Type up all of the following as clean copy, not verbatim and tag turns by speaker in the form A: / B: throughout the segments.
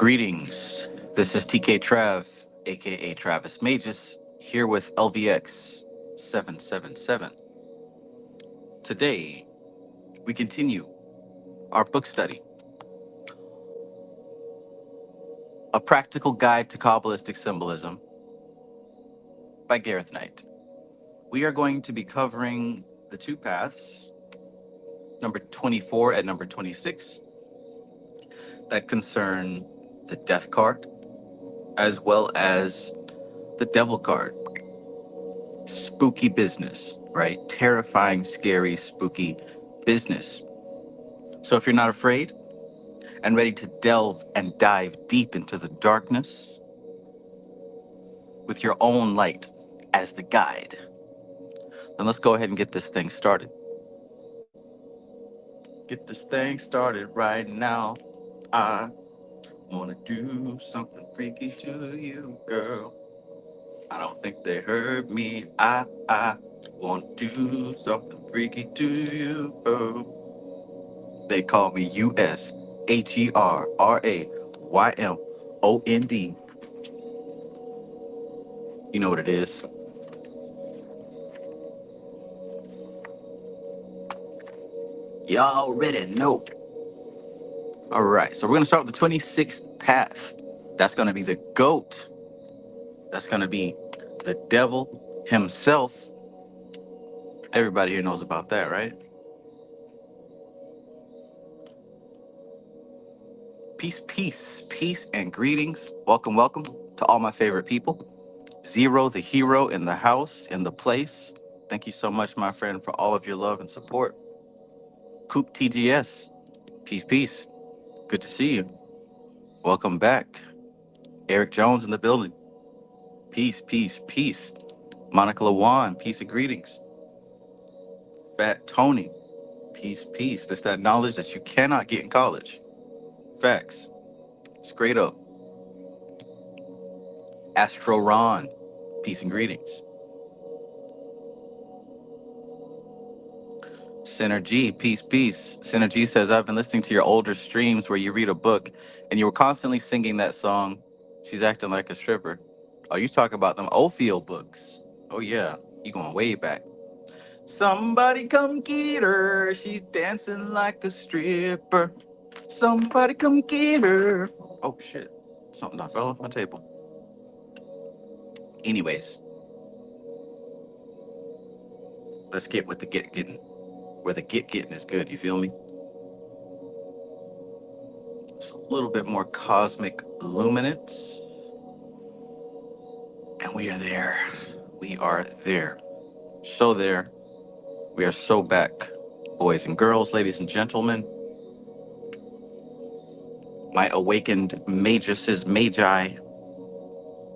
A: Greetings. This is TK Trav, aka Travis Magus, here with LVX777. Today, we continue our book study, A Practical Guide to Qabalistic Symbolism by Gareth Knight. We are going to be covering the two paths, number 24 and number 26, that concern the Death card, as well as the Devil card. Spooky business, right? Terrifying, scary, spooky business. So if you're not afraid and ready to delve and dive deep into the darkness with your own light as the guide, then let's go ahead and get this thing started. Get this thing started right now. I want to do something freaky to you, girl. I don't think they heard me. I want to do something freaky to you, girl. They call me USHERRAYMOND. You know what it is. Y'all already know. All right, so we're going to start with the 26th path. That's going to be the goat. That's going to be the devil himself. Everybody here knows about that, right? Peace, and greetings. Welcome to all my favorite people. Zero, the hero in the house, in the place. Thank you so much, my friend, for all of your love and support. Coop TGS, peace. Good to see you. Welcome back. Eric Jones in the building. Peace. Monica Lawan, peace and greetings. Fat Tony, peace. That's that knowledge that you cannot get in college. Facts. Straight up. Astro Ron, peace and greetings. Synergy, peace. Synergy says, I've been listening to your older streams where you read a book and you were constantly singing that song, She's Acting Like a Stripper. Oh, you talking about them Ophiel books. Oh, yeah. You going way back. Somebody come get her. She's dancing like a stripper. Somebody come get her. Oh, shit. Something that fell off my table. Anyways. Let's get with the getting. Where the getting is good. You feel me? It's a little bit more cosmic luminance. And we are there. We are there. So there. We are so back. Boys and girls, ladies and gentlemen. My awakened maguses, magi,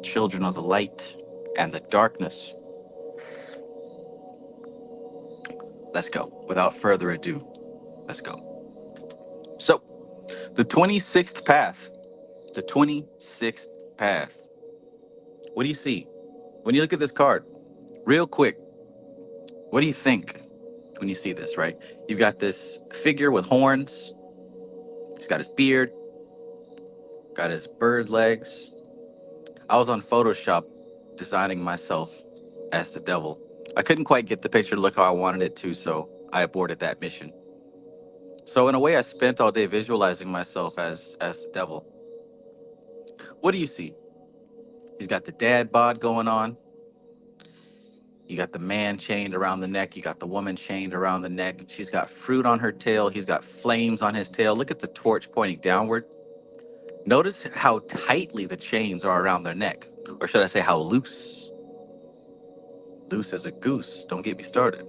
A: children of the light and the darkness. Let's go. Without further ado, let's go. So, the 26th path. The 26th path. What do you see? When you look at this card, real quick, what do you think when you see this, right? You've got this figure with horns. He's got his beard, got his bird legs. I was on Photoshop designing myself as the devil. I couldn't quite get the picture to look how I wanted it to, so I aborted that mission. So in a way, I spent all day visualizing myself as the devil. What do you see? He's got the dad bod going on. You got the man chained around the neck. You got the woman chained around the neck. She's got fruit on her tail. He's got flames on his tail. Look at the torch pointing downward. Notice how tightly the chains are around their neck. Or should I say how loose? Loose as a goose. Don't get me started.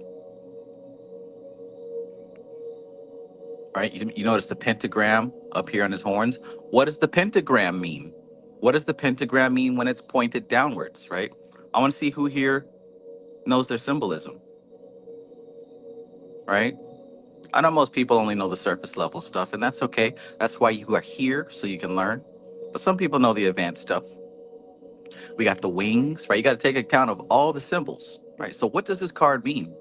A: All right, you notice the pentagram up here on his horns. What does the pentagram mean? What does the pentagram mean when it's pointed downwards, right? I want to see who here knows their symbolism, right? I know most people only know the surface level stuff, and that's okay. That's why you are here, so you can learn. But some people know the advanced stuff. We got the wings, right? You got to take account of all the symbols, right? So what does this card mean?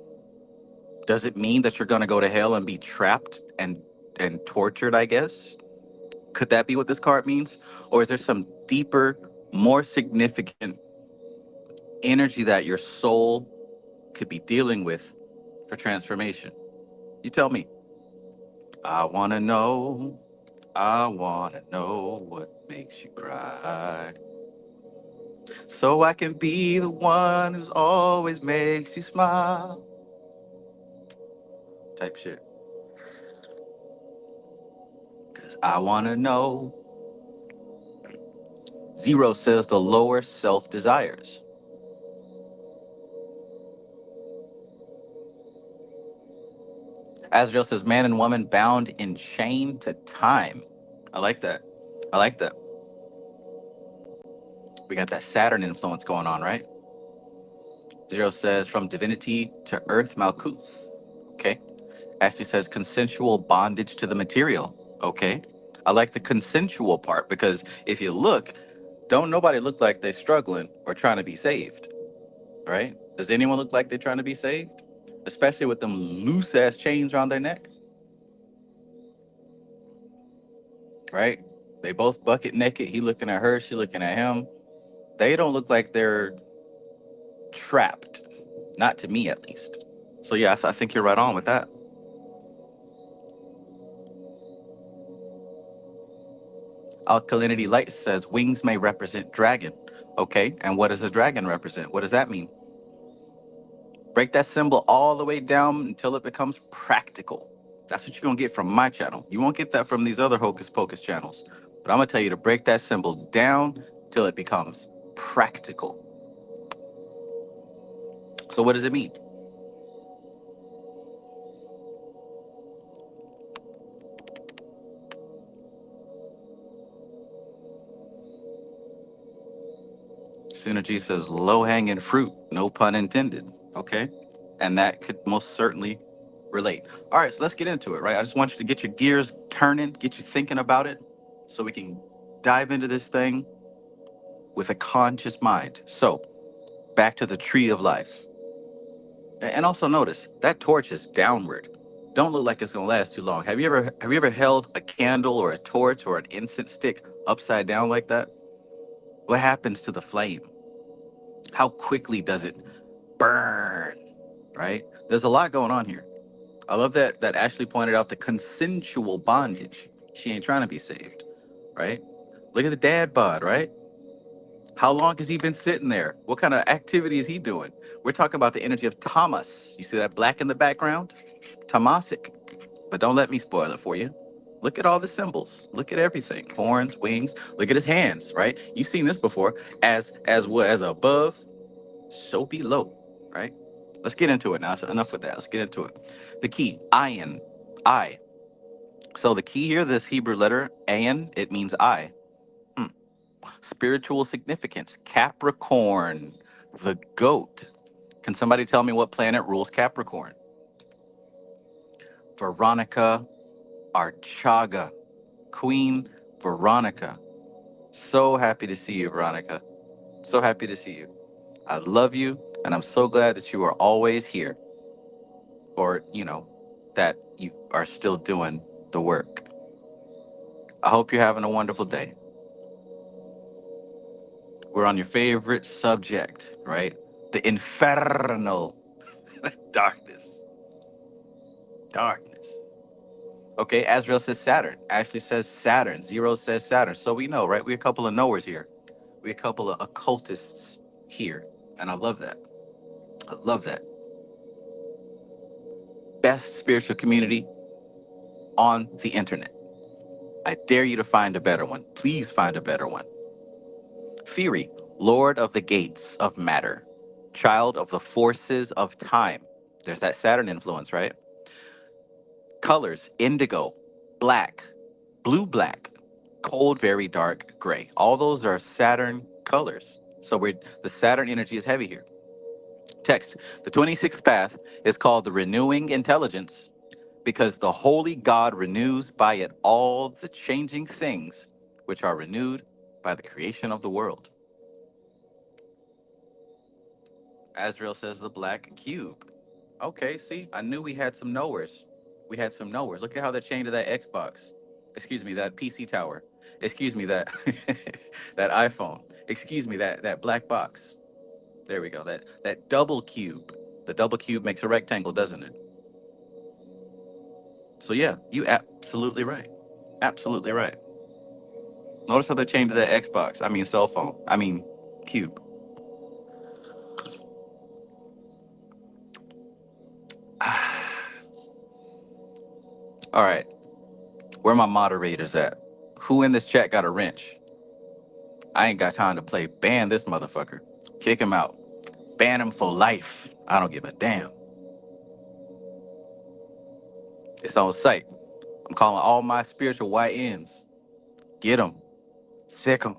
A: Does it mean that you're going to go to hell and be trapped and tortured, I guess? Could that be what this card means? Or is there some deeper, more significant energy that your soul could be dealing with for transformation? You tell me. I want to know. I want to know what makes you cry. So I can be the one who's always makes you smile. Type shit. Because I want to know. Zero says the lower self desires. Azrael says man and woman bound in chain to time. I like that. I like that. We got that Saturn influence going on, right? Zero says from divinity to earth Malkuth. Okay. Ashley says consensual bondage to the material. Okay. I like the consensual part because if you look, don't nobody look like they're struggling or trying to be saved, right? Does anyone look like they're trying to be saved? Especially with them loose ass chains around their neck, right? They both bucket naked. He looking at her, she looking at him. They don't look like they're trapped, not to me at least. So yeah, I think you're right on with that. Alkalinity Light says wings may represent dragon. Okay, and what does a dragon represent? What does that mean? Break that symbol all the way down until it becomes practical. That's what you're gonna get from my channel. You won't get that from these other hocus pocus channels. But I'm gonna tell you to break that symbol down till it becomes practical. So what does it mean? Synergy says low hanging fruit, no pun intended. Okay. And that could most certainly relate. All right, so let's get into it, right? I just want you to get your gears turning, get you thinking about it so we can dive into this thing with a conscious mind. So, back to the tree of life. And also notice that torch is downward. Don't look like it's gonna last too long. Have you ever held a candle or a torch or an incense stick upside down like that? What happens to the flame? How quickly does it burn? Right? There's a lot going on here. I love that Ashley pointed out the consensual bondage. She ain't trying to be saved, right? Look at the dad bod, right? How long has he been sitting there? What kind of activity is he doing? We're talking about the energy of Thomas. You see that black in the background? Tamasic. But don't let me spoil it for you. Look at all the symbols. Look at everything. Horns, wings. Look at his hands, right? You've seen this before. As above, so below, right? Let's get into it now. That's enough with that. Let's get into it. The key, Ayin, I. So the key here, this Hebrew letter, Ayin, it means I. Hmm. Spiritual significance, Capricorn, the goat. Can somebody tell me what planet rules Capricorn? Veronica Archaga, Queen Veronica. So happy to see you, Veronica. So happy to see you. I love you, and I'm so glad that you are always here, or, that you are still doing the work. I hope you're having a wonderful day. We're on your favorite subject, right? The infernal darkness. Darkness. Okay, Azrael says Saturn. Ashley says Saturn. Zero says Saturn. So we know, right? We're a couple of knowers here. We're a couple of occultists here. And I love that. I love that. Best spiritual community on the internet. I dare you to find a better one. Please find a better one. Theory, Lord of the gates of matter, child of the forces of time. There's that Saturn influence, right? Colors, indigo, black, blue black, cold, very dark gray. All those are Saturn colors. So the Saturn energy is heavy here. Text, the 26th path is called the renewing intelligence because the holy God renews by it all the changing things which are renewed by the creation of the world. Azrael says the black cube. Okay, see, I knew we had some knowers. We had some knowers. Look at how they're chained to that Xbox. excuse me, that PC tower, excuse me, that that iPhone, excuse me, that black box. There we go. That double cube. The double cube makes a rectangle, doesn't it? So yeah, you absolutely right. Absolutely right. Notice how they changed that Xbox. I mean cell phone. I mean cube. All right. Where my moderators at? Who in this chat got a wrench? I ain't got time to play. Ban this motherfucker. Kick him out. Ban him for life. I don't give a damn. It's on site. I'm calling all my spiritual YNs. Get him. Sick him.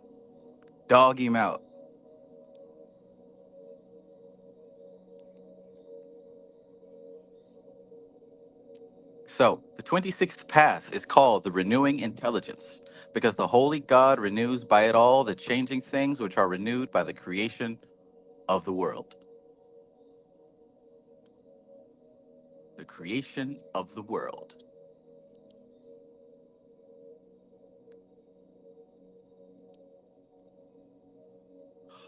A: Dog him out. So, the 26th path is called the renewing intelligence because the holy God renews by it all the changing things which are renewed by the creation of the world. The creation of the world.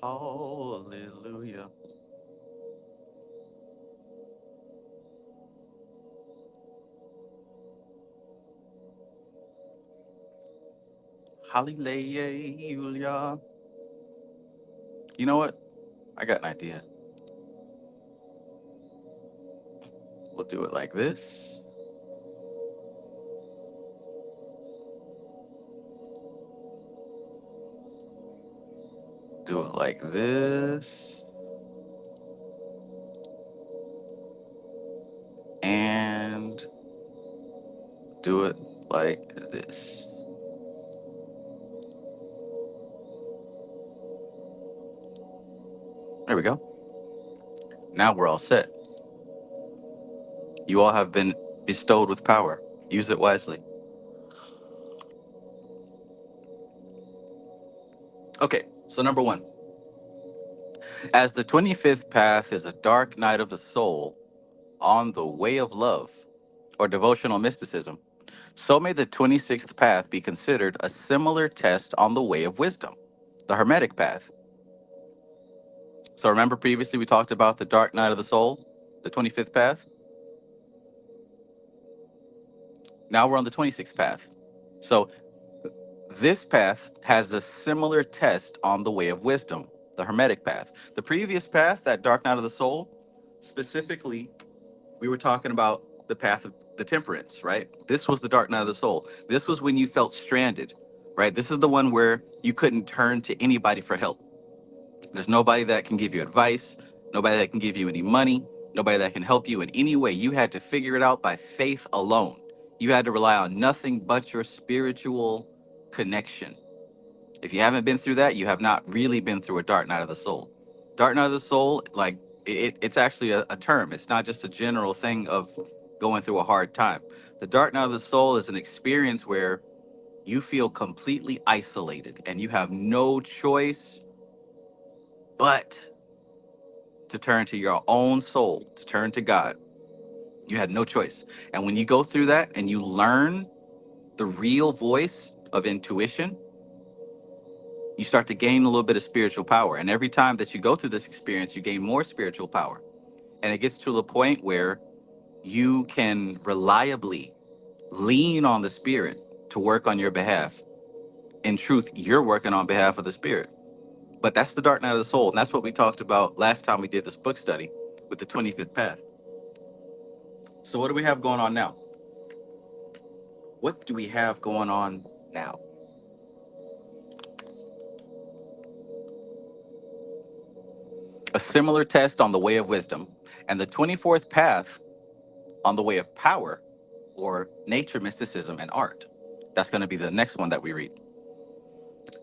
A: Hallelujah. Hallelujah. You know what? I got an idea. We'll do it like this. Do it like this. And do it like this. There we go. Now we're all set. You all have been bestowed with power. Use it wisely. Okay, so number one. As the 25th path is a dark night of the soul on the way of love or devotional mysticism, so may the 26th path be considered a similar test on the way of wisdom, the Hermetic path. So remember previously we talked about the dark night of the soul, the 25th path? Now we're on the 26th path. So this path has a similar test on the way of wisdom, the Hermetic path. The previous path, that dark night of the soul, specifically, we were talking about the path of the temperance, right? This was the dark night of the soul. This was when you felt stranded, right? This is the one where you couldn't turn to anybody for help. There's nobody that can give you advice, nobody that can give you any money, nobody that can help you in any way. You had to figure it out by faith alone. You had to rely on nothing but your spiritual connection. If you haven't been through that, you have not really been through a dark night of the soul. Dark night of the soul, like it's actually a term. It's not just a general thing of going through a hard time. The dark night of the soul is an experience where you feel completely isolated and you have no choice but to turn to your own soul, to turn to God. You had no choice. And when you go through that and you learn the real voice of intuition, you start to gain a little bit of spiritual power. And every time that you go through this experience, you gain more spiritual power. And it gets to the point where you can reliably lean on the spirit to work on your behalf. In truth, you're working on behalf of the spirit. But that's the dark night of the soul. And that's what we talked about last time we did this book study with the 25th path. So what do we have going on now? What do we have going on now? A similar test on the way of wisdom, and the 24th path on the way of power, or nature, mysticism, and art. That's going to be the next one that we read.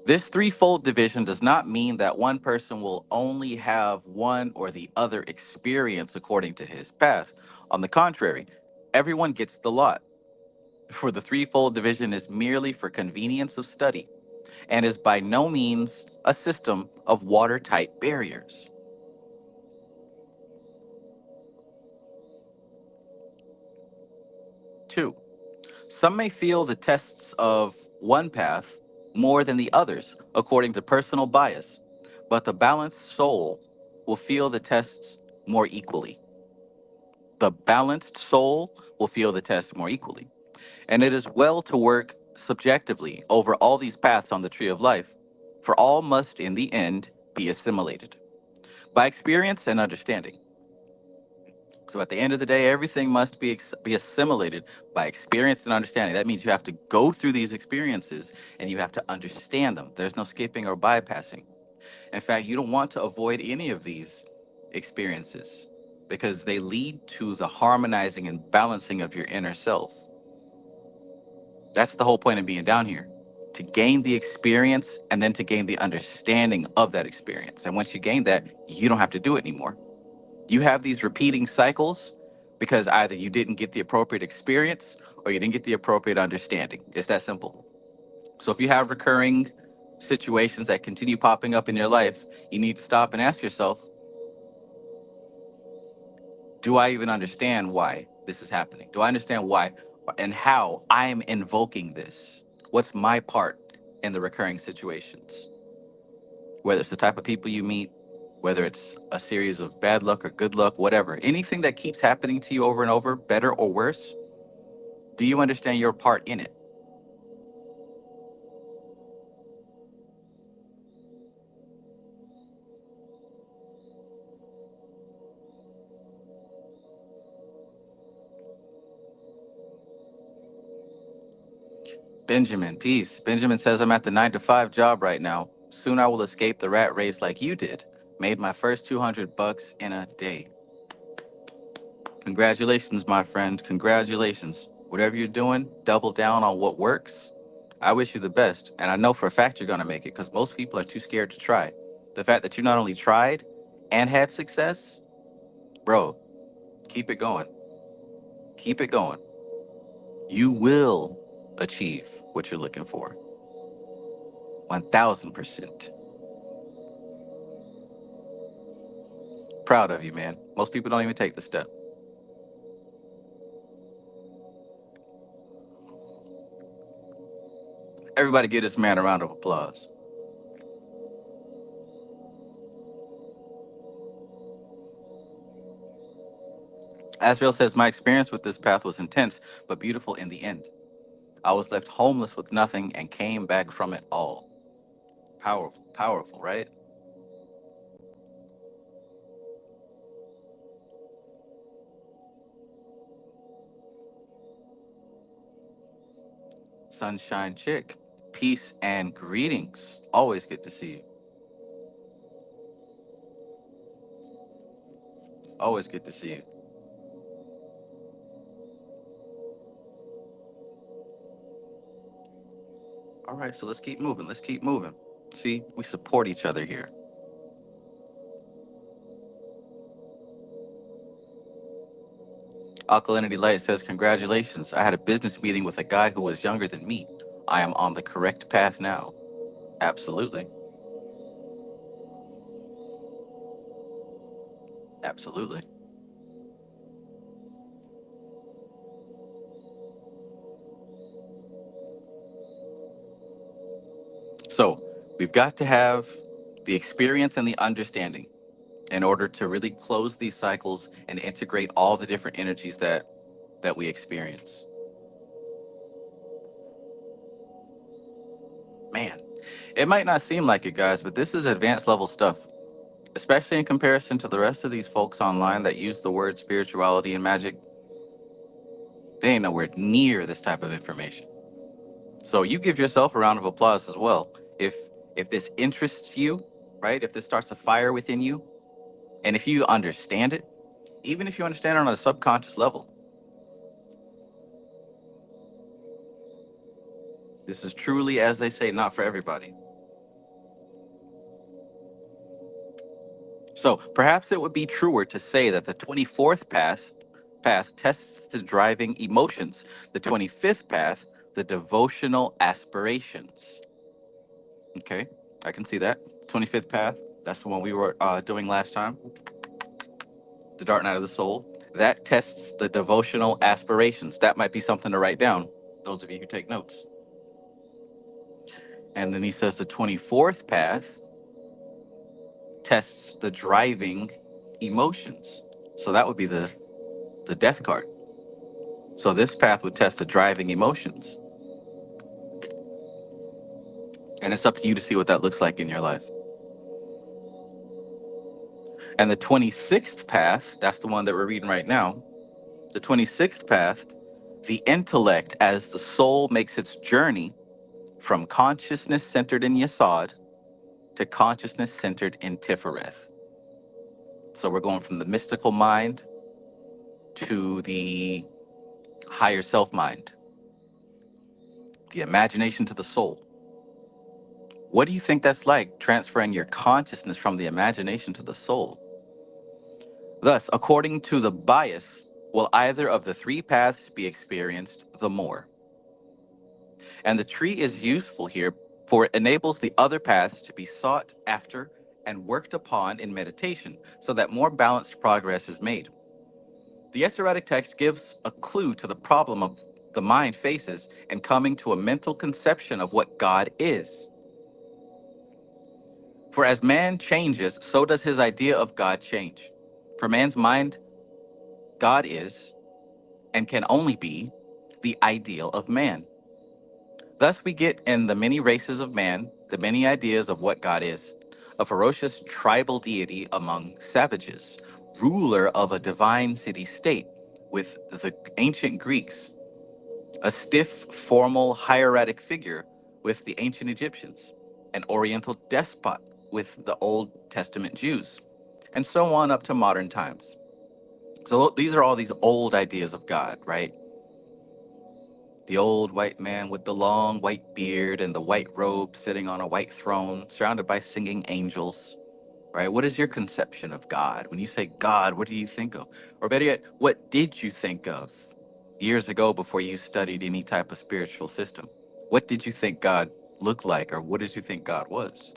A: This threefold division does not mean that one person will only have one or the other experience according to his path. On the contrary, everyone gets the lot. For the threefold division is merely for convenience of study and is by no means a system of watertight barriers. Two, Some may feel the tests of one path more than the others, according to personal bias, but the balanced soul will feel the tests more equally. The balanced soul will feel the test more equally. And it is well to work subjectively over all these paths on the tree of life, for all must in the end be assimilated by experience and understanding. So at the end of the day, everything must be assimilated by experience and understanding. That means you have to go through these experiences and you have to understand them. There's no skipping or bypassing. In fact, you don't want to avoid any of these experiences because they lead to the harmonizing and balancing of your inner self. That's the whole point of being down here, to gain the experience and then to gain the understanding of that experience. And once you gain that, you don't have to do it anymore. You have these repeating cycles because either you didn't get the appropriate experience or you didn't get the appropriate understanding. It's that simple. So if you have recurring situations that continue popping up in your life, you need to stop and ask yourself, do I even understand why this is happening? Do I understand why and how I am invoking this? What's my part in the recurring situations? Whether it's the type of people you meet, whether it's a series of bad luck or good luck, whatever, anything that keeps happening to you over and over, better or worse, do you understand your part in it? Benjamin, peace. Benjamin says, I'm at the 9 to 5 job right now. Soon I will escape the rat race like you did. Made my first 200 bucks in a day. Congratulations, my friend. Congratulations. Whatever you're doing, double down on what works. I wish you the best. And I know for a fact you're going to make it because most people are too scared to try. The fact that you not only tried and had success, bro, keep it going. Keep it going. You will achieve what you're looking for. 1000%. Proud of you, man. Most people don't even take the step. Everybody give this man a round of applause. Asriel says, my experience with this path was intense, but beautiful in the end. I was left homeless with nothing and came back from it all. Powerful, powerful, right? Sunshine Chick, peace and greetings. Always good to see you. Always good to see you. All right, so let's keep moving. Let's keep moving. See, we support each other here. Alkalinity Light says, congratulations. I had a business meeting with a guy who was younger than me. I am on the correct path now. Absolutely. Absolutely. So we've got to have the experience and the understanding in order to really close these cycles and integrate all the different energies that we experience. Man, it might not seem like it, guys, but this is advanced level stuff, especially in comparison to the rest of these folks online that use the word spirituality and magic. They ain't nowhere near this type of information. So you give yourself a round of applause as well. If this interests you, right? If this starts a fire within you, and if you understand it, even if you understand it on a subconscious level, this is truly, as they say, not for everybody. So perhaps it would be truer to say that the 24th path tests the driving emotions, the 25th path, the devotional aspirations. Okay, I can see that. 25th path, that's the one we were doing last time, the dark night of the soul. That tests the devotional aspirations. That might be something to write down. those of you who take notes. And then he says the 24th path tests the driving emotions. So that would be the death card. So this path would test the driving emotions. And it's up to you to see what that looks like in your life. And the 26th path, that's the one that we're reading right now. The 26th path, the intellect as the soul makes its journey from consciousness centered in Yesod to consciousness centered in Tiphareth. So we're going from the mystical mind to the higher self mind, the imagination to the soul. What do you think that's like, transferring your consciousness from the imagination to the soul? Thus, according to the bias, will either of the three paths be experienced the more? And the tree is useful here, for it enables the other paths to be sought after and worked upon in meditation, so that more balanced progress is made. The Esoteric text gives a clue to the problem of the mind faces in coming to a mental conception of what God is. For as man changes, so does his idea of God change. For man's mind, God is, and can only be, the ideal of man. Thus we get in the many races of man, the many ideas of what God is: a ferocious tribal deity among savages, ruler of a divine city-state with the ancient Greeks, a stiff, formal, hieratic figure with the ancient Egyptians, an oriental despot with the Old Testament Jews, and so on up to modern times. So these are all these old ideas of God, right? The old white man with the long white beard and the white robe sitting on a white throne, surrounded by singing angels, right? What is your conception of God? When you say God, what do you think of? Or better yet, what did you think of years ago before you studied any type of spiritual system? What did you think God looked like, or what did you think God was?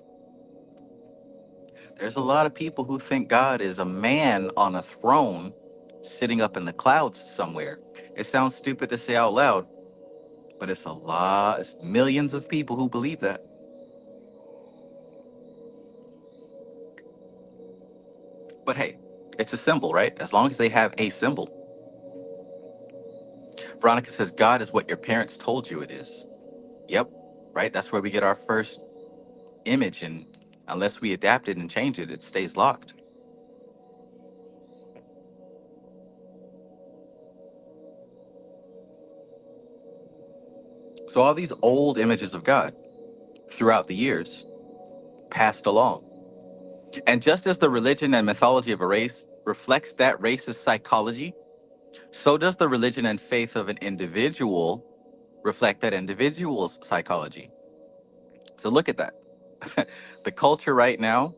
A: There's a lot of people who think God is a man on a throne sitting up in the clouds somewhere. It sounds stupid to say out loud, but it's millions of people who believe that. But hey, it's a symbol, right? As long as they have a symbol. Veronica says, God is what your parents told you it is. Yep, right? That's where we get our first image, and unless we adapt it and change it, it stays locked. So all these old images of God throughout the years passed along. And just as the religion and mythology of a race reflects that race's psychology, so does the religion and faith of an individual reflect that individual's psychology. So look at that. The culture right now,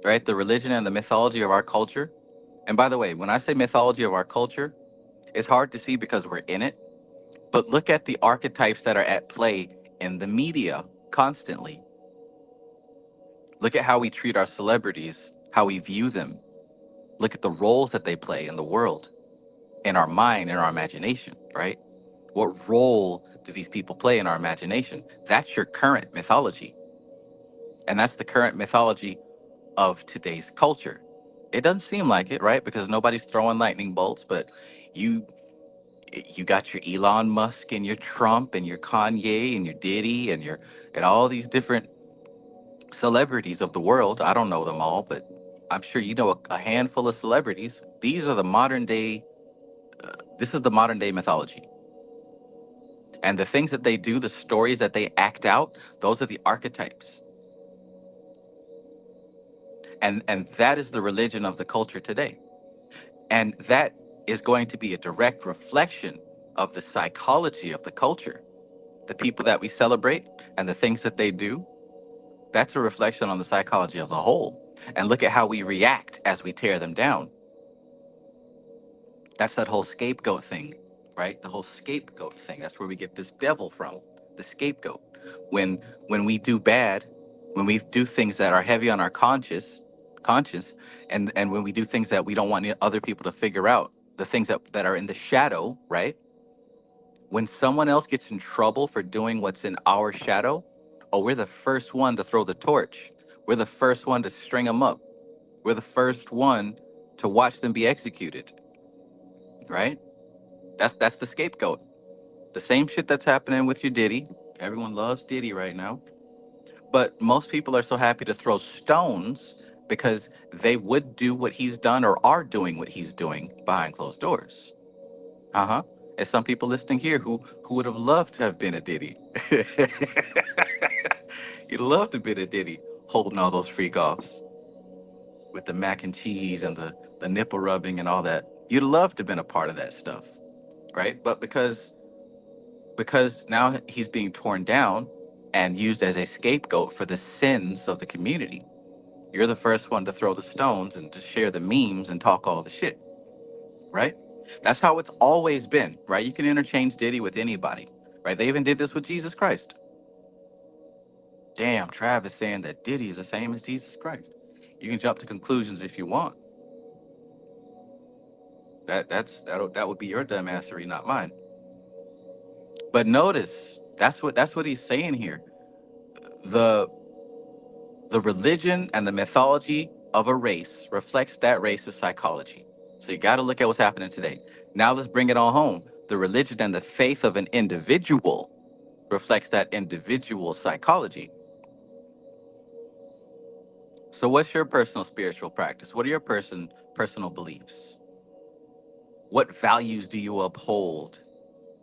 A: right? The religion and the mythology of our culture. And by the way, when I say mythology of our culture, it's hard to see because we're in it. But look at the archetypes that are at play in the media constantly. Look at how we treat our celebrities, how we view them. Look at the roles that they play in the world, in our mind, in our imagination, right? What role do these people play in our imagination? That's your current mythology. And that's the current mythology of today's culture. It doesn't seem like it, right? Because nobody's throwing lightning bolts, but you you got your Elon Musk and your Trump and your Kanye and your Diddy and all these different celebrities of the world. I don't know them all, but I'm sure you know a handful of celebrities. These are the modern day. This is the modern day mythology, and the things that they do, the stories that they act out, those are the archetypes, and that is the religion of the culture today. And that is going to be a direct reflection of the psychology of the culture. The people that we celebrate and the things that they do, that's a reflection on the psychology of the whole. And look at how we react as we tear them down. That's that whole scapegoat thing, right? The whole scapegoat thing. That's where we get this devil from, the scapegoat. When when we do bad, when we do things that are heavy on our conscience, and when we do things that we don't want other people to figure out, the things that are in the shadow, right? When someone else gets in trouble for doing what's in our shadow, oh, we're the first one to throw the torch. We're the first one to string them up. We're the first one to watch them be executed, right? That's the scapegoat. The same shit that's happening with your Diddy. Everyone loves Diddy right now. But most people are so happy to throw stones because they would do what he's done or are doing what he's doing behind closed doors. Uh-huh. There's some people listening here who would have loved to have been a Diddy. You'd love to have been a Diddy holding all those freak offs with the mac and cheese and the nipple rubbing and all that. You'd love to have been a part of that stuff, right? But because now he's being torn down and used as a scapegoat for the sins of the community, you're the first one to throw the stones and to share the memes and talk all the shit, right? That's how it's always been, right? You can interchange Diddy with anybody, right? They even did this with Jesus Christ. Damn, Travis saying that Diddy is the same as Jesus Christ. You can jump to conclusions if you want. That would be your dumbassery, not mine. But notice that's what he's saying here. The the religion and the mythology of a race reflects that race's psychology. So you got to look at what's happening today. Now let's bring it on home. The religion and the faith of an individual reflects that individual psychology. So what's your personal spiritual practice? What are your personal beliefs? What values do you uphold?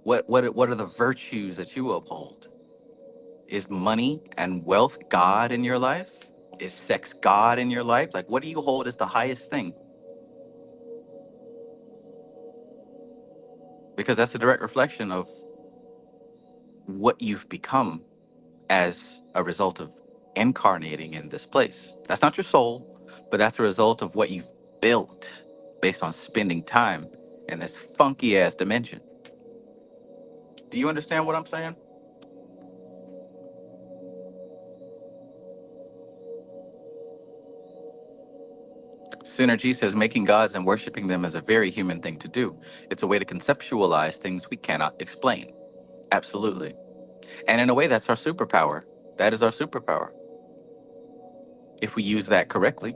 A: What are the virtues that you uphold? Is money and wealth God in your life? Is sex God in your life? Like, what do you hold as the highest thing? Because that's a direct reflection of what you've become as a result of incarnating in this place. That's not your soul, but that's a result of what you've built based on spending time in this funky ass dimension. Do you understand what I'm saying? Synergy says making gods and worshiping them is a very human thing to do. It's a way to conceptualize things we cannot explain. Absolutely. And in a way, that's our superpower. That is our superpower. If we use that correctly.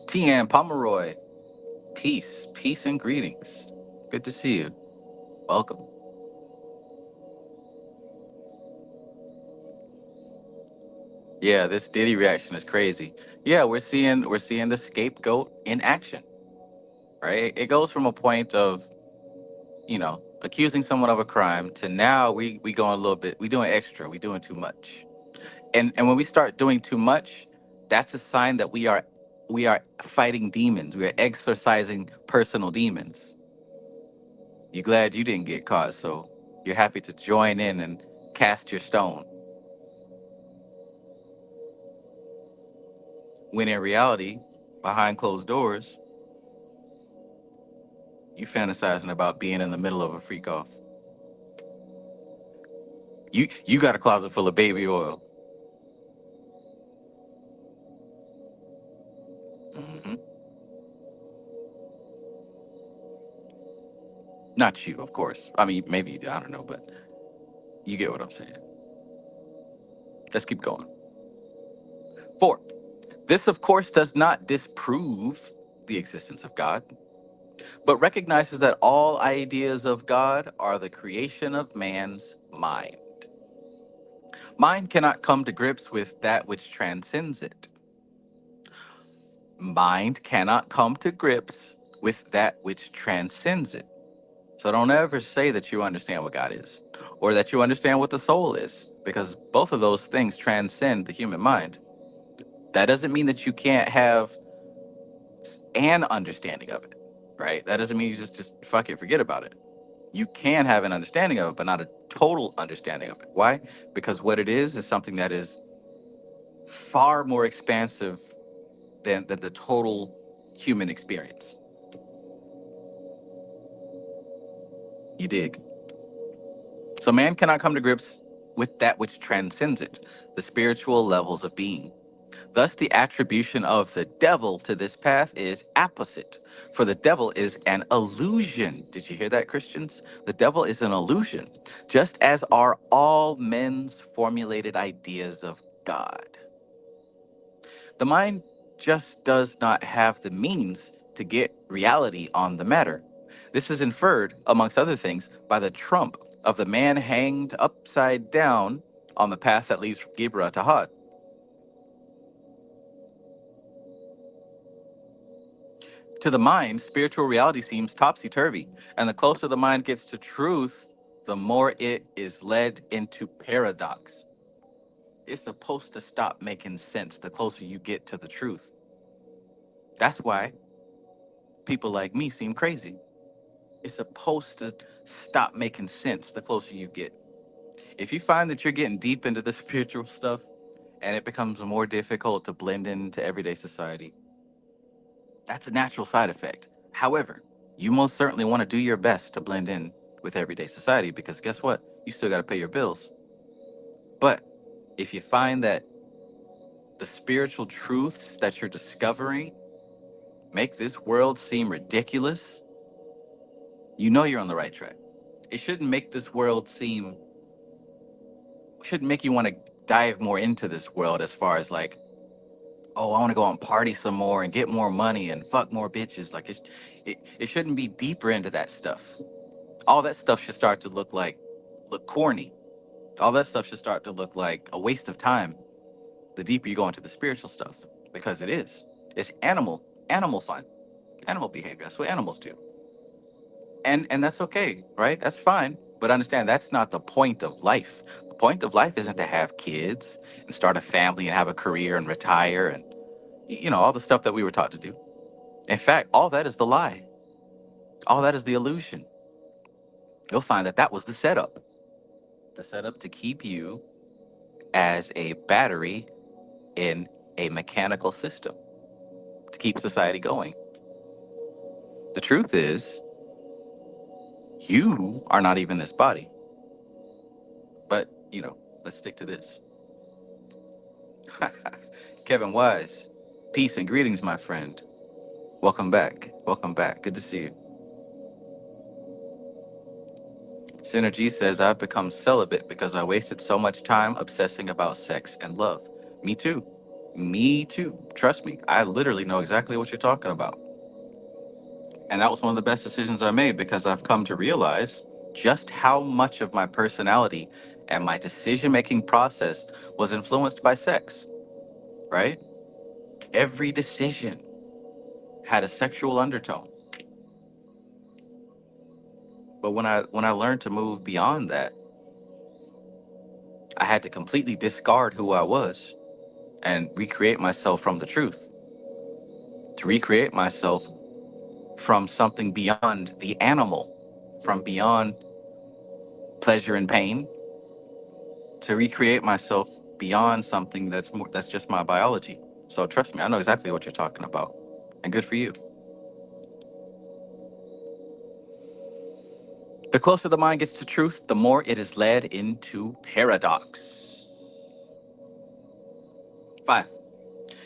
A: Tian Pomeroy, peace and greetings. Good to see you. Welcome. Yeah, this Diddy reaction is crazy. Yeah, we're seeing the scapegoat in action, right? It goes from a point of, accusing someone of a crime to now we going a little bit, we doing extra, we doing too much. And when we start doing too much, that's a sign that we are fighting demons. We are exercising personal demons. You're glad you didn't get caught, so you're happy to join in and cast your stone. When in reality, behind closed doors, you fantasizing about being in the middle of a freak off. You got a closet full of baby oil. Hmm. Not you, of course. I mean, maybe, I don't know, but you get what I'm saying. Let's keep going. 4. This, of course, does not disprove the existence of God, but recognizes that all ideas of God are the creation of man's mind. Mind cannot come to grips with that which transcends it. Mind cannot come to grips with that which transcends it. So don't ever say that you understand what God is or that you understand what the soul is, because both of those things transcend the human mind. That doesn't mean that you can't have an understanding of it, right? That doesn't mean you just fuck it, forget about it. You can have an understanding of it, but not a total understanding of it. Why? Because what it is something that is far more expansive than the total human experience. You dig? So man cannot come to grips with that which transcends it, the spiritual levels of being. Thus, the attribution of the devil to this path is apposite, for the devil is an illusion. Did you hear that, Christians? The devil is an illusion, just as are all men's formulated ideas of God. The mind just does not have the means to get reality on the matter. This is inferred, amongst other things, by the trump of the man hanged upside down on the path that leads from Gibra to Had. To the mind, spiritual reality seems topsy turvy, and the closer the mind gets to truth, the more it is led into paradox. It's supposed to stop making sense the closer you get to the truth. That's why people like me seem crazy. It's supposed to stop making sense the closer you get. If you find that you're getting deep into the spiritual stuff and it becomes more difficult to blend into everyday society, that's a natural side effect. However, you most certainly want to do your best to blend in with everyday society because guess what? You still got to pay your bills. But if you find that the spiritual truths that you're discovering make this world seem ridiculous, you know you're on the right track. It shouldn't make this world seem, shouldn't make you want to dive more into this world as far as like, oh, I want to go out and party some more and get more money and fuck more bitches. Like it shouldn't be deeper into that stuff. All that stuff should start to look corny. All that stuff should start to look like a waste of time the deeper you go into the spiritual stuff, because it is. It's animal fun, animal behavior. That's what animals do, and that's okay, right? That's fine. But understand that's not the point of life. The point of life isn't to have kids and start a family and have a career and retire and all the stuff that we were taught to do. In fact, all that is the lie. All that is the illusion. You'll find that that was the setup to keep you as a battery in a mechanical system to keep society going. The truth is, you are not even this body. But, let's stick to this. Kevin Wise, peace and greetings, my friend. Welcome back. Welcome back. Good to see you. Synergy says, I've become celibate because I wasted so much time obsessing about sex and love. Me too. Me too. Trust me. I literally know exactly what you're talking about. And that was one of the best decisions I made because I've come to realize just how much of my personality and my decision making process was influenced by sex, right? Every decision had a sexual undertone. But when I learned to move beyond that, I had to completely discard who I was and recreate myself from the truth. To recreate myself from something beyond the animal, from beyond pleasure and pain, to recreate myself beyond something that's just my biology. So trust me, I know exactly what you're talking about. And good for you. The closer the mind gets to truth, the more it is led into paradox. 5.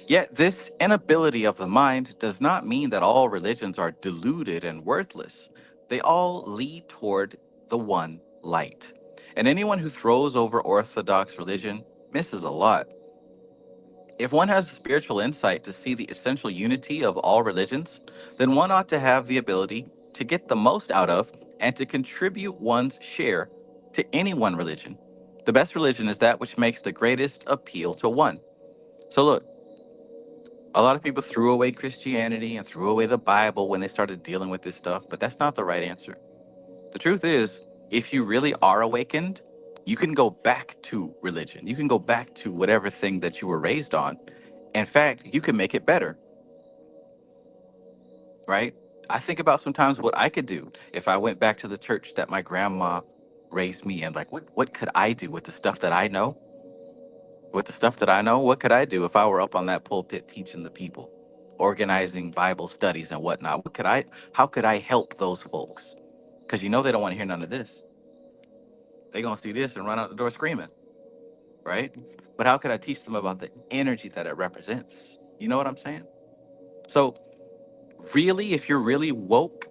A: Yet this inability of the mind does not mean that all religions are deluded and worthless. They all lead toward the one light. And anyone who throws over orthodox religion misses a lot. If one has the spiritual insight to see the essential unity of all religions, then one ought to have the ability to get the most out of and to contribute one's share to any one religion. The best religion is that which makes the greatest appeal to one. So, look, a lot of people threw away Christianity and threw away the Bible when they started dealing with this stuff, but that's not the right answer. The truth is, if you really are awakened, you can go back to religion. You can go back to whatever thing that you were raised on. In fact, you can make it better, right? I think about sometimes what I could do if I went back to the church that my grandma raised me in. Like, what could I do with the stuff that I know? With the stuff that I know, what could I do if I were up on that pulpit teaching the people, organizing Bible studies and whatnot? How could I help those folks? Because they don't want to hear none of this. They're going to see this and run out the door screaming, right? But how could I teach them about the energy that it represents? You know what I'm saying? So, really, if you're really woke,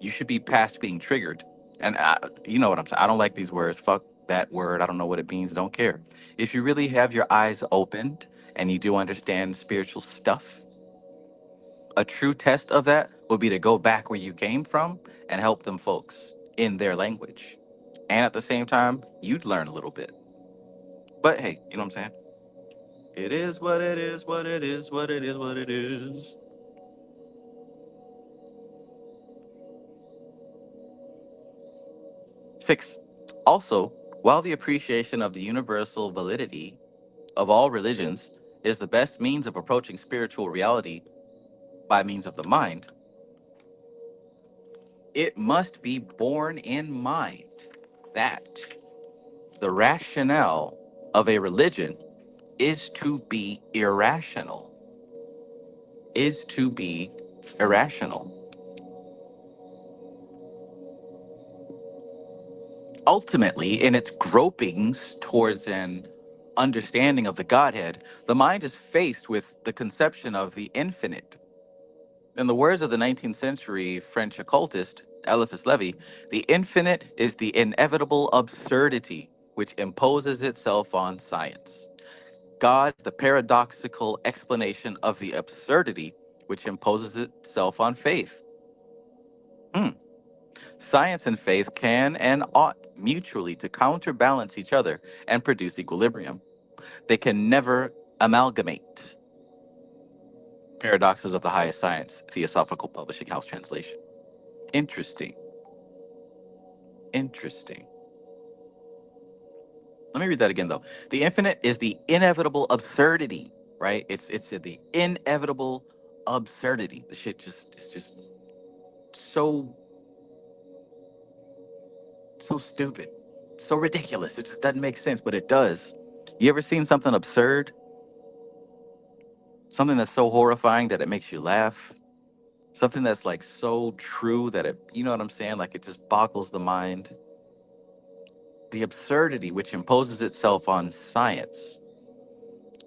A: you should be past being triggered. And you know what I'm saying? I don't like these words. Fuck that word. I don't know what it means. Don't care. If you really have your eyes opened and you do understand spiritual stuff, a true test of that would be to go back where you came from and help them folks in their language. And at the same time, you'd learn a little bit. But hey, you know what I'm saying? It is what it is, what it is, what it is, what it is. 6. Also, while the appreciation of the universal validity of all religions is the best means of approaching spiritual reality by means of the mind, it must be borne in mind that the rationale of a religion is to be irrational, is to be irrational. Ultimately, in its gropings towards an understanding of the Godhead, the mind is faced with the conception of the infinite. In the words of the 19th century French occultist Eliphas Levi, the infinite is the inevitable absurdity which imposes itself on science. God is the paradoxical explanation of the absurdity which imposes itself on faith. Hmm. Science and faith can and ought mutually to counterbalance each other and produce equilibrium. They can never amalgamate. Paradoxes of the Highest Science, Theosophical Publishing House translation. Interesting. Interesting. Let me read that again though. The infinite is the inevitable absurdity, right? It's the inevitable absurdity. The shit just it's just so so stupid. So ridiculous. It just doesn't make sense, but it does. You ever seen something absurd? Something that's so horrifying that it makes you laugh? Something that's like so true that it, you know what I'm saying? Like it just boggles the mind. The absurdity which imposes itself on science.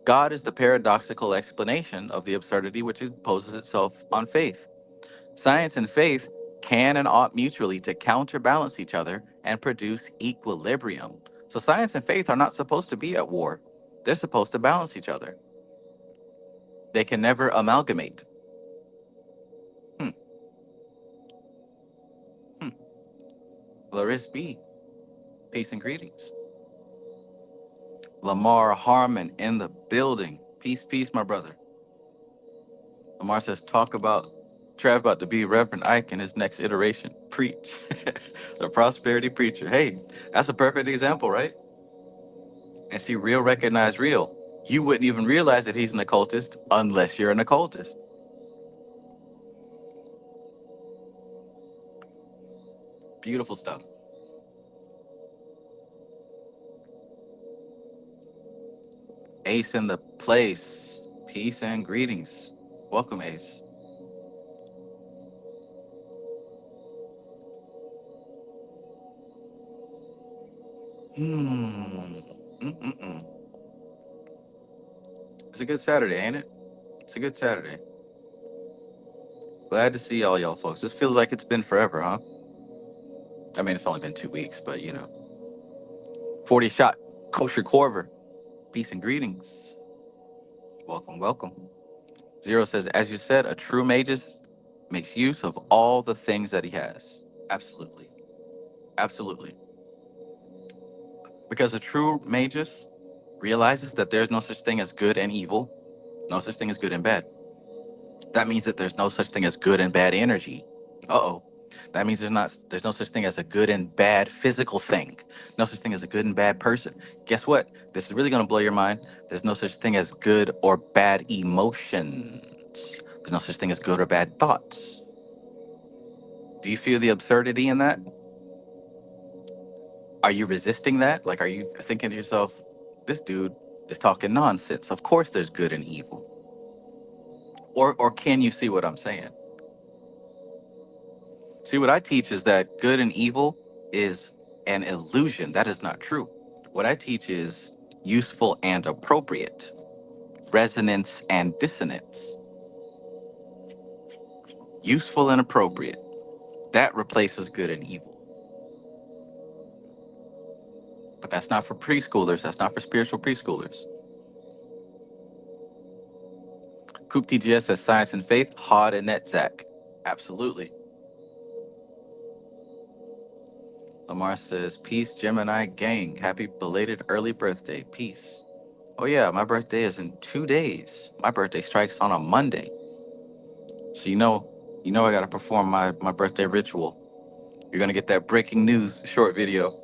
A: God is the paradoxical explanation of the absurdity which imposes itself on faith. Science and faith can and ought mutually to counterbalance each other and produce equilibrium. So science and faith are not supposed to be at war. They're supposed to balance each other. They can never amalgamate. Hmm. Hmm. Larissa B. Peace and greetings. Lamar Harmon in the building. Peace, peace, my brother. Lamar says, talk about Trav about to be Reverend Ike in his next iteration. Preach. The prosperity preacher. Hey, that's a perfect example, right? And see, real recognize real. You wouldn't even realize that he's an occultist unless you're an occultist. Beautiful stuff. Ace in the place. Peace and greetings. Welcome, Ace. Hmm. Mm-mm-mm. It's a good Saturday, ain't it? It's a good Saturday. Glad to see all y'all folks. This feels like it's been forever, huh? I mean, it's only been 2 weeks, but you know. 40 shot kosher corver. Peace and greetings. Welcome, welcome. Zero says, as you said, a true magus makes use of all the things that he has. Absolutely. Absolutely. Because a true magus realizes that there's no such thing as good and evil, no such thing as good and bad. That means that there's no such thing as good and bad energy. Uh-oh. That means there's no such thing as a good and bad physical thing. No such thing as a good and bad person. Guess what? This is really gonna blow your mind. There's no such thing as good or bad emotions. There's no such thing as good or bad thoughts. Do you feel the absurdity in that? Are you resisting that? Like, are you thinking to yourself, this dude is talking nonsense? Of course there's good and evil. Or can you see what I'm saying? See, what I teach is that good and evil is an illusion. That is not true. What I teach is useful and appropriate, resonance and dissonance. Useful and appropriate. That replaces good and evil. But that's not for preschoolers. That's not for spiritual preschoolers. Coop TGS says science and faith, Hod and Netzach. Absolutely. Lamar says, peace, Gemini gang. Happy belated early birthday. Peace. Oh yeah, my birthday is in 2 days. My birthday strikes on a Monday. So you know I gotta perform my birthday ritual. You're gonna get that breaking news short video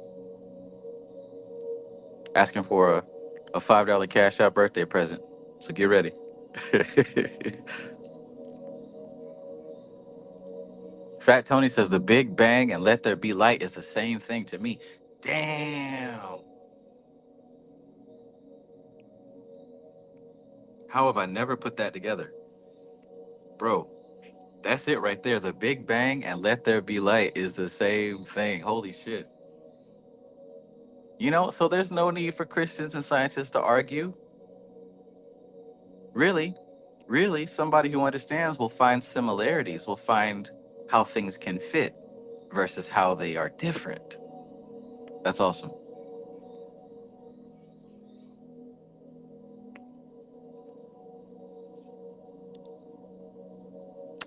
A: asking for a $5 cash out birthday present. So get ready. Fat Tony says the Big Bang and Let There Be Light is the same thing to me. Damn. How have I never put that together? Bro, that's it right there. The Big Bang and Let There Be Light is the same thing. Holy shit. So there's no need for Christians and scientists to argue. Really, really, somebody who understands will find similarities, will find how things can fit versus how they are different. That's awesome.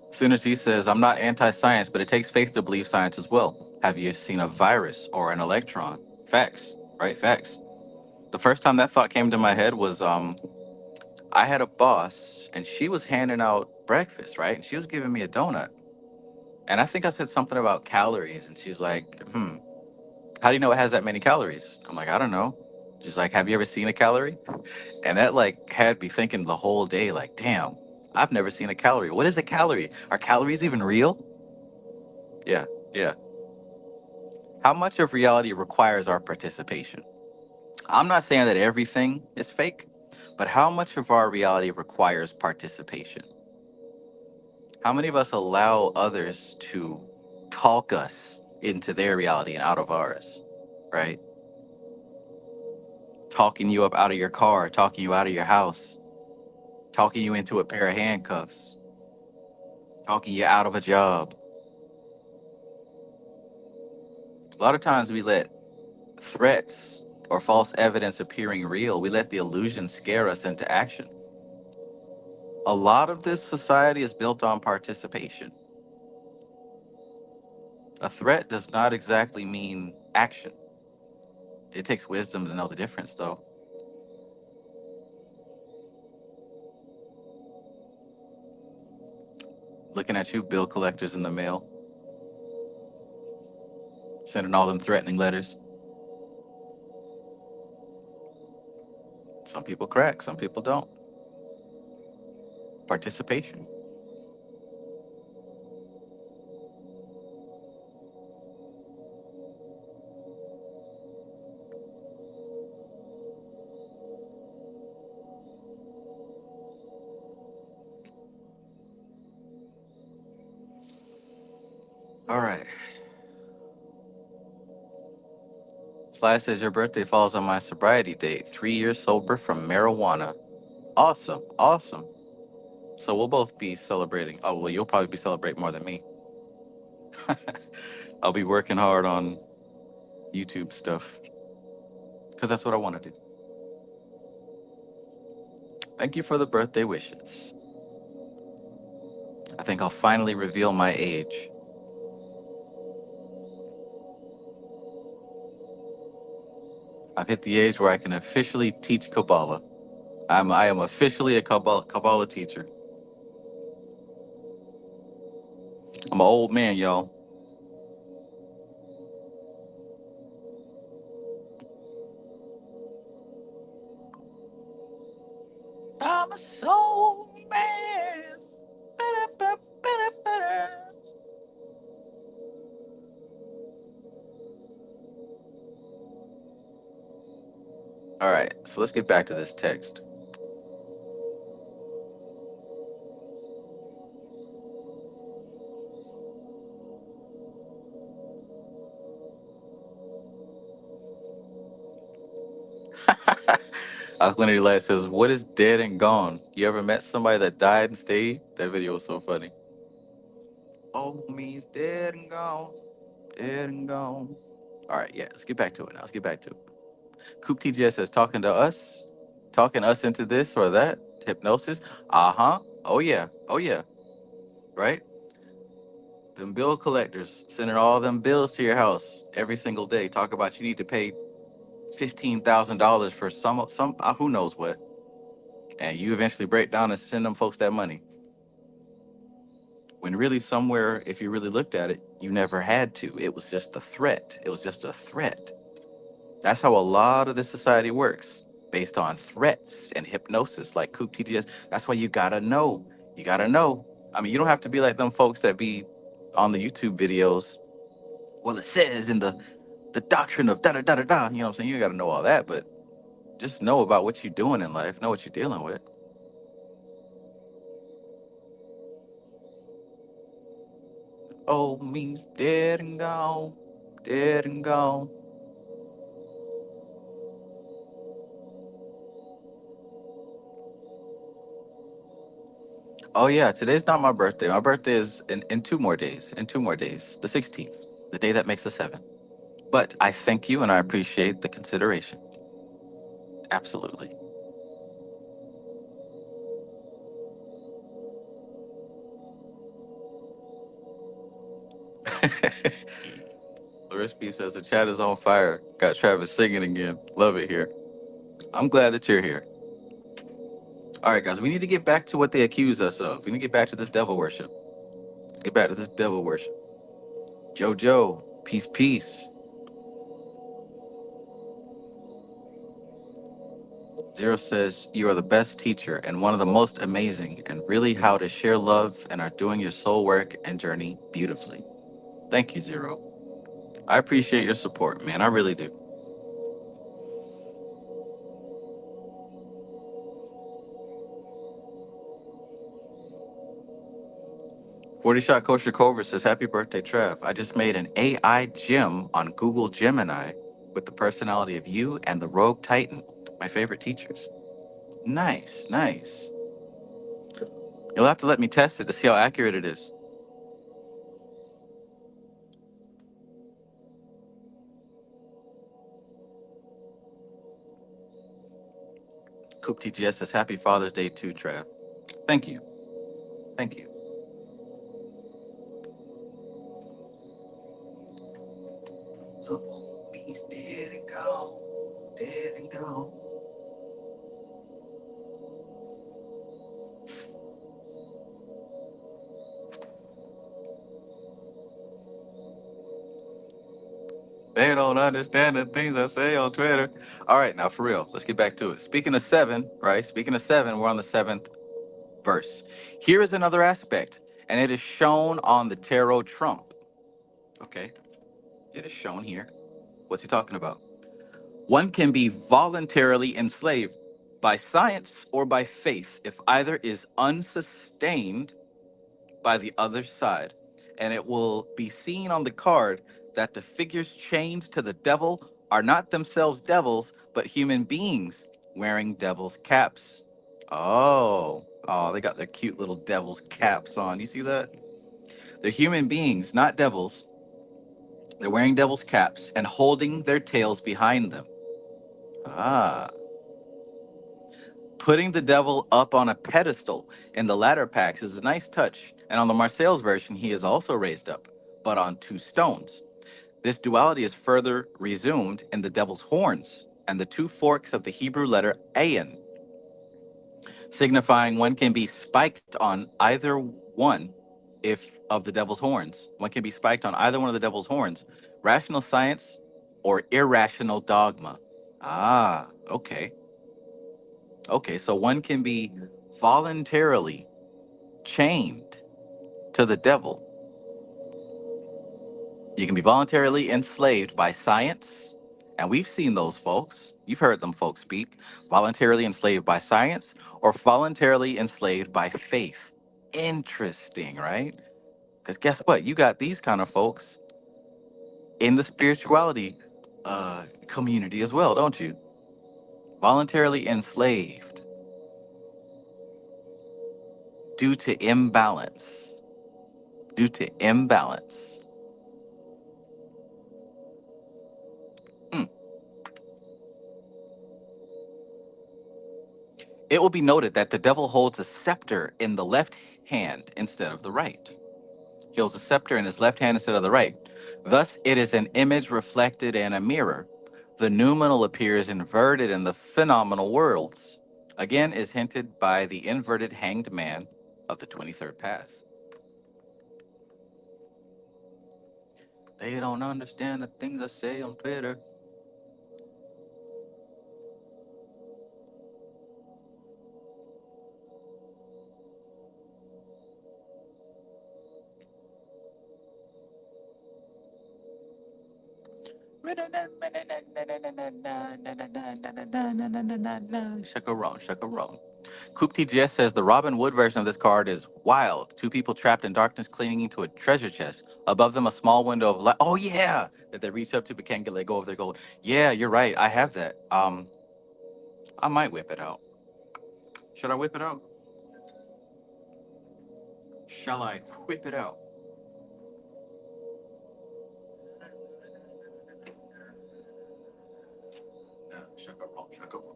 A: Synergy says, I'm not anti science, but it takes faith to believe science as well. Have you seen a virus or an electron? Facts, right? Facts. The first time that thought came to my head was I had a boss and she was handing out breakfast, right? And she was giving me a donut. And I think I said something about calories. And she's like, how do you know it has that many calories? I'm like, I don't know. She's like, have you ever seen a calorie? And that like had me thinking the whole day, like, damn, I've never seen a calorie. What is a calorie? Are calories even real? Yeah, yeah. How much of reality requires our participation? I'm not saying that everything is fake, but how much of our reality requires participation? How many of us allow others to talk us into their reality and out of ours, right? Talking you up out of your car, talking you out of your house, talking you into a pair of handcuffs, talking you out of a job. A lot of times we let threats or false evidence appearing real, we let the illusion scare us into action. A lot of this society is built on participation. A threat does not exactly mean action. It takes wisdom to know the difference, though. Looking at you, bill collectors in the mail, sending all them threatening letters. Some people crack, some people don't. Participation. All right. Sly says your birthday falls on my sobriety date. 3 years sober from marijuana. Awesome, awesome. So we'll both be celebrating. Oh, well, you'll probably be celebrating more than me. I'll be working hard on YouTube stuff because that's what I want to do. Thank you for the birthday wishes. I think I'll finally reveal my age. I've hit the age where I can officially teach Kabbalah. I am officially a Kabbalah teacher. I'm an old man, y'all. I'm a soul man. Ba-da-ba-ba-da-ba-da. All right, so let's get back to this text. Alkalinity Light says, "What is dead and gone? You ever met somebody that died and stayed?" That video was so funny. Oh, means dead and gone, dead and gone. All right, yeah, let's get back to it now. Let's get back to it. Coop TGS says, talking us into this or that, hypnosis. Uh huh. Oh, yeah. Oh, yeah. Right? Them bill collectors sending all them bills to your house every single day. Talk about you need to pay $15,000 for some who knows what, and you eventually break down and send them folks that money. When really somewhere, if you really looked at it, you never had to. It was just a threat. It was just a threat. That's how a lot of this society works, based on threats and hypnosis, like Coop TGS. That's why you gotta know. You gotta know. I mean, you don't have to be like them folks that be on the YouTube videos. Well, it says in the doctrine of da da da da da. You know what I'm saying? You gotta know all that, but just know about what you're doing in life. Know what you're dealing with. Oh, me dead and gone, dead and gone. Oh yeah, today's not my birthday. My birthday is in 2 more days. In 2 more days, the 16th, the day that makes the 7th. But I thank you and I appreciate the consideration. Absolutely. Larisky says the chat is on fire. Got Travis singing again. Love it here. I'm glad that you're here. All right, guys, we need to get back to what they accuse us of. We need to get back to this devil worship. Let's get back to this devil worship. Jojo, peace, peace. Zero says, "You are the best teacher and one of the most amazing, and really how to share love and are doing your soul work and journey beautifully." Thank you, Zero. I appreciate your support, man. I really do. 40 Shot Kosher Cover says, "Happy birthday, Trev. I just made an AI gem on Google Gemini with the personality of you and the Rogue Titan, my favorite teachers." Nice, nice. You'll have to let me test it to see how accurate it is. Coop TGS says, "Happy Father's Day too, Trev." Thank you. Thank you. So he's dead and gone, dead and gone. They don't understand the things I say on Twitter. All right, now for real, let's get back to it. Speaking of 7, right? Speaking of 7, we're on the 7th verse. Here is another aspect, and it is shown on the tarot trump. Okay, it is shown here. What's he talking about? One can be voluntarily enslaved by science or by faith if either is unsustained by the other side. And it will be seen on the card that the figures chained to the devil are not themselves devils, but human beings wearing devil's caps. Oh, they got their cute little devil's caps on. You see that? They're human beings, not devils. They're wearing devil's caps and holding their tails behind them. Ah, putting the devil up on a pedestal in the latter packs is a nice touch, and on the Marseille's version, he is also raised up, but on 2 stones. This duality is further resumed in the devil's horns and the 2 forks of the Hebrew letter Ayin, signifying one can be spiked on either one if of the devil's horns. One can be spiked on either one of the devil's horns. Rational science or irrational dogma. Ah, okay. Okay, so one can be voluntarily chained to the devil. You can be voluntarily enslaved by science, and we've seen those folks. You've heard them folks speak. Voluntarily enslaved by science or voluntarily enslaved by faith. Interesting, right? Because guess what? You got these kind of folks in the spirituality community as well, don't you? Voluntarily enslaved due to imbalance. Due to imbalance. Hmm. It will be noted that the devil holds a scepter in the left hand instead of the right. He holds a scepter in his left hand instead of the right. Thus, it is an image reflected in a mirror. The noumenal appears inverted in the phenomenal worlds. Again, is hinted by the inverted hanged man of the 23rd path. They don't understand the things I say on Twitter. Chacaron, chacaron. Coop TGS says the Robin Wood version of this card is wild. Two people trapped in darkness clinging to a treasure chest. Above them, a small window of light. Oh, yeah! That they reach up to but can't get let go of their gold. Yeah, you're right. I have that. I might whip it out. Should I whip it out? Shall I whip it out? Chacaron, chacaron.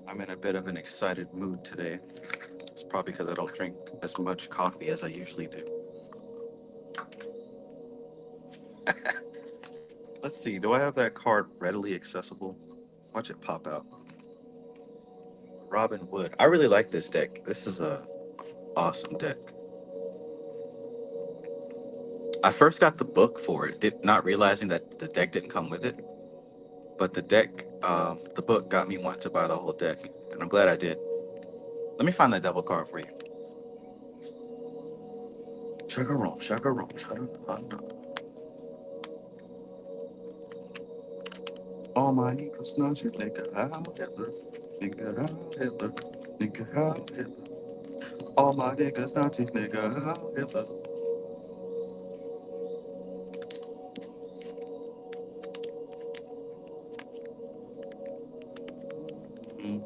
A: I'm in a bit of an excited mood today. It's probably because I don't drink as much coffee as I usually do. Let's see, do I have that card readily accessible? Watch it pop out. Robin Wood. I really like this deck. This is a awesome deck. I first got the book for it, did not realizing that the deck didn't come with it. But the book got me wanting to buy the whole deck, and I'm glad I did. Let me find that devil card for you. Chacaron, chacaron, chacaron. All my Negros, niggas, nigga, how Hitler, nigga, how Hitler, nigga, how Hitler. All my niggas, Nazis, nigga, how Hitler. Mm.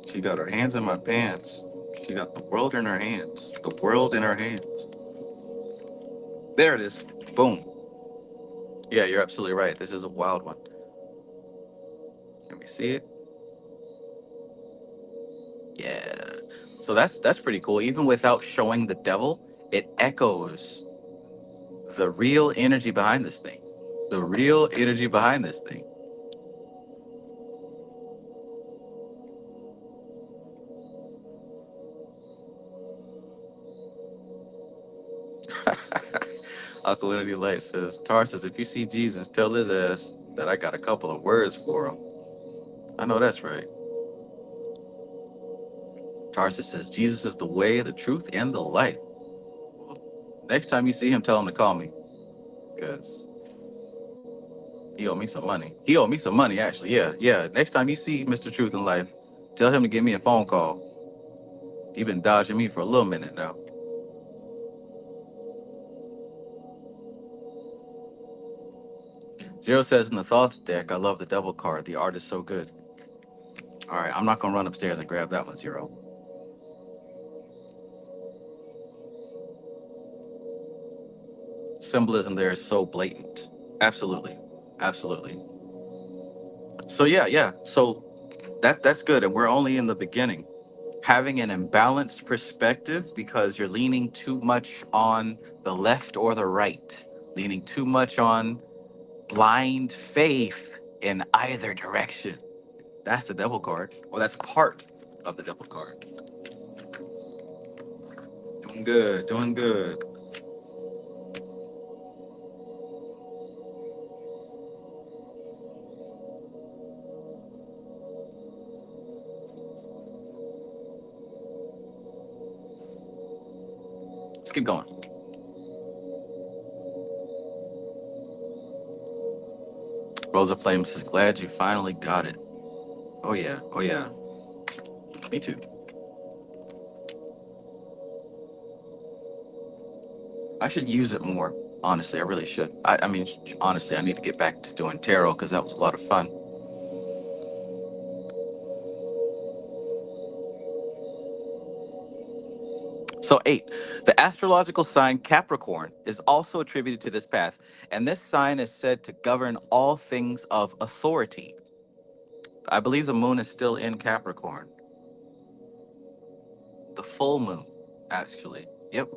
A: She got her hands in my pants. She got the world in her hands. The world in her hands. There it is. Boom. Yeah, you're absolutely right. This is a wild one. Can we see it? Yeah. So that's pretty cool. Even without showing the devil, it echoes the real energy behind this thing. The real energy behind this thing. Alkalinity Light says, Tar says, if you see Jesus, tell his ass that I got a couple of words for him. I know that's right. Tarsus says, Jesus is the way, the truth, and the light. Well, next time you see him, tell him to call me. Because he owed me some money. He owed me some money, actually. Yeah, yeah. Next time you see Mr. Truth in Life, tell him to give me a phone call. He been dodging me for a little minute now. Zero says in the Thoughts deck, I love the devil card. The art is so good. All right, I'm not going to run upstairs and grab that one, Zero. Symbolism there is so blatant. Absolutely. Absolutely. So yeah, yeah. So that's good. And we're only in the beginning. Having an imbalanced perspective because you're leaning too much on the left or the right, leaning too much on blind faith in either direction. That's the devil card. Well, that's part of the devil card. Doing good, doing good. Let's keep going. Rosa Flame says, glad you finally got it. Oh yeah, oh yeah. Me too. I should use it more. Honestly, I really should. I mean, honestly, I need to get back to doing tarot because that was a lot of fun. So, 8, the astrological sign Capricorn is also attributed to this path, and this sign is said to govern all things of authority. I believe the moon is still in Capricorn. The full moon, actually. Yep.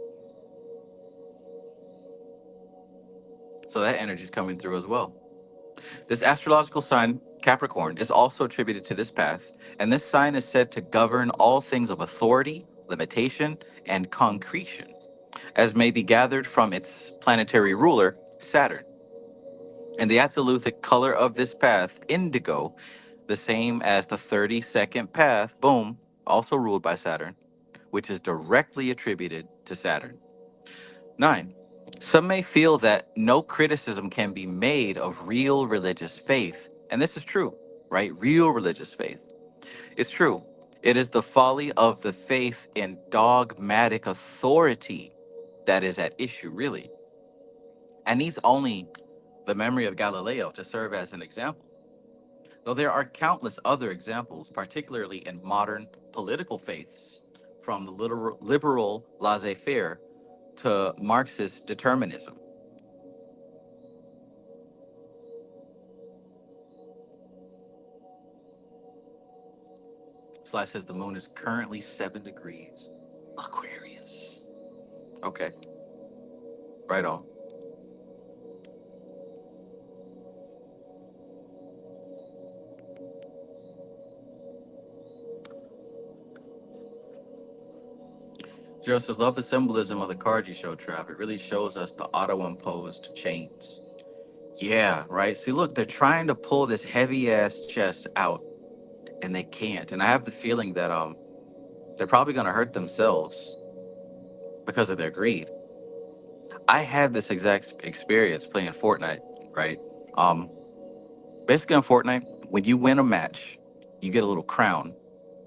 A: So that energy is coming through as well. This astrological sign, Capricorn, is also attributed to this path, and this sign is said to govern all things of authority, limitation, and concretion, as may be gathered from its planetary ruler, Saturn. And the absolute color of this path, indigo, the same as the 32nd path, boom, also ruled by Saturn, which is directly attributed to Saturn. 9. Some may feel that no criticism can be made of real religious faith. And this is true, right? Real religious faith. It's true. It is the folly of the faith in dogmatic authority that is at issue, really. And needs only the memory of Galileo to serve as an example. Though there are countless other examples, particularly in modern political faiths, from the liberal laissez faire to Marxist determinism. Slash says the moon is currently 7 degrees Aquarius. Okay, right on. Zero says, love the symbolism of the card you showed, Trav. It really shows us the auto-imposed chains. Yeah, right. See, look, they're trying to pull this heavy ass chest out, and they can't. And I have the feeling that they're probably gonna hurt themselves because of their greed. I had this exact experience playing Fortnite, right? Um, Basically on Fortnite, when you win a match, you get a little crown,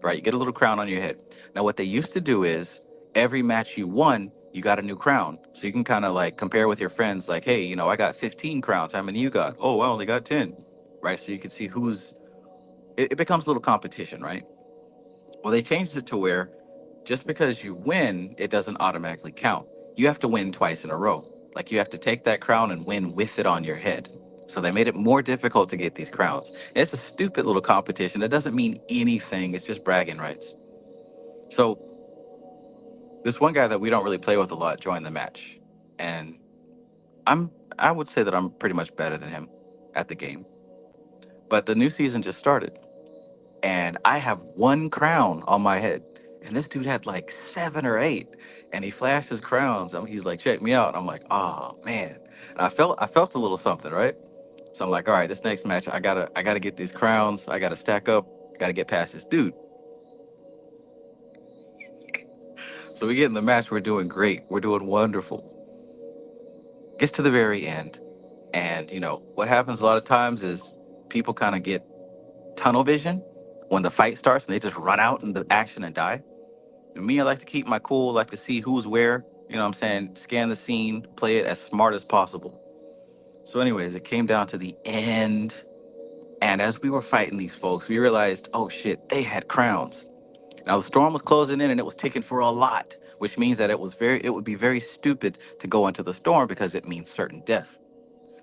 A: right? You get a little crown on your head. Now, what they used to do is every match you won, you got a new crown. So you can kind of like compare with your friends, like, hey, I got 15 crowns. How many you got? Oh, I only got 10, right? So you can see it becomes a little competition, right? Well, they changed it to where just because you win, it doesn't automatically count. You have to win twice in a row. Like you have to take that crown and win with it on your head. So they made it more difficult to get these crowns. And it's a stupid little competition. It doesn't mean anything. It's just bragging rights. So this one guy that we don't really play with a lot joined the match. And I would say that I'm pretty much better than him at the game. But the new season just started. And I have one crown on my head, and this dude had like 7 or 8, and he flashed his crowns. He's like, "Check me out." I'm like, "Oh man!" And I felt a little something, right? So I'm like, "All right, this next match, I gotta get these crowns. I gotta stack up. Gotta get past this dude." So we get in the match. We're doing great. We're doing wonderful. Gets to the very end, and what happens a lot of times is people kind of get tunnel vision when the fight starts, and they just run out in the action and die. And me, I like to keep my cool, like to see who's where, what I'm saying, scan the scene, play it as smart as possible. So, anyways, it came down to the end. And as we were fighting these folks, we realized, oh shit, they had crowns. Now the storm was closing in and it was ticking for a lot, which means that it would be very stupid to go into the storm because it means certain death.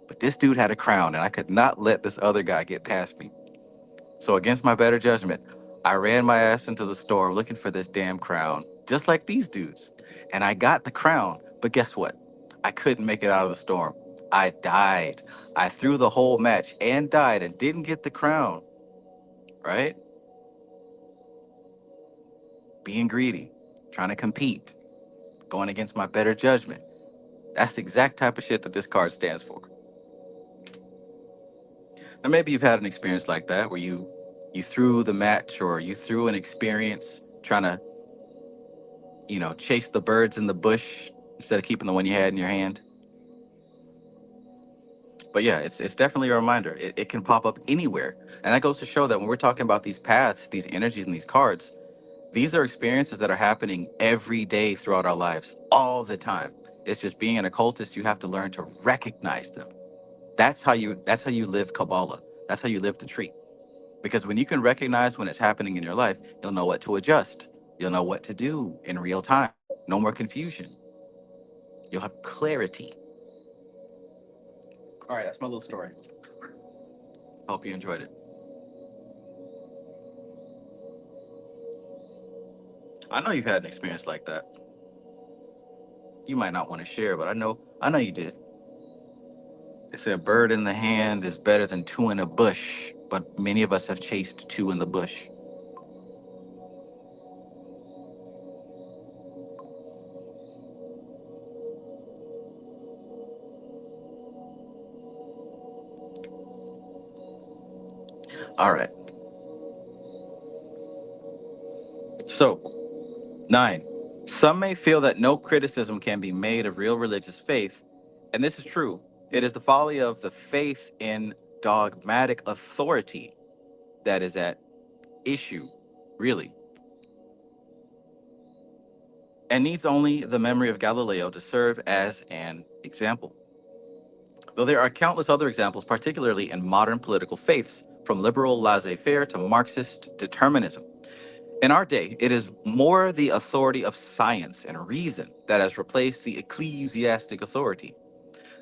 A: But this dude had a crown and I could not let this other guy get past me. So against my better judgment, I ran my ass into the store looking for this damn crown, just like these dudes. And I got the crown, but guess what? I couldn't make it out of the storm. I died. I threw the whole match and died and didn't get the crown, right? Being greedy, trying to compete, going against my better judgment. That's the exact type of shit that this card stands for. Now maybe you've had an experience like that where you threw the match or you threw an experience trying to chase the birds in the bush instead of keeping the one you had in your hand. But yeah, it's definitely a reminder. It can pop up anywhere. And that goes to show that when we're talking about these paths, these energies, and these cards, These are experiences that are happening every day throughout our lives, all the time. It's just being an occultist, you have to learn to recognize them. That's how you live Kabbalah. That's how you live the tree. Because when you can recognize when it's happening in your life, you'll know what to adjust. You'll know what to do in real time. No more confusion. You'll have clarity. All right, that's my little story. Hope you enjoyed it. I know you've had an experience like that. You might not want to share, but I know you did. They say a bird in the hand is better than two in a bush, but many of us have chased two in the bush. All right. So, 9. Some may feel that no criticism can be made of real religious faith, and this is true. It is the folly of the faith in dogmatic authority that is at issue, really, and needs only the memory of Galileo to serve as an example. Though there are countless other examples, particularly in modern political faiths, from liberal laissez faire to Marxist determinism. In our day, it is more the authority of science and reason that has replaced the ecclesiastic authority.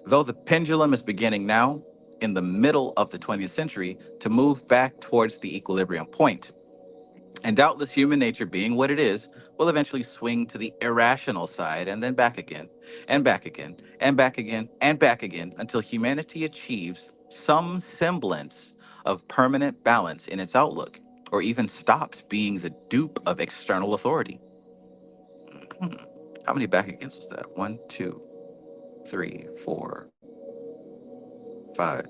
A: Though the pendulum is beginning now, in the middle of the 20th century, to move back towards the equilibrium point. And doubtless human nature being what it is, will eventually swing to the irrational side and then back again, and back again, and back again, and back again, until humanity achieves some semblance of permanent balance in its outlook, or even stops being the dupe of external authority. Hmm. How many back agains was that? One, two, three, four, five.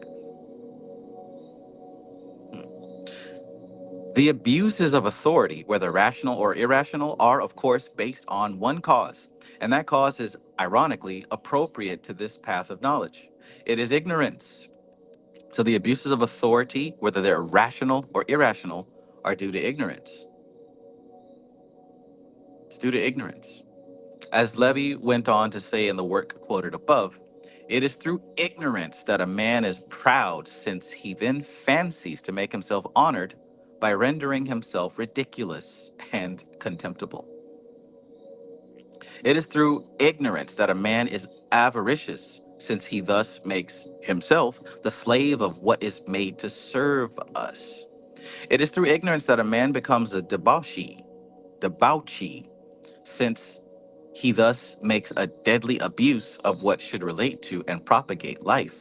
A: The abuses of authority, whether rational or irrational, are, of course, based on one cause, and that cause is, ironically, appropriate to this path of knowledge. It is ignorance. So the abuses of authority, whether they're rational or irrational, are due to ignorance. It's due to ignorance. As Levy went on to say in the work quoted above, it is through ignorance that a man is proud, since he then fancies to make himself honored by rendering himself ridiculous and contemptible. It is through ignorance that a man is avaricious, since he thus makes himself the slave of what is made to serve us. It is through ignorance that a man becomes a debauchee, since he thus makes a deadly abuse of what should relate to and propagate life.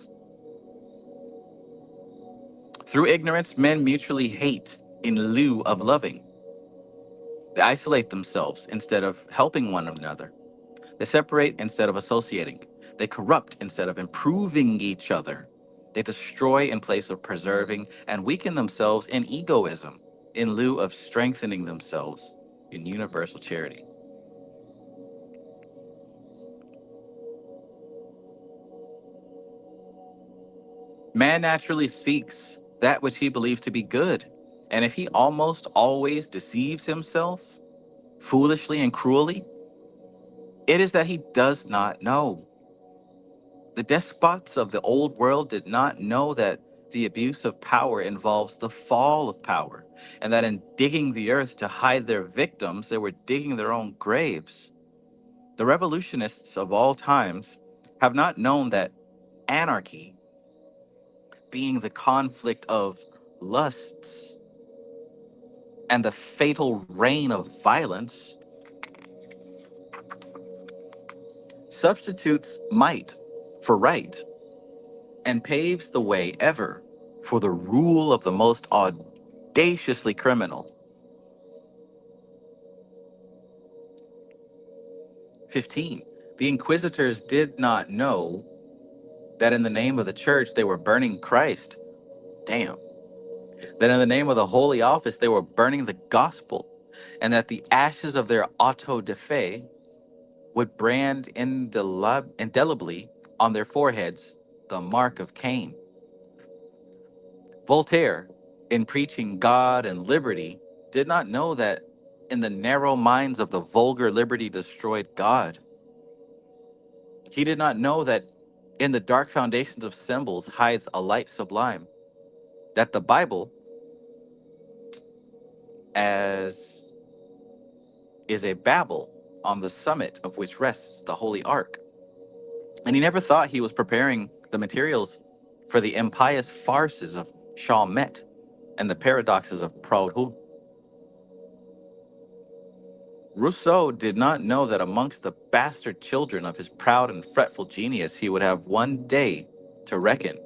A: Through ignorance, men mutually hate in lieu of loving. They isolate themselves instead of helping one another. They separate instead of associating. They corrupt instead of improving each other. They destroy in place of preserving and weaken themselves in egoism in lieu of strengthening themselves in universal charity. Man naturally seeks that which he believes to be good. And if he almost always deceives himself, foolishly and cruelly, it is that he does not know. The despots of the old world did not know that the abuse of power involves the fall of power, and that in digging the earth to hide their victims, they were digging their own graves. The revolutionists of all times have not known that anarchy, being the conflict of lusts and the fatal reign of violence, substitutes might for right and paves the way ever for the rule of the most audaciously criminal. 15. The inquisitors did not know that in the name of the church they were burning Christ. Damn. That in the name of the holy office they were burning the gospel, and that the ashes of their auto de fe would brand indelibly on their foreheads the mark of Cain. Voltaire, in preaching God and liberty, did not know that in the narrow minds of the vulgar liberty destroyed God. He did not know that in the dark foundations of symbols hides a light sublime, that the Bible, as is a Babel on the summit of which rests the Holy Ark. And he never thought he was preparing the materials for the impious farces of Shawmet and the paradoxes of Proudhon. Rousseau did not know that amongst the bastard children of his proud and fretful genius he would have one day to reckon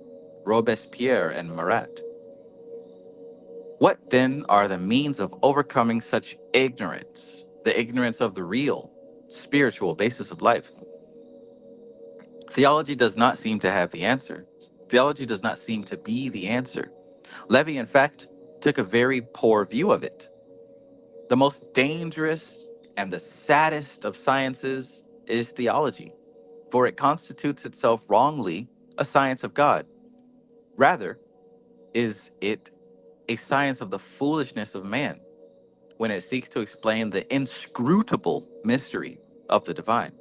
A: Robespierre and Marat. What then are the means of overcoming such ignorance, the ignorance of the real, spiritual basis of life? Theology does not seem to have the answer. Theology does not seem to be the answer. Levy, in fact, took a very poor view of it. The most dangerous and the saddest of sciences is theology, for it constitutes itself wrongly a science of God. Rather, is it a science of the foolishness of man when it seeks to explain the inscrutable mystery of the divine.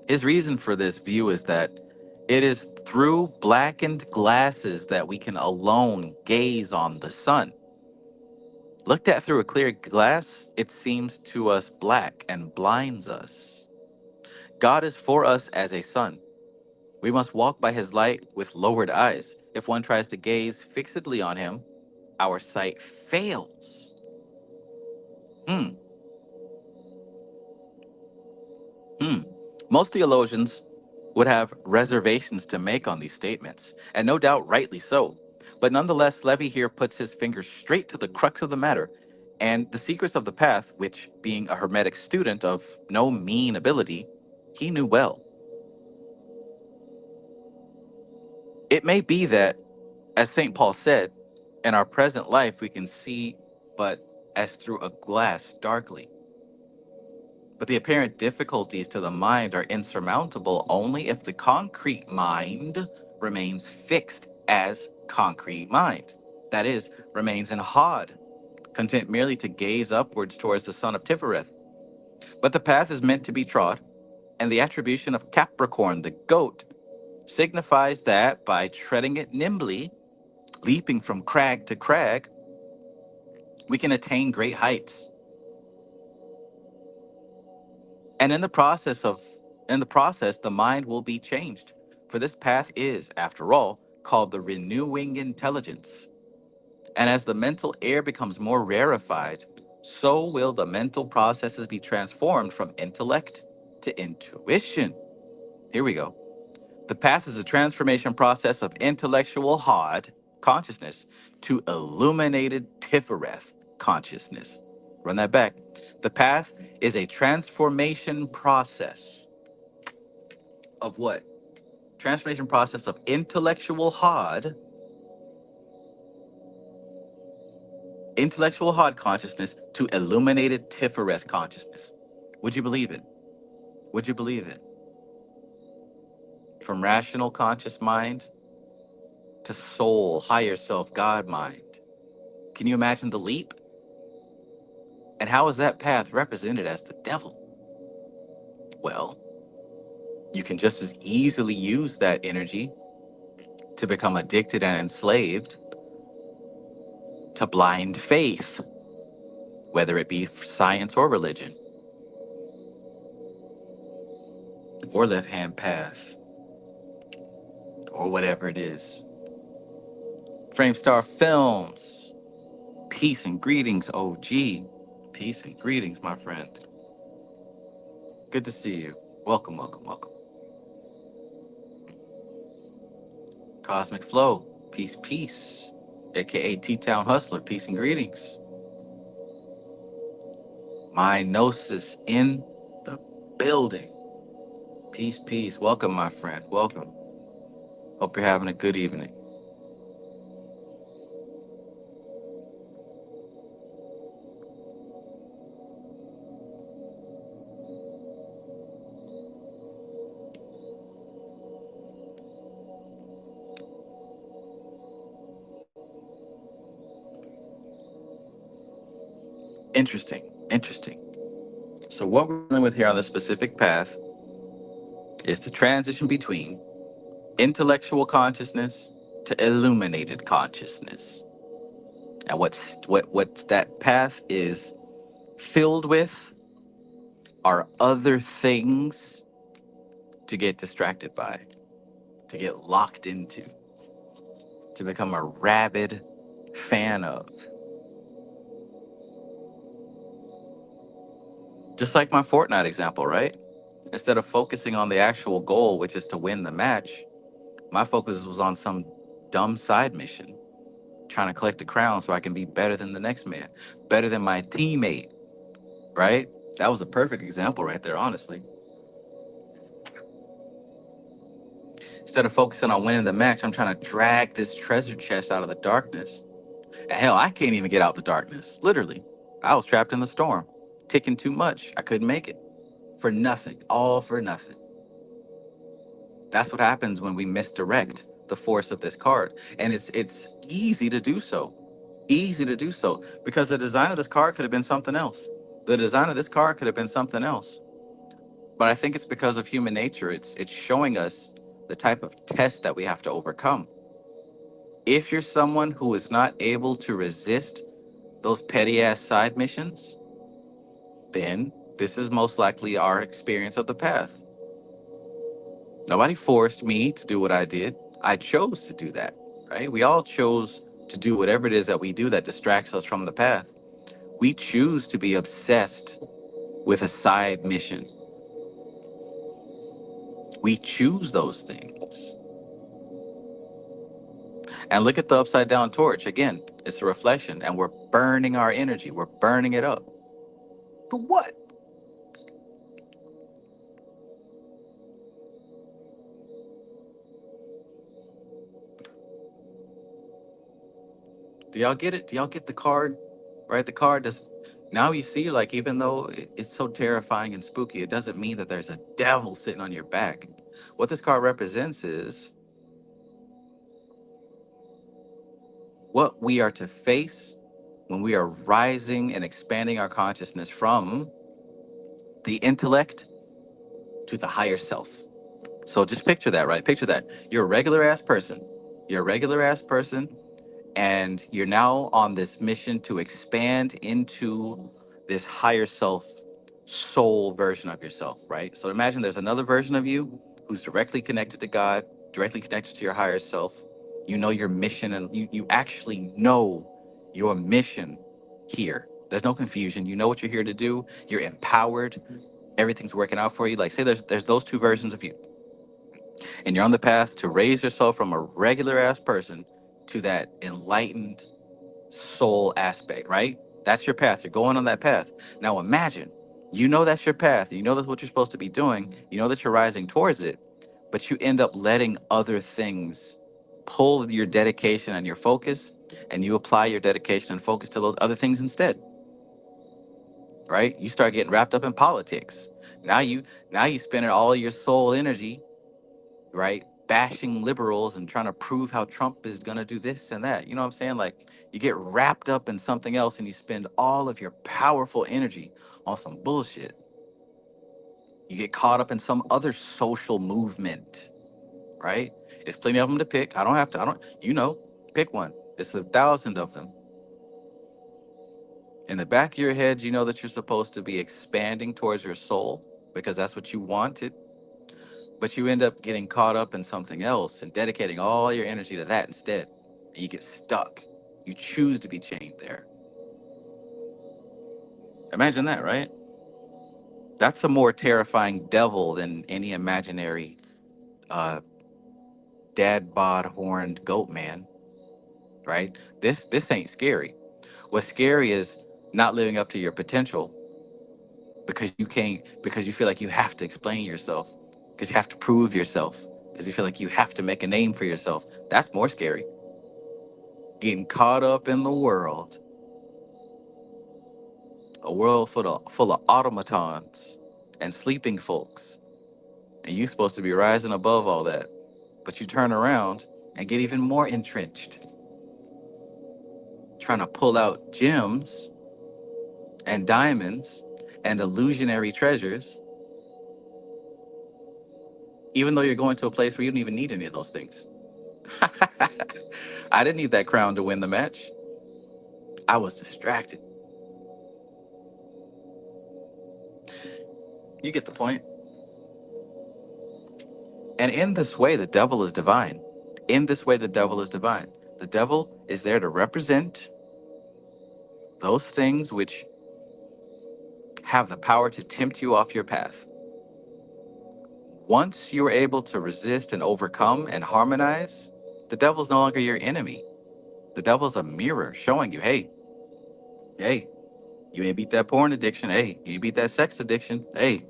A: His reason for this view is that it is through blackened glasses that we can alone gaze on the sun. Looked at through a clear glass, it seems to us black and blinds us. God is for us as a sun. We must walk by his light with lowered eyes. If one tries to gaze fixedly on him, our sight fails. Hmm. Hmm. Most theologians would have reservations to make on these statements, and no doubt rightly so. But nonetheless, Levy here puts his finger straight to the crux of the matter, and the secrets of the path, which, being a Hermetic student of no mean ability, he knew well. It may be that, as St. Paul said, in our present life we can see but as through a glass darkly. But the apparent difficulties to the mind are insurmountable only if the concrete mind remains fixed as concrete mind. That is, remains in Hod, content merely to gaze upwards towards the son of Tiphareth. But the path is meant to be trod, and the attribution of Capricorn, the goat, signifies that by treading it nimbly, leaping from crag to crag, we can attain great heights. And in the process, the mind will be changed. For this path is, after all, called the renewing intelligence. And as the mental air becomes more rarefied, so will the mental processes be transformed from intellect to intuition. Here we go. The path is a transformation process of intellectual Hod consciousness to illuminated Tiphareth consciousness. Run that back. The path is a transformation process of what? Transformation process of intellectual Hod consciousness to illuminated Tiphareth consciousness. Would you believe it? Would you believe it? From rational conscious mind to soul, higher self, God mind. Can you imagine the leap? And how is that path represented as the devil? Well, you can just as easily use that energy to become addicted and enslaved to blind faith, whether it be science or religion, or left hand path, or whatever it is. Framestar Films, peace and greetings, OG. Peace and greetings, my friend. Good to see you. Welcome, welcome, welcome. Cosmic Flow, peace, peace. AKA T-Town Hustler, peace and greetings. My Gnosis in the building. Peace, peace. Welcome, my friend. Welcome. Hope you're having a good evening. Interesting. Interesting. So what we're dealing with here on this specific path is the transition between intellectual consciousness to illuminated consciousness. And what that path is filled with are other things to get distracted by, to get locked into, to become a rabid fan of. Just like my Fortnite example, right? Instead of focusing on the actual goal, which is to win the match, my focus was on some dumb side mission, trying to collect a crown so I can be better than the next man, better than my teammate, right? That was a perfect example right there, honestly. Instead of focusing on winning the match, I'm trying to drag this treasure chest out of the darkness. And hell, I can't even get out the darkness. Literally. I was trapped in the storm, ticking too much. I couldn't make it. For nothing. All for nothing. That's what happens when we misdirect the force of this card. And it's easy to do so. Easy to do so. Because the design of this card could have been something else. The design of this card could have been something else. But I think it's because of human nature. It's showing us the type of test that we have to overcome. If you're someone who is not able to resist those petty ass side missions, then this is most likely our experience of the path. Nobody forced me to do what I did. I chose to do that, right? We all chose to do whatever it is that we do that distracts us from the path. We choose to be obsessed with a side mission. We choose those things. And look at the upside down torch. Again, it's a reflection, and we're burning our energy. We're burning it up. For what? Do y'all get it? Do y'all get the card? Right? The card does. Now you see, like, even though it's so terrifying and spooky, it doesn't mean that there's a devil sitting on your back. What this card represents is what we are to face when we are rising and expanding our consciousness from the intellect to the higher self. So just picture that, right? Picture that. You're a regular ass person. You're a regular ass person, and you're now on this mission to expand into this higher self, soul version of yourself, right? So imagine there's another version of you who's directly connected to God, directly connected to your higher self. You know your mission, and you actually know your mission here. There's no confusion. You know what you're here to do. You're empowered. Everything's working out for you. Like, say there's those two versions of you, and you're on the path to raise yourself from a regular ass person to that enlightened soul aspect, right? That's your path. You're going on that path. Now imagine, you know that's your path. You know that's what you're supposed to be doing. You know that you're rising towards it, but you end up letting other things pull your dedication and your focus, and you apply your dedication and focus to those other things instead, right? You start getting wrapped up in politics. Now you now you spending all your soul energy, right, bashing liberals and trying to prove how Trump is going to do this and that. You know what I'm saying? Like, you get wrapped up in something else and you spend all of your powerful energy on some bullshit. You get caught up in some other social movement, right? There's plenty of them to pick. I don't, pick one. It's 1,000 of them. In the back of your head, you know that you're supposed to be expanding towards your soul because that's what you wanted, but you end up getting caught up in something else and dedicating all your energy to that instead. And you get stuck. You choose to be chained there. Imagine that, right? That's a more terrifying devil than any imaginary uh, dad bod horned goat man, right? This ain't scary. What's scary is not living up to your potential because you can't, because you feel like you have to explain yourself, because you have to prove yourself, because you feel like you have to make a name for yourself. That's more scary. Getting caught up in the world, a world full of automatons and sleeping folks, and you supposed to be rising above all that, but you turn around and get even more entrenched, trying to pull out gems and diamonds and illusionary treasures, even though you're going to a place where you don't even need any of those things. I didn't need that crown to win the match. I was distracted. You get the point. And in this way, the devil is divine. In this way, the devil is divine. The devil is there to represent those things which have the power to tempt you off your path. Once you're able to resist and overcome and harmonize, the devil's no longer your enemy. The devil's a mirror showing you, hey, you ain't beat that porn addiction. Hey, you beat that sex addiction. Hey,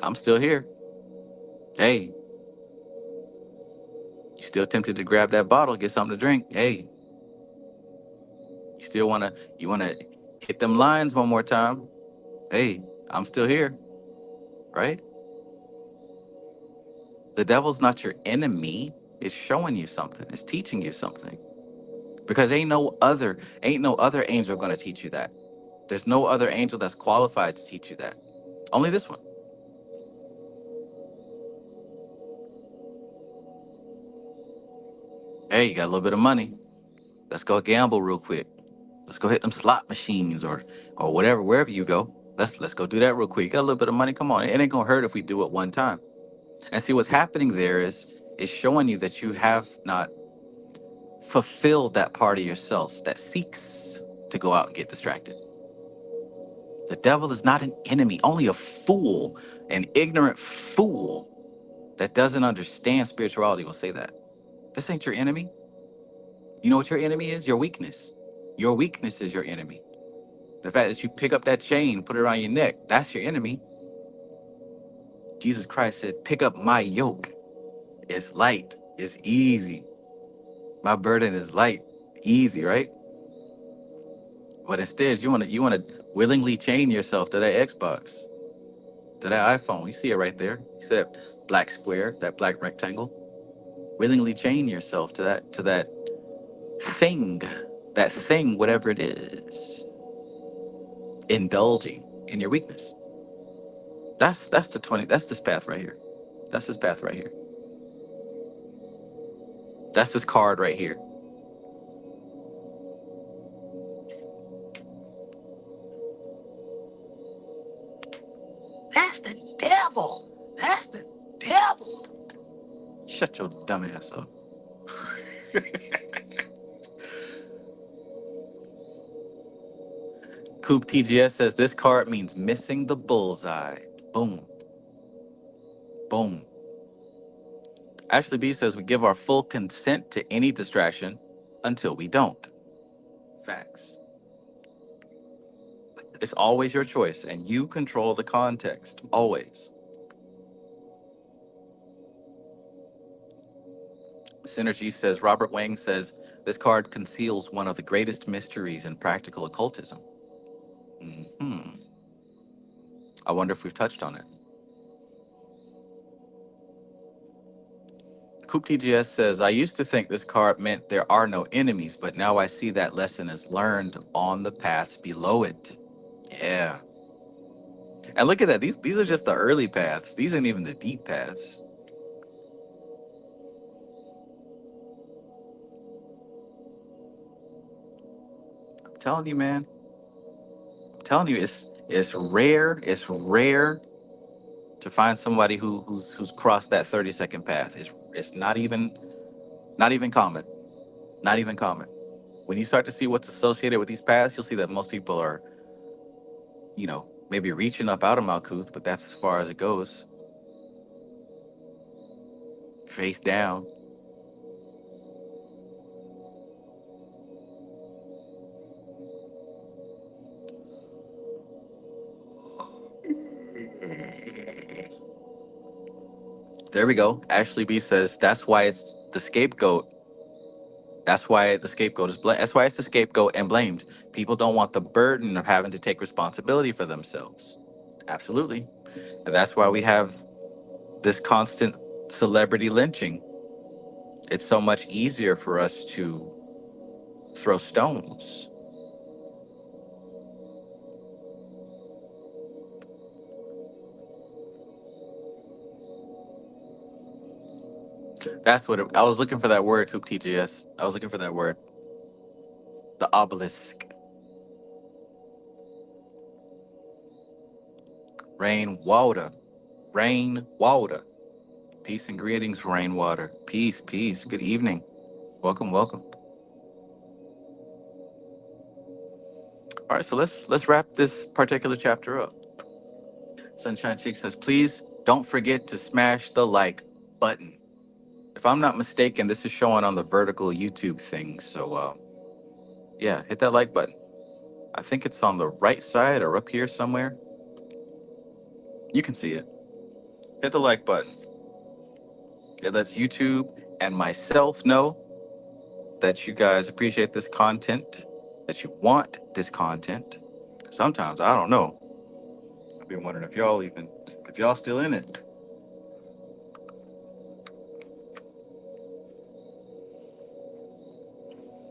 A: I'm still here. Hey, you still tempted to grab that bottle, get something to drink. Hey, you still wanna hit them lines one more time. Hey, I'm still here, right? The devil's not your enemy. It's showing you something. It's teaching you something. Because ain't no other angel gonna teach you that. There's no other angel that's qualified to teach you that. Only this one. Hey, you got a little bit of money. Let's go gamble real quick. Let's go hit them slot machines or whatever, wherever you go. Let's go do that real quick. You got a little bit of money. Come on. It ain't gonna hurt if we do it one time. And see what's happening there is showing you that you have not fulfilled that part of yourself that seeks to go out and get distracted. The devil is not an enemy. Only a fool, an ignorant fool that doesn't understand spirituality will say that. This ain't your enemy. You know what your enemy is? Your weakness. Your weakness is your enemy. The fact that you pick up that chain, put it around your neck, that's your enemy. Jesus Christ said, pick up my yoke. It's light. It's easy. My burden is light. Easy, right? But instead, you wanna willingly chain yourself to that Xbox, to that iPhone. You see it right there. You see that black square, that black rectangle. Willingly chain yourself to that thing, whatever it is, indulging in your weakness. That's the 20. That's this path right here. That's this path right here. That's this card right here. That's the devil. That's the devil. Shut your dumb ass up. Coop TGS says this card means missing the bullseye. Boom. Boom. Ashley B says we give our full consent to any distraction until we don't. Facts. It's always your choice, and you control the context. Always. Synergy says Robert Wang says this card conceals one of the greatest mysteries in practical occultism. I wonder if we've touched on it. Coop TGS says, I used to think this card meant there are no enemies, but now I see that lesson is learned on the paths below it. Yeah. And look at that. These are just the early paths. These aren't even the deep paths. I'm telling you, man. I'm telling you, it's rare. It's rare to find somebody who's crossed that 30-second path. It's not even common. Not even common. When you start to see what's associated with these paths, you'll see that most people are, maybe reaching up out of Malkuth, but that's as far as it goes. Face down. There we go. Ashley B says that's why it's the scapegoat. That's why the scapegoat is blamed. That's why it's the scapegoat and blamed. People don't want the burden of having to take responsibility for themselves. Absolutely. And that's why we have this constant celebrity lynching. It's so much easier for us to throw stones. That's what I was looking for, that word, Coop TGS. I was looking for that word. The obelisk. Rain water. Rain water. Peace and greetings, rain water. Peace, peace. Good evening. Welcome, welcome. All right, so let's wrap this particular chapter up. Sunshine Chick says, please don't forget to smash the like button. If I'm not mistaken, this is showing on the vertical YouTube thing. So yeah, hit that like button. I think it's on the right side or up here somewhere. You can see it. Hit the like button. It lets YouTube and myself know that you guys appreciate this content, that you want this content. Sometimes I don't know. I've been wondering if y'all still in it.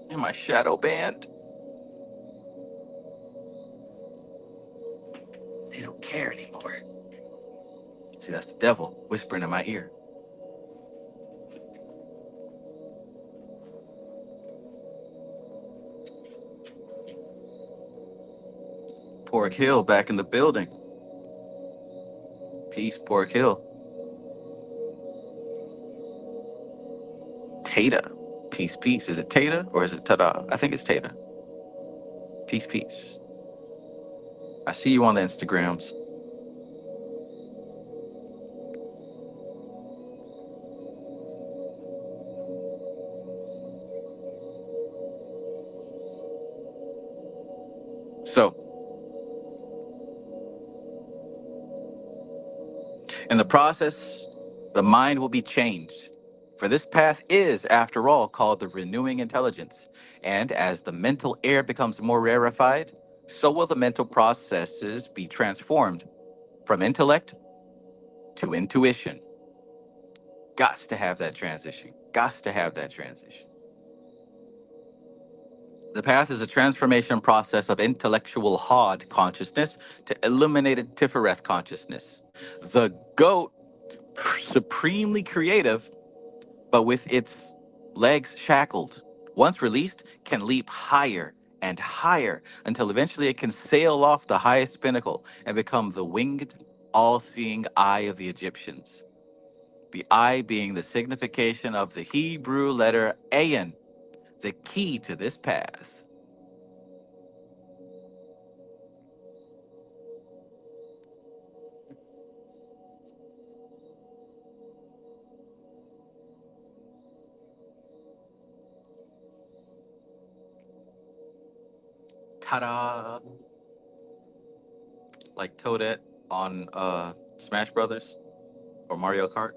A: In my shadow band. They don't care anymore. See, that's the devil whispering in my ear. Pork Hill back in the building. Peace, Pork Hill. Tata. Peace, peace. Is it Tata or is it Tada? I think it's Tata. Peace, peace. I see you on the Instagrams. So, in the process, the mind will be changed. For this path is, after all, called the renewing intelligence. And as the mental air becomes more rarefied, so will the mental processes be transformed from intellect to intuition. Gots to have that transition. Gots to have that transition. The path is a transformation process of intellectual hard consciousness to illuminated Tiphareth consciousness. The goat, supremely creative, but with its legs shackled, once released, can leap higher and higher until eventually it can sail off the highest pinnacle and become the winged, all-seeing eye of the Egyptians. The eye being the signification of the Hebrew letter Ayin, the key to this path. Ta-da! Like Toadette on Smash Brothers or Mario Kart.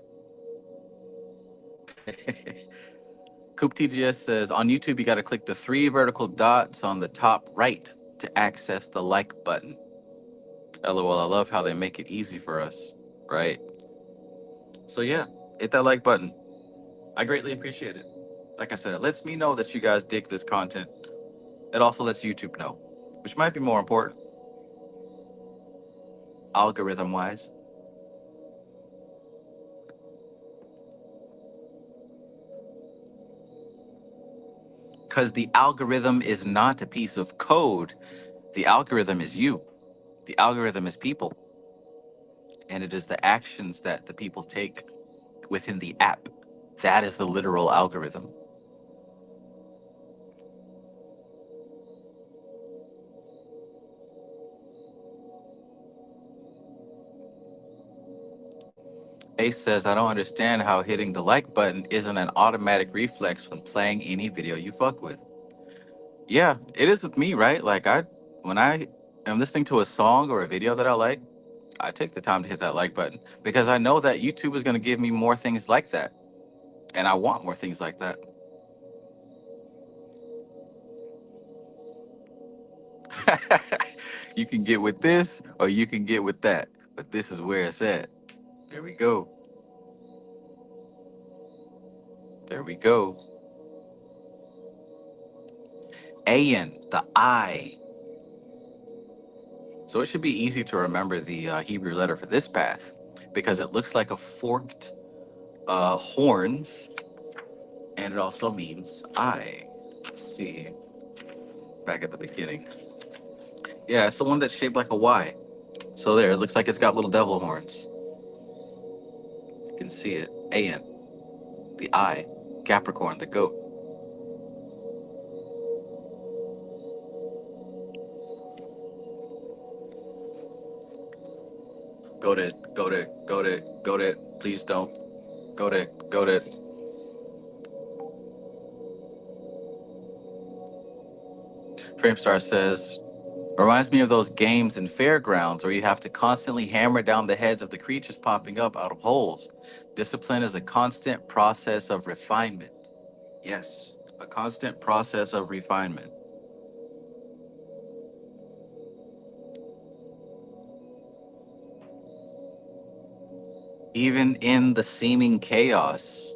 A: Coop TGS says, on YouTube, you got to click the 3 vertical dots on the top right to access the like button. LOL, I love how they make it easy for us, right? So yeah, hit that like button. I greatly appreciate it. Like I said, it lets me know that you guys dig this content. It also lets YouTube know, which might be more important, algorithm-wise. Because the algorithm is not a piece of code. The algorithm is you. The algorithm is people. And it is the actions that the people take within the app. That is the literal algorithm. Ace says, I don't understand how hitting the like button isn't an automatic reflex when playing any video you fuck with. Yeah, it is with me, right? Like when I am listening to a song or a video that I like, I take the time to hit that like button because I know that YouTube is going to give me more things like that. And I want more things like that. You can get with this or you can get with that. But this is where it's at. There we go. There we go. Ayin, the I. So it should be easy to remember the Hebrew letter for this path because it looks like a forked horns, and it also means eye. Let's see, back at the beginning. Yeah, it's the one that's shaped like a Y. So there, it looks like it's got little devil horns. You can see it. Ayin, the eye. Capricorn, the goat. Goat it, goat it, goat it, goat it. Please don't. Goat it, goat it. Framestar says, reminds me of those games in fairgrounds where you have to constantly hammer down the heads of the creatures popping up out of holes. Discipline is a constant process of refinement. Yes, a constant process of refinement. Even in the seeming chaos,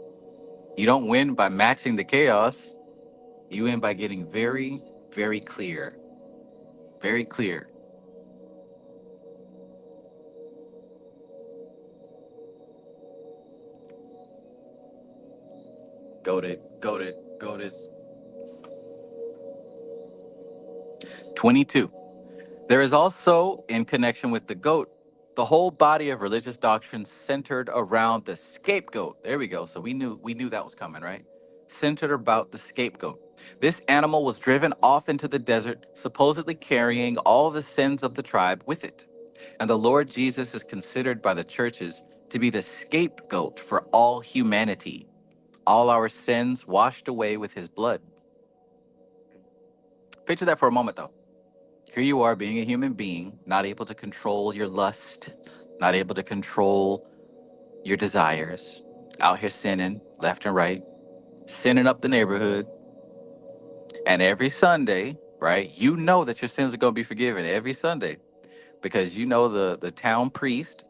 A: you don't win by matching the chaos. You win by getting very, very clear. Very clear. Goaded, goaded, goaded. 22. There is also, in connection with the goat, the whole body of religious doctrine centered around the scapegoat. There we go. So we knew that was coming, right? Centered about the scapegoat. This animal was driven off into the desert, supposedly carrying all the sins of the tribe with it. And the Lord Jesus is considered by the churches to be the scapegoat for all humanity, all our sins washed away with his blood. Picture that for a moment, though. Here you are being a human being, not able to control your lust, not able to control your desires, out here sinning left and right, sinning up the neighborhood. And every Sunday, right, you know that your sins are going to be forgiven every Sunday because you know the town priest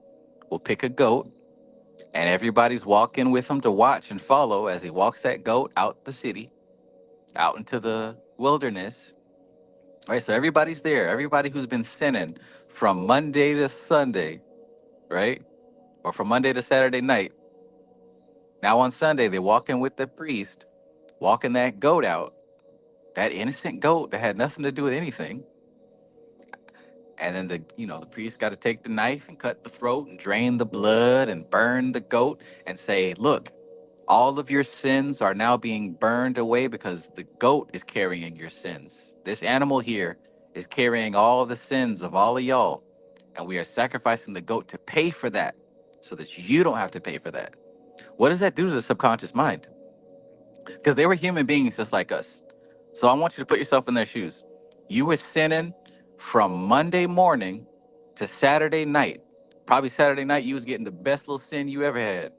A: will pick a goat and everybody's walking with him to watch and follow as he walks that goat out the city, out into the wilderness. Right, so everybody's there. Everybody who's been sinning from Monday to Sunday, right? Or from Monday to Saturday night. Now on Sunday, they walk in with the priest, walking that goat out, that innocent goat that had nothing to do with anything. And then the priest got to take the knife and cut the throat and drain the blood and burn the goat and say, look, all of your sins are now being burned away because the goat is carrying your sins. This animal here is carrying all the sins of all of y'all. And we are sacrificing the goat to pay for that so that you don't have to pay for that. What does that do to the subconscious mind? Because they were human beings just like us. So I want you to put yourself in their shoes. You were sinning from Monday morning to Saturday night. Probably Saturday night, you was getting the best little sin you ever had.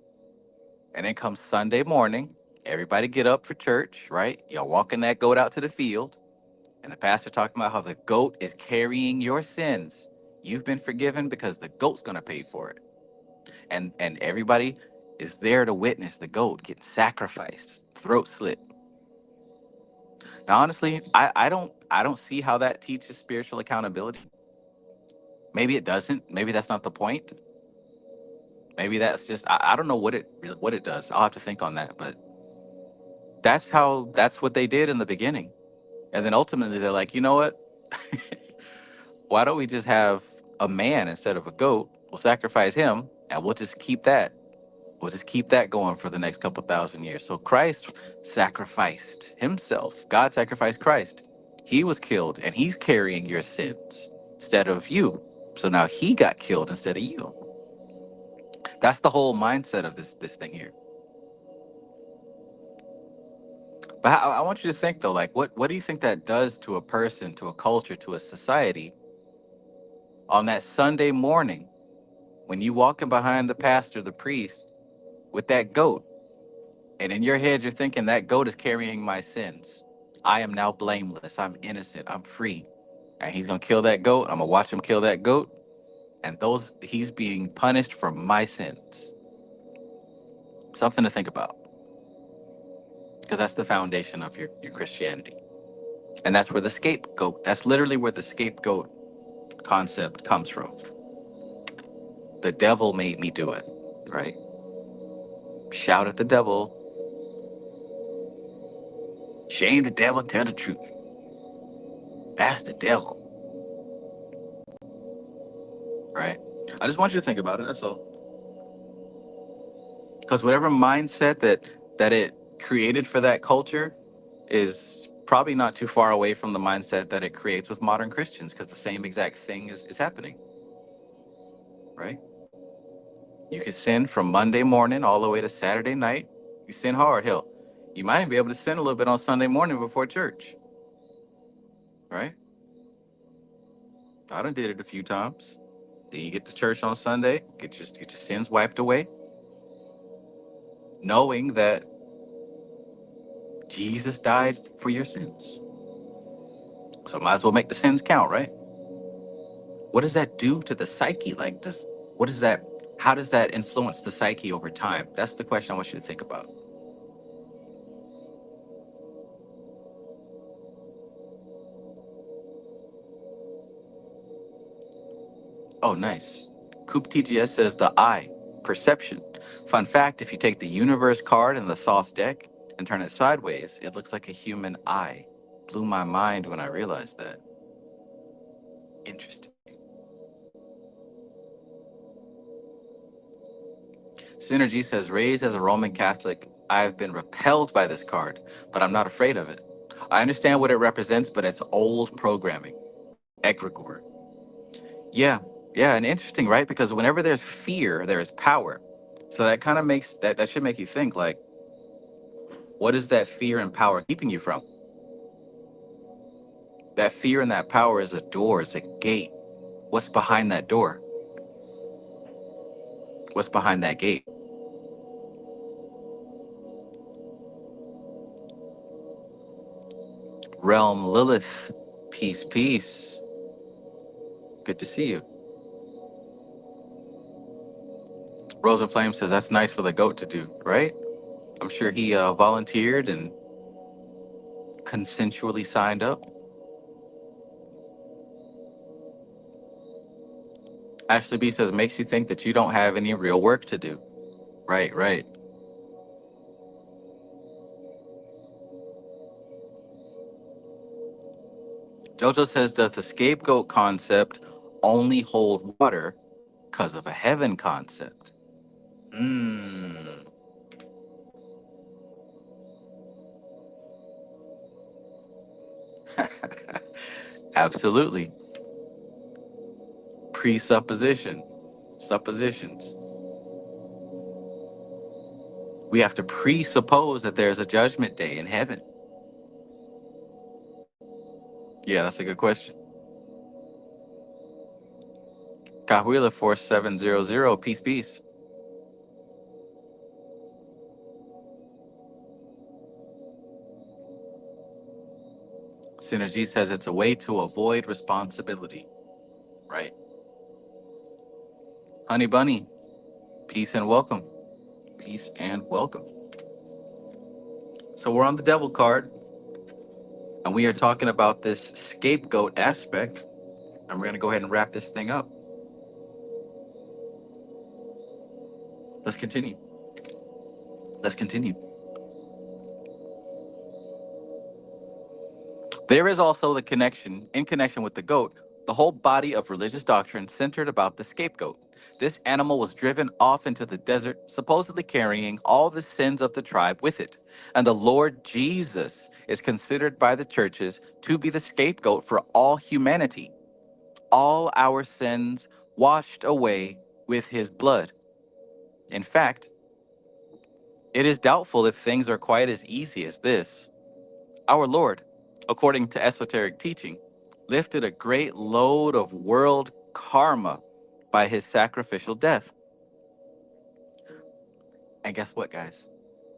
A: And then comes Sunday morning, everybody get up for church, right? Y'all walking that goat out to the field. And the pastor talking about how the goat is carrying your sins. You've been forgiven because the goat's going to pay for it. And everybody is there to witness the goat get sacrificed, throat slit. Now, honestly, I don't see how that teaches spiritual accountability. Maybe it doesn't. Maybe that's not the point. Maybe that's just I don't know what it does. I'll have to think on that. But that's what they did in the beginning. And then ultimately they're like, you know what? Why don't we just have a man instead of a goat? We'll sacrifice him and we'll just keep that. We'll just keep that going for the next couple thousand years. So Christ sacrificed himself. God sacrificed Christ. He was killed and he's carrying your sins instead of you. So now he got killed instead of you. That's the whole mindset of this thing here. But I want you to think though, like what do you think that does to a person, to a culture, to a society on that Sunday morning when you walking behind the pastor, the priest, with that goat, and in your head you're thinking that goat is carrying my sins. I am now blameless. I'm innocent. I'm free. And he's gonna kill that goat. I'm gonna watch him kill that goat. And he's being punished for my sins. Something to think about. Because that's the foundation of your Christianity. And that's where the scapegoat, that's literally where the scapegoat concept comes from. The devil made me do it, right? Shout at the devil. Shame the devil, tell the truth. Ask the devil. Right? I just want you to think about it, that's all. Because whatever mindset that it created for that culture is probably not too far away from the mindset that it creates with modern Christians, because the same exact thing is happening, right? You can sin from Monday morning all the way to Saturday night. You sin hard. Hell, you might be able to sin a little bit on Sunday morning before church, right? I done did it a few times. Then you get to church on Sunday, get your sins wiped away, knowing that Jesus died for your sins. So might as well make the sins count, right? What does that do to the psyche? Like, what is that? How does that influence the psyche over time? That's the question I want you to think about. Oh, nice. Coop TGS says the eye, perception. Fun fact, if you take the universe card in the Thoth deck and turn it sideways, it looks like a human eye. Blew my mind when I realized that. Interesting. Synergy says, raised as a Roman Catholic, I've been repelled by this card, but I'm not afraid of it. I understand what it represents, but it's old programming. Egregore. Yeah, yeah, and interesting, right? Because whenever there's fear, there is power. So that kind of makes that should make you think, like, what is that fear and power keeping you from? That fear and that power is a door, it's a gate. What's behind that door? What's behind that gate? Realm Lilith, peace, peace. Good to see you. Rose and Flame says that's nice for the goat to do, right? I'm sure he volunteered and consensually signed up. Ashley B says makes you think that you don't have any real work to do. Right, right. Jojo says, does the scapegoat concept only hold water because of a heaven concept? Hmm. Absolutely. Presupposition. Suppositions. We have to presuppose that there's a judgment day in heaven. Yeah, that's a good question. Kahwila 4700, peace, peace. Synergy says it's a way to avoid responsibility. Right. Honey Bunny, peace and welcome. Peace and welcome. So we're on the devil card, and we are talking about this scapegoat aspect, and we're going to go ahead and wrap this thing up. Let's continue. Let's continue. There is also the connection, in connection with the goat, the whole body of religious doctrine centered about the scapegoat. This animal was driven off into the desert, supposedly carrying all the sins of the tribe with it. And the Lord Jesus is considered by the churches to be the scapegoat for all humanity, all our sins washed away with his blood. In fact, it is doubtful if things are quite as easy as this. Our Lord, according to esoteric teaching, lifted a great load of world karma by his sacrificial death. And guess what, guys?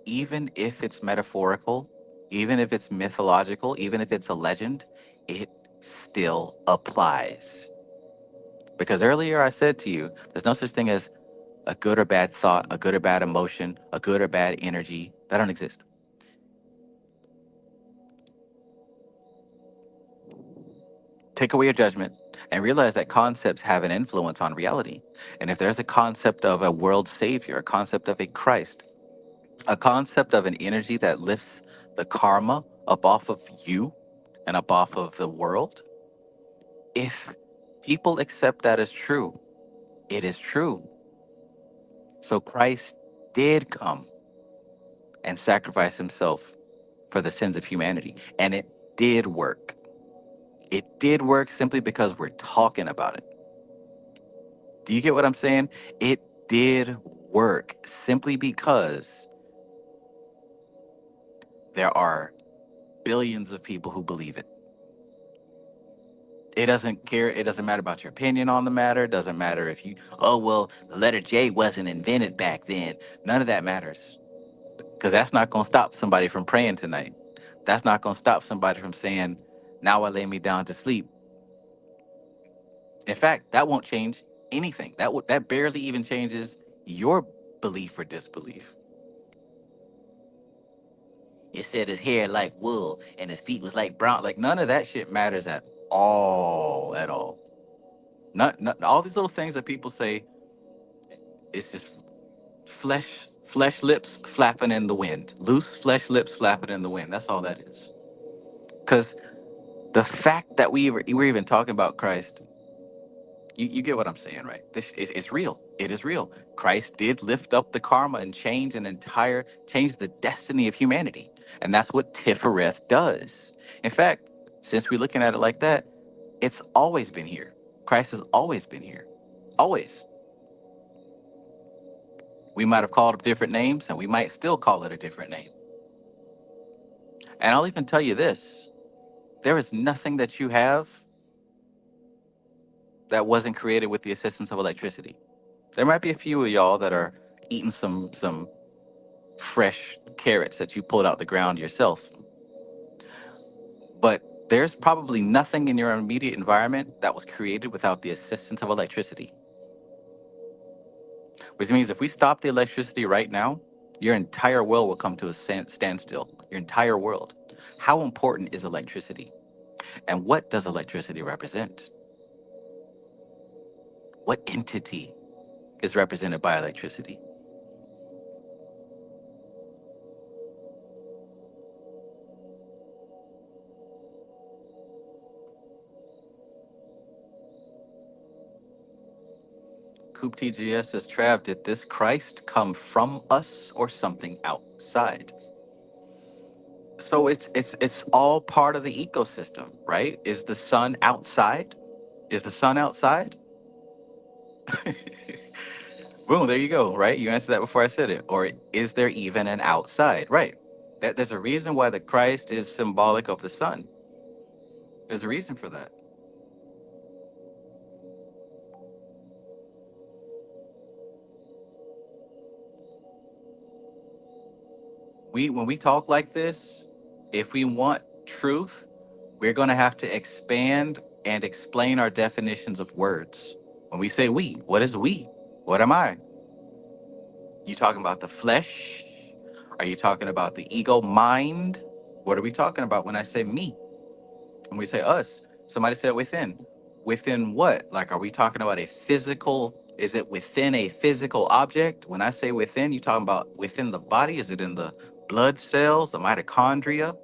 A: Even if it's metaphorical, even if it's mythological, even if it's a legend, it still applies. Because earlier I said to you, there's no such thing as a good or bad thought, a good or bad emotion, a good or bad energy. That don't exist. Take away your judgment and realize that concepts have an influence on reality. And if there's a concept of a world savior, a concept of a Christ, A concept of an energy that lifts the karma up off of you and up off of the world. If people accept that as true, it is true. So Christ did come and sacrifice himself for the sins of humanity. And it did work. It did work simply because we're talking about it. Do you get what I'm saying? It did work simply because there are billions of people who believe it. It doesn't care. It doesn't matter about your opinion on the matter. It doesn't matter if you, oh, well, the letter J wasn't invented back then. None of that matters because that's not going to stop somebody from praying tonight. That's not going to stop somebody from saying, now I lay me down to sleep. In fact, that won't change anything. That barely even changes your belief or disbelief. It said his hair like wool and his feet was like brown. Like none of that shit matters at all. At all. Not all these little things that people say. It's just flesh lips flapping in the wind. Loose flesh lips flapping in the wind. That's all that is. Because the fact that we're even talking about Christ, you get what I'm saying, right? It's real. It is real. Christ did lift up the karma and change the destiny of humanity. And that's what Tiphareth does. In fact, since we're looking at it like that, it's always been here. Christ has always been here. Always. We might have called it different names, and we might still call it a different name. And I'll even tell you this: there is nothing that you have that wasn't created with the assistance of electricity. There might be a few of y'all that are eating some fresh carrots that you pulled out the ground yourself, but there's probably nothing in your immediate environment that was created without the assistance of electricity. Which means if we stop the electricity right now, your entire world will come to a standstill. Your entire world. How important is electricity? And what does electricity represent? What entity is represented by electricity? Coop TGS says, Trav, did this Christ come from us or something outside? So it's all part of the ecosystem, right? Is the sun outside? Is the sun outside? Boom, there you go, right? You answered that before I said it. Or is there even an outside? Right. There's a reason why the Christ is symbolic of the sun. There's a reason for that. When we talk like this, if we want truth, we're going to have to expand and explain our definitions of words. When we say we, what is we? What am I? You talking about the flesh? Are you talking about the ego mind? What are we talking about when I say me? When we say us? Somebody said within. Within what? Like, are we talking about a physical? Is it within a physical object? When I say within, you talking about within the body? Is it in the blood cells, the mitochondria?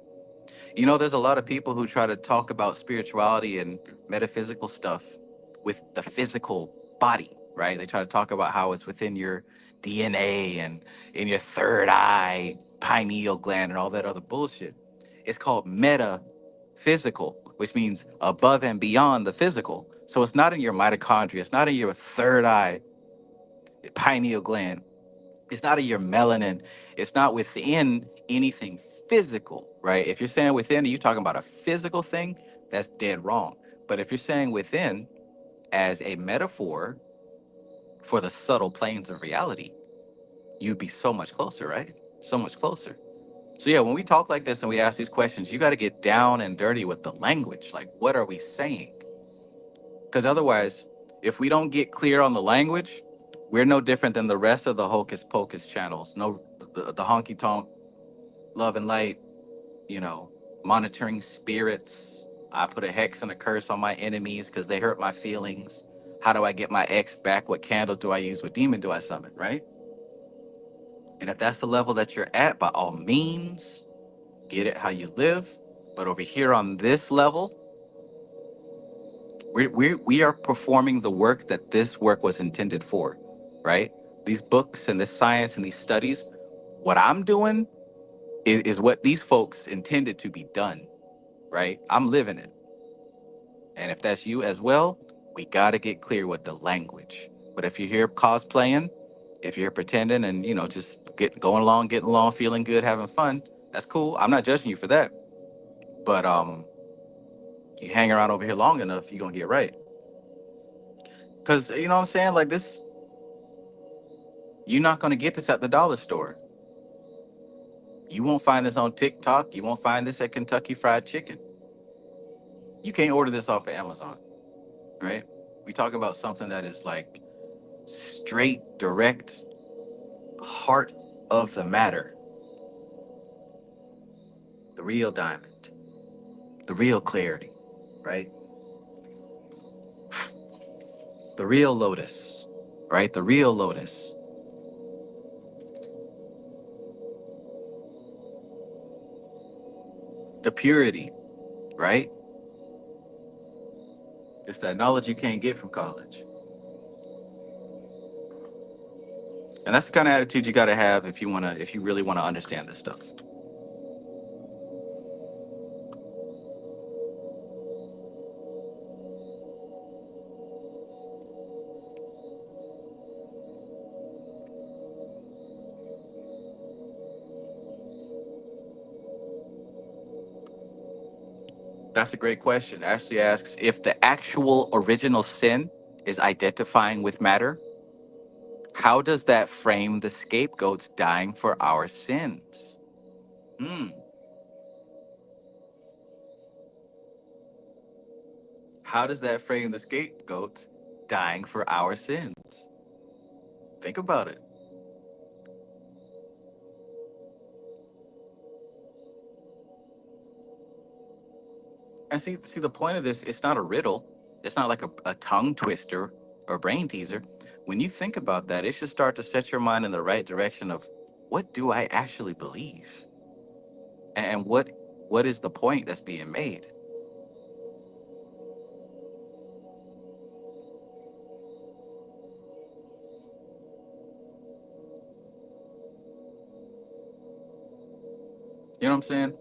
A: You know, there's a lot of people who try to talk about spirituality and metaphysical stuff with the physical body, right? They try to talk about how it's within your DNA and in your third eye, pineal gland, and all that other bullshit. It's called metaphysical, which means above and beyond the physical. So it's not in your mitochondria, it's not in your third eye, pineal gland. It's not in your melanin. It's not within anything physical, right? If you're saying within, you're talking about a physical thing, that's dead wrong. But if you're saying within as a metaphor for the subtle planes of reality, you'd be so much closer, right? So much closer. So yeah, when we talk like this and we ask these questions, you got to get down and dirty with the language. Like, what are we saying? Because otherwise, if we don't get clear on the language, we're no different than the rest of the hocus pocus channels. No, the honky tonk, love and light, you know, monitoring spirits. I put a hex and a curse on my enemies because they hurt my feelings. How do I get my ex back? What candle do I use? What demon do I summon? Right? And if that's the level that you're at, by all means, get it how you live. But over here on this level, we are performing the work that this work was intended for, right? These books and this science and these studies, what I'm doing is what these folks intended to be done, right? I'm living it. And if that's you as well, we got to get clear with the language. But if you're here cosplaying, if you're pretending and, just going along, getting along, feeling good, having fun, that's cool. I'm not judging you for that. But you hang around over here long enough, you're going to get right. Because, you know what I'm saying? Like this, you're not going to get this at the dollar store. You won't find this on TikTok. You won't find this at Kentucky Fried Chicken. You can't order this off of Amazon, right? We talking about something that is like straight, direct, heart of the matter, the real diamond, the real clarity, right? The real lotus, right? The real lotus. The purity, right? It's that knowledge you can't get from college. And that's the kind of attitude you got to have if you really want to understand this stuff. That's a great question. Ashley asks if the actual original sin is identifying with matter, how does that frame the scapegoats dying for our sins? Hmm. How does that frame the scapegoats dying for our sins? Think about it. And see, the point of this, it's not a riddle. It's not like a tongue twister or brain teaser. When you think about that, it should start to set your mind in the right direction of what do I actually believe? And what is the point that's being made? You know what I'm saying?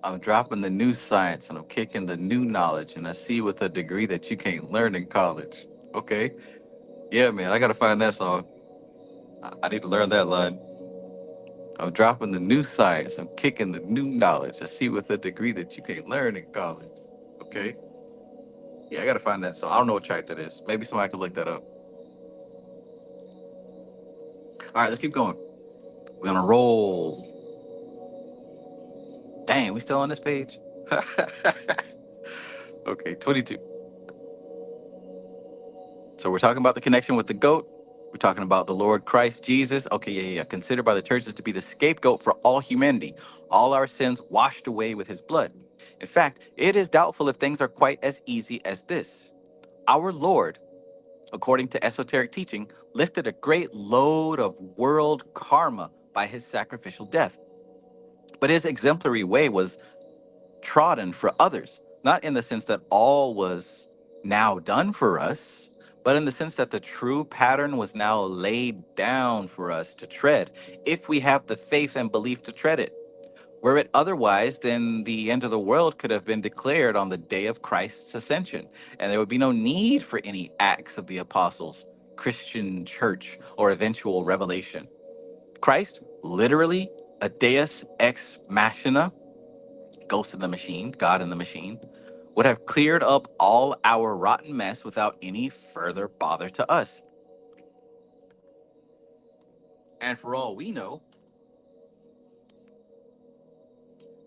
A: I'm dropping the new science and I'm kicking the new knowledge, and I see with a degree that you can't learn in college. Okay. Yeah, man, I gotta find that song. I need to learn that line. I'm dropping the new science. I'm kicking the new knowledge. I see with a degree that you can't learn in college. Okay. Yeah, I gotta find that song. I don't know what track that is. Maybe somebody can look that up. All right, let's keep going. We're gonna roll. Dang, we still on this page? Okay, 22. So we're talking about the connection with the goat. We're talking about the Lord Christ Jesus. Okay, yeah. Considered by the churches to be the scapegoat for all humanity, all our sins washed away with his blood. In fact, it is doubtful if things are quite as easy as this. Our Lord, according to esoteric teaching, lifted a great load of world karma by his sacrificial death. But his exemplary way was trodden for others, not in the sense that all was now done for us, but in the sense that the true pattern was now laid down for us to tread, if we have the faith and belief to tread it. Were it otherwise, then the end of the world could have been declared on the day of Christ's ascension, and there would be no need for any acts of the apostles, Christian church, or eventual revelation. Christ, literally a deus ex machina, ghost in the machine, God in the machine, would have cleared up all our rotten mess without any further bother to us. And for all we know,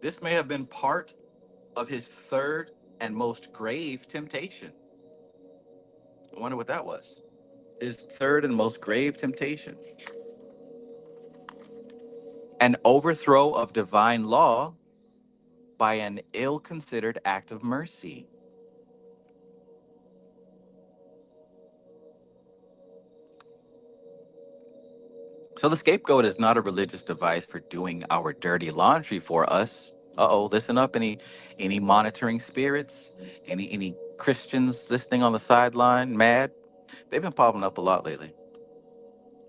A: this may have been part of his third and most grave temptation. I wonder what that was. His third and most grave temptation, an overthrow of divine law by an ill-considered act of mercy. So the scapegoat is not a religious device for doing our dirty laundry for us. Uh-oh, listen up, any monitoring spirits, any Christians listening on the sideline, mad? They've been popping up a lot lately,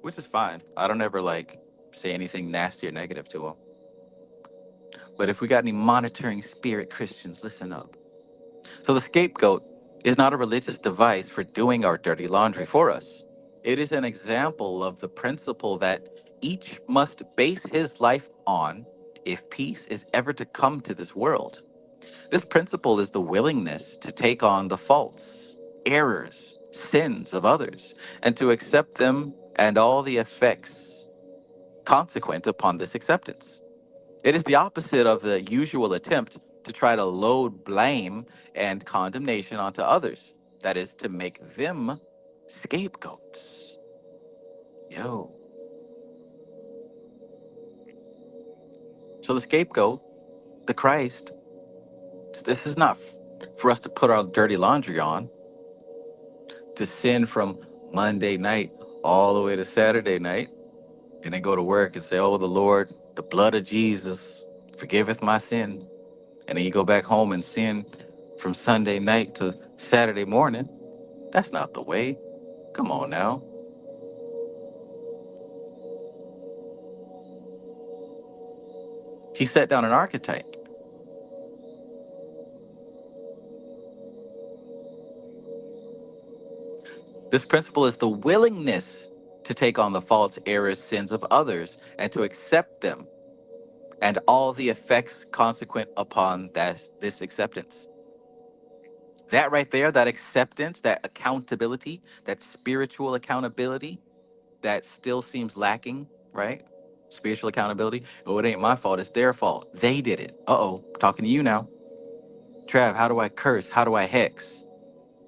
A: which is fine. I don't ever like say anything nasty or negative to them. But if we got any monitoring spirit Christians, listen up. So the scapegoat is not a religious device for doing our dirty laundry for us. It is an example of the principle that each must base his life on if peace is ever to come to this world. This principle is the willingness to take on the faults, errors, sins of others, and to accept them and all the effects consequent upon this acceptance. It is the opposite of the usual attempt to try to load blame and condemnation onto others. That is, to make them scapegoats. Yo. So the scapegoat, the Christ, this is not for us to put our dirty laundry on, to sin from Monday night all the way to Saturday night, and then go to work and say, oh, the Lord, the blood of Jesus forgiveth my sin. And then you go back home and sin from Sunday night to Saturday morning. That's not the way. Come on now. He set down an archetype. This principle is the willingness to take on the faults, errors, sins of others and to accept them and all the effects consequent upon this acceptance. That right there, that acceptance, that accountability, that spiritual accountability that still seems lacking, right? Spiritual accountability. Oh, it ain't my fault, it's their fault. They did it. Uh-oh, talking to you now. Trav, how do I curse? How do I hex?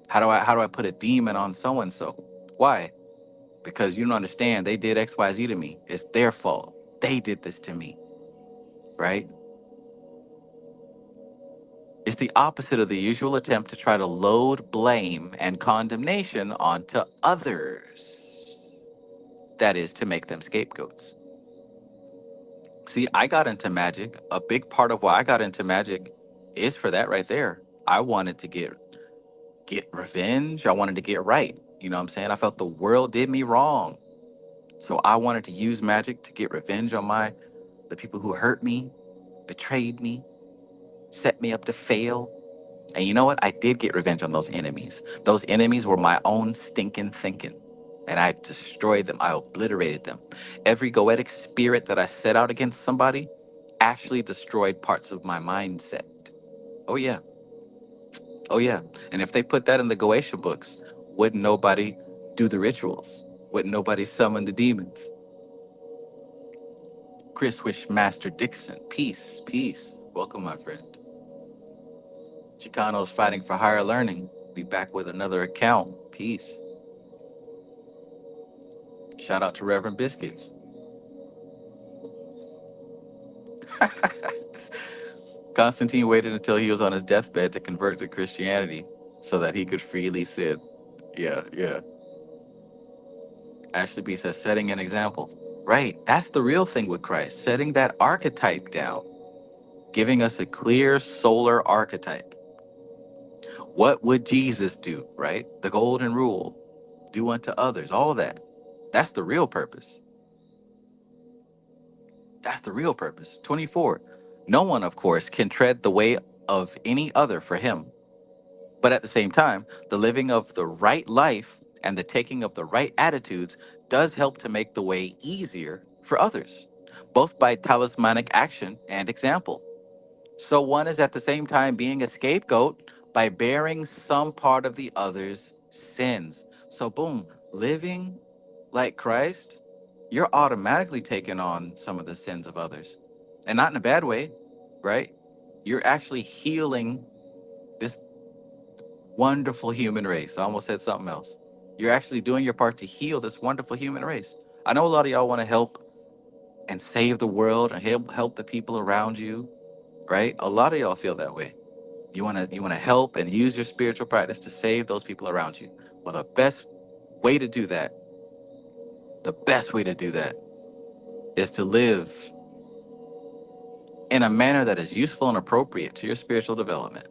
A: How do I put a demon on so and so? Why? Because you don't understand. They did XYZ to me. It's their fault. They did this to me, right? It's the opposite of the usual attempt to try to load blame and condemnation onto others. That is, to make them scapegoats. See, I got into magic. A big part of why I got into magic is for that right there. I wanted to get revenge. I wanted to get right. You know what I'm saying? I felt the world did me wrong. So I wanted to use magic to get revenge on the people who hurt me, betrayed me, set me up to fail. And you know what? I did get revenge on those enemies. Those enemies were my own stinking thinking. And I destroyed them. I obliterated them. Every goetic spirit that I set out against somebody actually destroyed parts of my mindset. Oh, yeah. Oh, yeah. And if they put that in the Goetia books, wouldn't nobody do the rituals? Wouldn't nobody summon the demons? Chris Wish Master Dixon. Peace, peace. Welcome, my friend. Chicano's fighting for higher learning. Be back with another account. Peace. Shout out to Reverend Biscuits. Constantine waited until he was on his deathbed to convert to Christianity so that he could freely sin. Yeah, yeah. Ashley B says, setting an example. Right. That's the real thing with Christ, setting that archetype down, giving us a clear solar archetype. What would Jesus do, right? The golden rule, do unto others, all that. That's the real purpose. That's the real purpose. 24. No one, of course, can tread the way of any other for him. But at the same time, the living of the right life and the taking of the right attitudes does help to make the way easier for others, both by talismanic action and example. So one is at the same time being a scapegoat by bearing some part of the other's sins. So, boom, living like Christ, you're automatically taking on some of the sins of others. And not in a bad way, right? You're actually healing this wonderful human race. I almost said something else. You're actually doing your part to heal this wonderful human race. I know a lot of y'all want to help and save the world and help the people around you, right? A lot of y'all feel that way. You want to help and use your spiritual practice to save those people around you. Well, way to do that, the best way to do that is to live in a manner that is useful and appropriate to your spiritual development.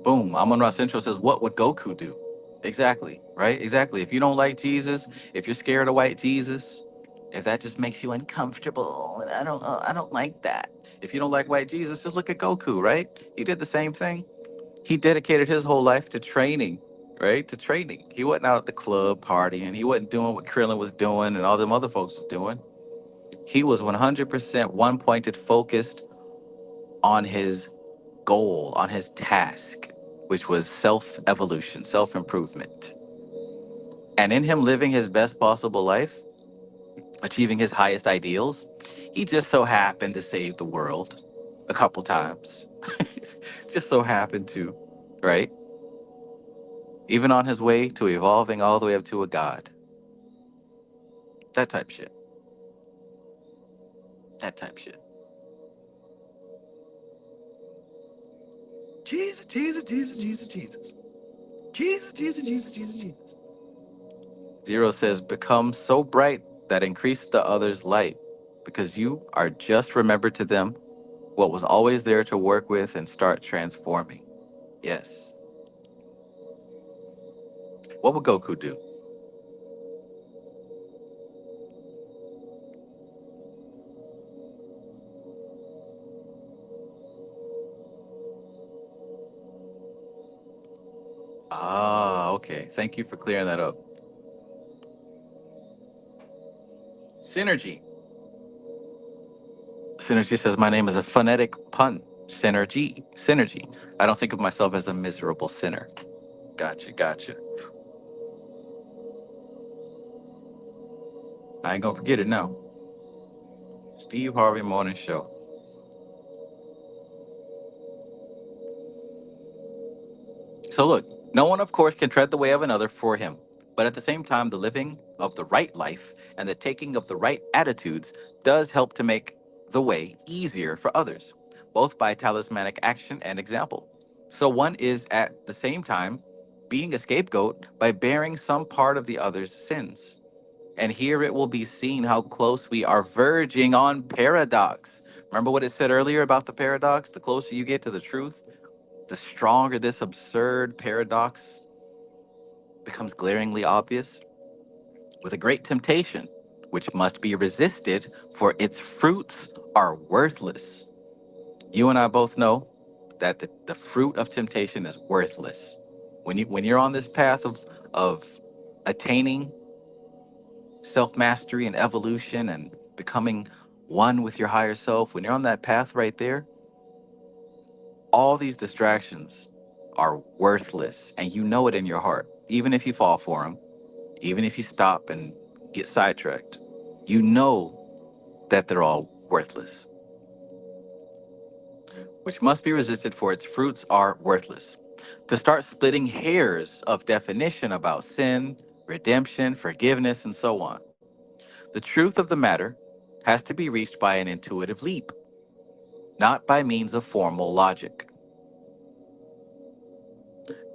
A: Boom. Amon Ra Central says, what would Goku do? Exactly, right? Exactly. If you don't like Jesus, if you're scared of white Jesus, if that just makes you uncomfortable, and I don't like that. If you don't like white Jesus, just look at Goku, right? He did the same thing. He dedicated his whole life to training, right? To training. He wasn't out at the club partying. He wasn't doing what Krillin was doing and all them other folks was doing. He was 100% one pointed, focused on his goal, on his task, which was self evolution, self improvement. And in him living his best possible life, achieving his highest ideals, he just so happened to save the world a couple times. Just so happened to, right? Even on his way to evolving all the way up to a god. That type shit. That type shit. Jesus, Jesus, Jesus, Jesus, Jesus. Jesus, Jesus, Jesus, Jesus, Jesus. Zero says, become so bright that increase the other's light, because you are just remembered to them what was always there to work with and start transforming. Yes. What would Goku do? Ah, okay. Thank you for clearing that up. Synergy. Synergy says, my name is a phonetic pun. Synergy. Synergy. I don't think of myself as a miserable sinner. Gotcha, gotcha. I ain't gonna forget it now. Steve Harvey Morning Show. So look, no one, of course, can tread the way of another for him. But at the same time, the living of the right life and the taking of the right attitudes does help to make the way easier for others, both by talismanic action and example. So one is at the same time being a scapegoat by bearing some part of the other's sins. And here it will be seen how close we are verging on paradox. Remember what it said earlier about the paradox? The closer you get to the truth, the stronger this absurd paradox becomes glaringly obvious, with a great temptation, which must be resisted, for its fruits are worthless. You and I both know that the fruit of temptation is worthless. When you're on this path of attaining self-mastery and evolution and becoming one with your higher self, when you're on that path right there, all these distractions are worthless, and you know it in your heart. Even if you fall for them, even if you stop and get sidetracked, you know that they're all worthless, which must be resisted, for its fruits are worthless. To start splitting hairs of definition about sin, redemption, forgiveness, and so on, the truth of the matter has to be reached by an intuitive leap, not by means of formal logic.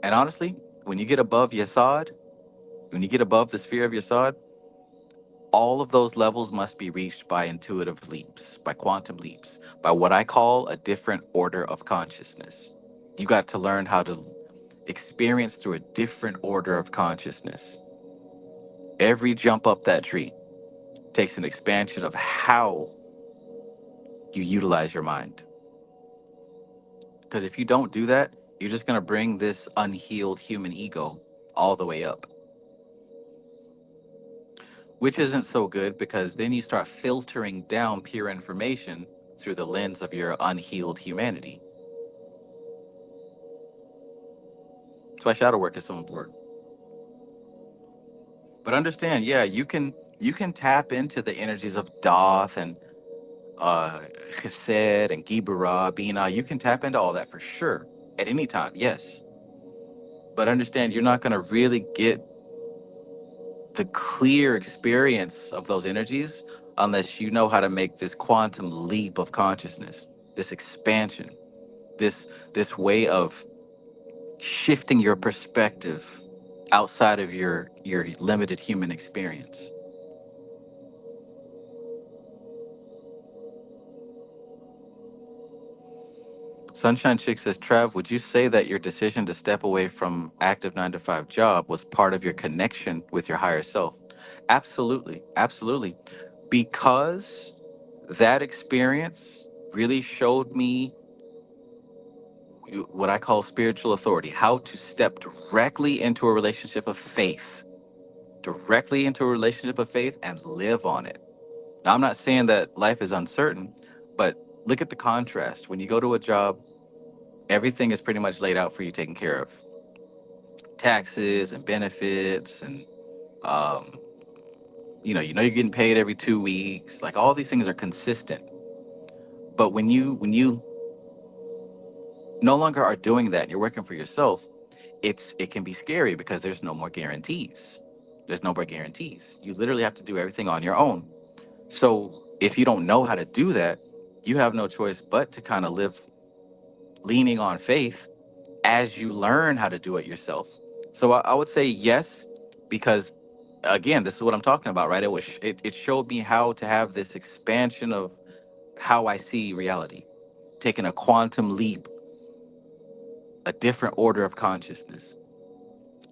A: And honestly, when you get above Yasod, when you get above the sphere of Yasod, all of those levels must be reached by intuitive leaps, by quantum leaps, by what I call a different order of consciousness. You got to learn how to experience through a different order of consciousness. Every jump up that tree takes an expansion of how you utilize your mind. Because if you don't do that, you're just going to bring this unhealed human ego all the way up, which isn't so good, because then you start filtering down pure information through the lens of your unhealed humanity. That's why shadow work is so important. But understand, yeah, you can tap into the energies of Doth and Chesed and Gibara, Bina. You can tap into all that for sure at any time, yes. But understand, you're not going to really get the clear experience of those energies unless you know how to make this quantum leap of consciousness, this expansion, this way of shifting your perspective outside of your limited human experience. Sunshine Chick says, Trav, would you say that your decision to step away from active 9 to 5 job was part of your connection with your higher self? Absolutely. Absolutely. Because that experience really showed me what I call spiritual authority, how to step directly into a relationship of faith, directly into a relationship of faith and live on it. Now, I'm not saying that life is uncertain, but look at the contrast. When you go to a job, everything is pretty much laid out for you, taken care of. Taxes and benefits, and um, you know you're getting paid every 2 weeks. Like all these things are consistent. But when you no longer are doing that, and you're working for yourself, it can be scary because there's no more guarantees. There's no more guarantees. You literally have to do everything on your own. So if you don't know how to do that, you have no choice but to kind of live leaning on faith as you learn how to do it yourself. So I would say yes, because again, this is what I'm talking about, right? It showed me how to have this expansion of how I see reality, taking a quantum leap, a different order of consciousness.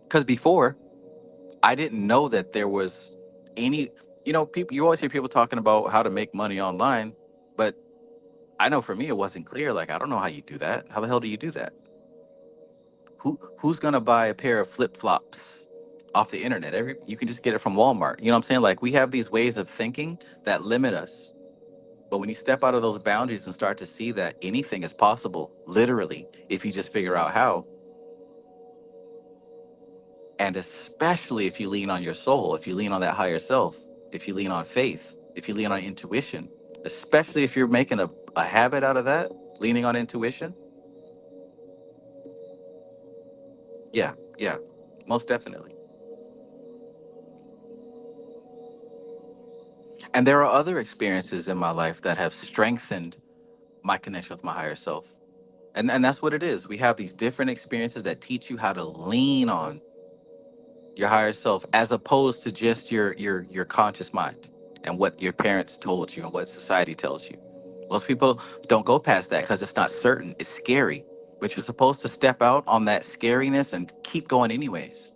A: Because before, I didn't know that there was any, people, you always hear people talking about how to make money online, but I know for me, it wasn't clear. Like, I don't know how you do that. How the hell do you do that? Who's going to buy a pair of flip flops off the internet? You can just get it from Walmart. You know what I'm saying? Like, we have these ways of thinking that limit us. But when you step out of those boundaries and start to see that anything is possible, literally, if you just figure out how, and especially if you lean on your soul, if you lean on that higher self, if you lean on faith, if you lean on intuition, especially if you're making a habit out of that, leaning on intuition, yeah, yeah, most definitely. And there are other experiences in my life that have strengthened my connection with my higher self. And that's what it is. We have these different experiences that teach you how to lean on your higher self as opposed to just your conscious mind and what your parents told you and what society tells you. Most people don't go past that because it's not certain. It's scary. But you're supposed to step out on that scariness and keep going anyways.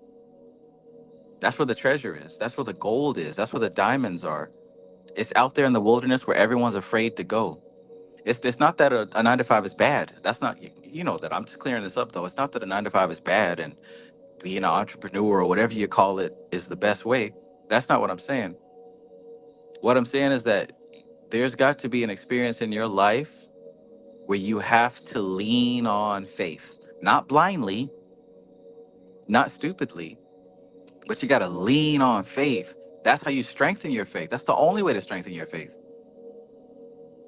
A: That's where the treasure is. That's where the gold is. That's where the diamonds are. It's out there in the wilderness where everyone's afraid to go. It's not that a 9 to 5 is bad. That's not, you know that. I'm just clearing this up though. It's not that a 9 to 5 is bad and being an entrepreneur or whatever you call it is the best way. That's not what I'm saying. What I'm saying is that there's got to be an experience in your life where you have to lean on faith, not blindly, not stupidly, but you got to lean on faith. That's how you strengthen your faith. That's the only way to strengthen your faith.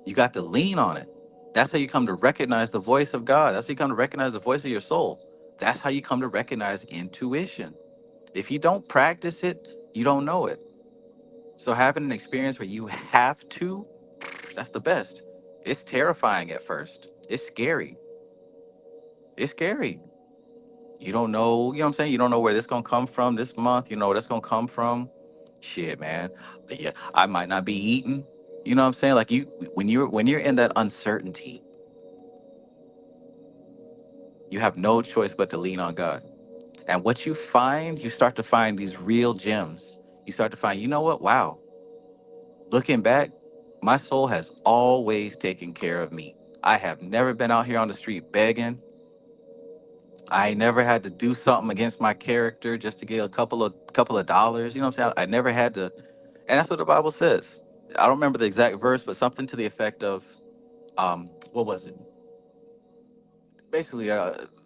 A: You got to lean on it. That's how you come to recognize the voice of God. That's how you come to recognize the voice of your soul. That's how you come to recognize intuition. If you don't practice it, you don't know it. So having an experience where you have to, that's the best. It's terrifying at first. It's scary. It's scary. You don't know, you know what I'm saying? You don't know where this gonna come from this month. You know where that's gonna come from. Shit, man. But yeah, I might not be eating. You know what I'm saying? Like when you're in that uncertainty, you have no choice but to lean on God. And what you find, you start to find these real gems. You start to find, you know what? Wow. Looking back, my soul has always taken care of me. I have never been out here on the street begging. I never had to do something against my character just to get a couple of dollars. You know what I'm saying? I never had to, and that's what the Bible says. I don't remember the exact verse, but something to the effect of, what was it? Basically,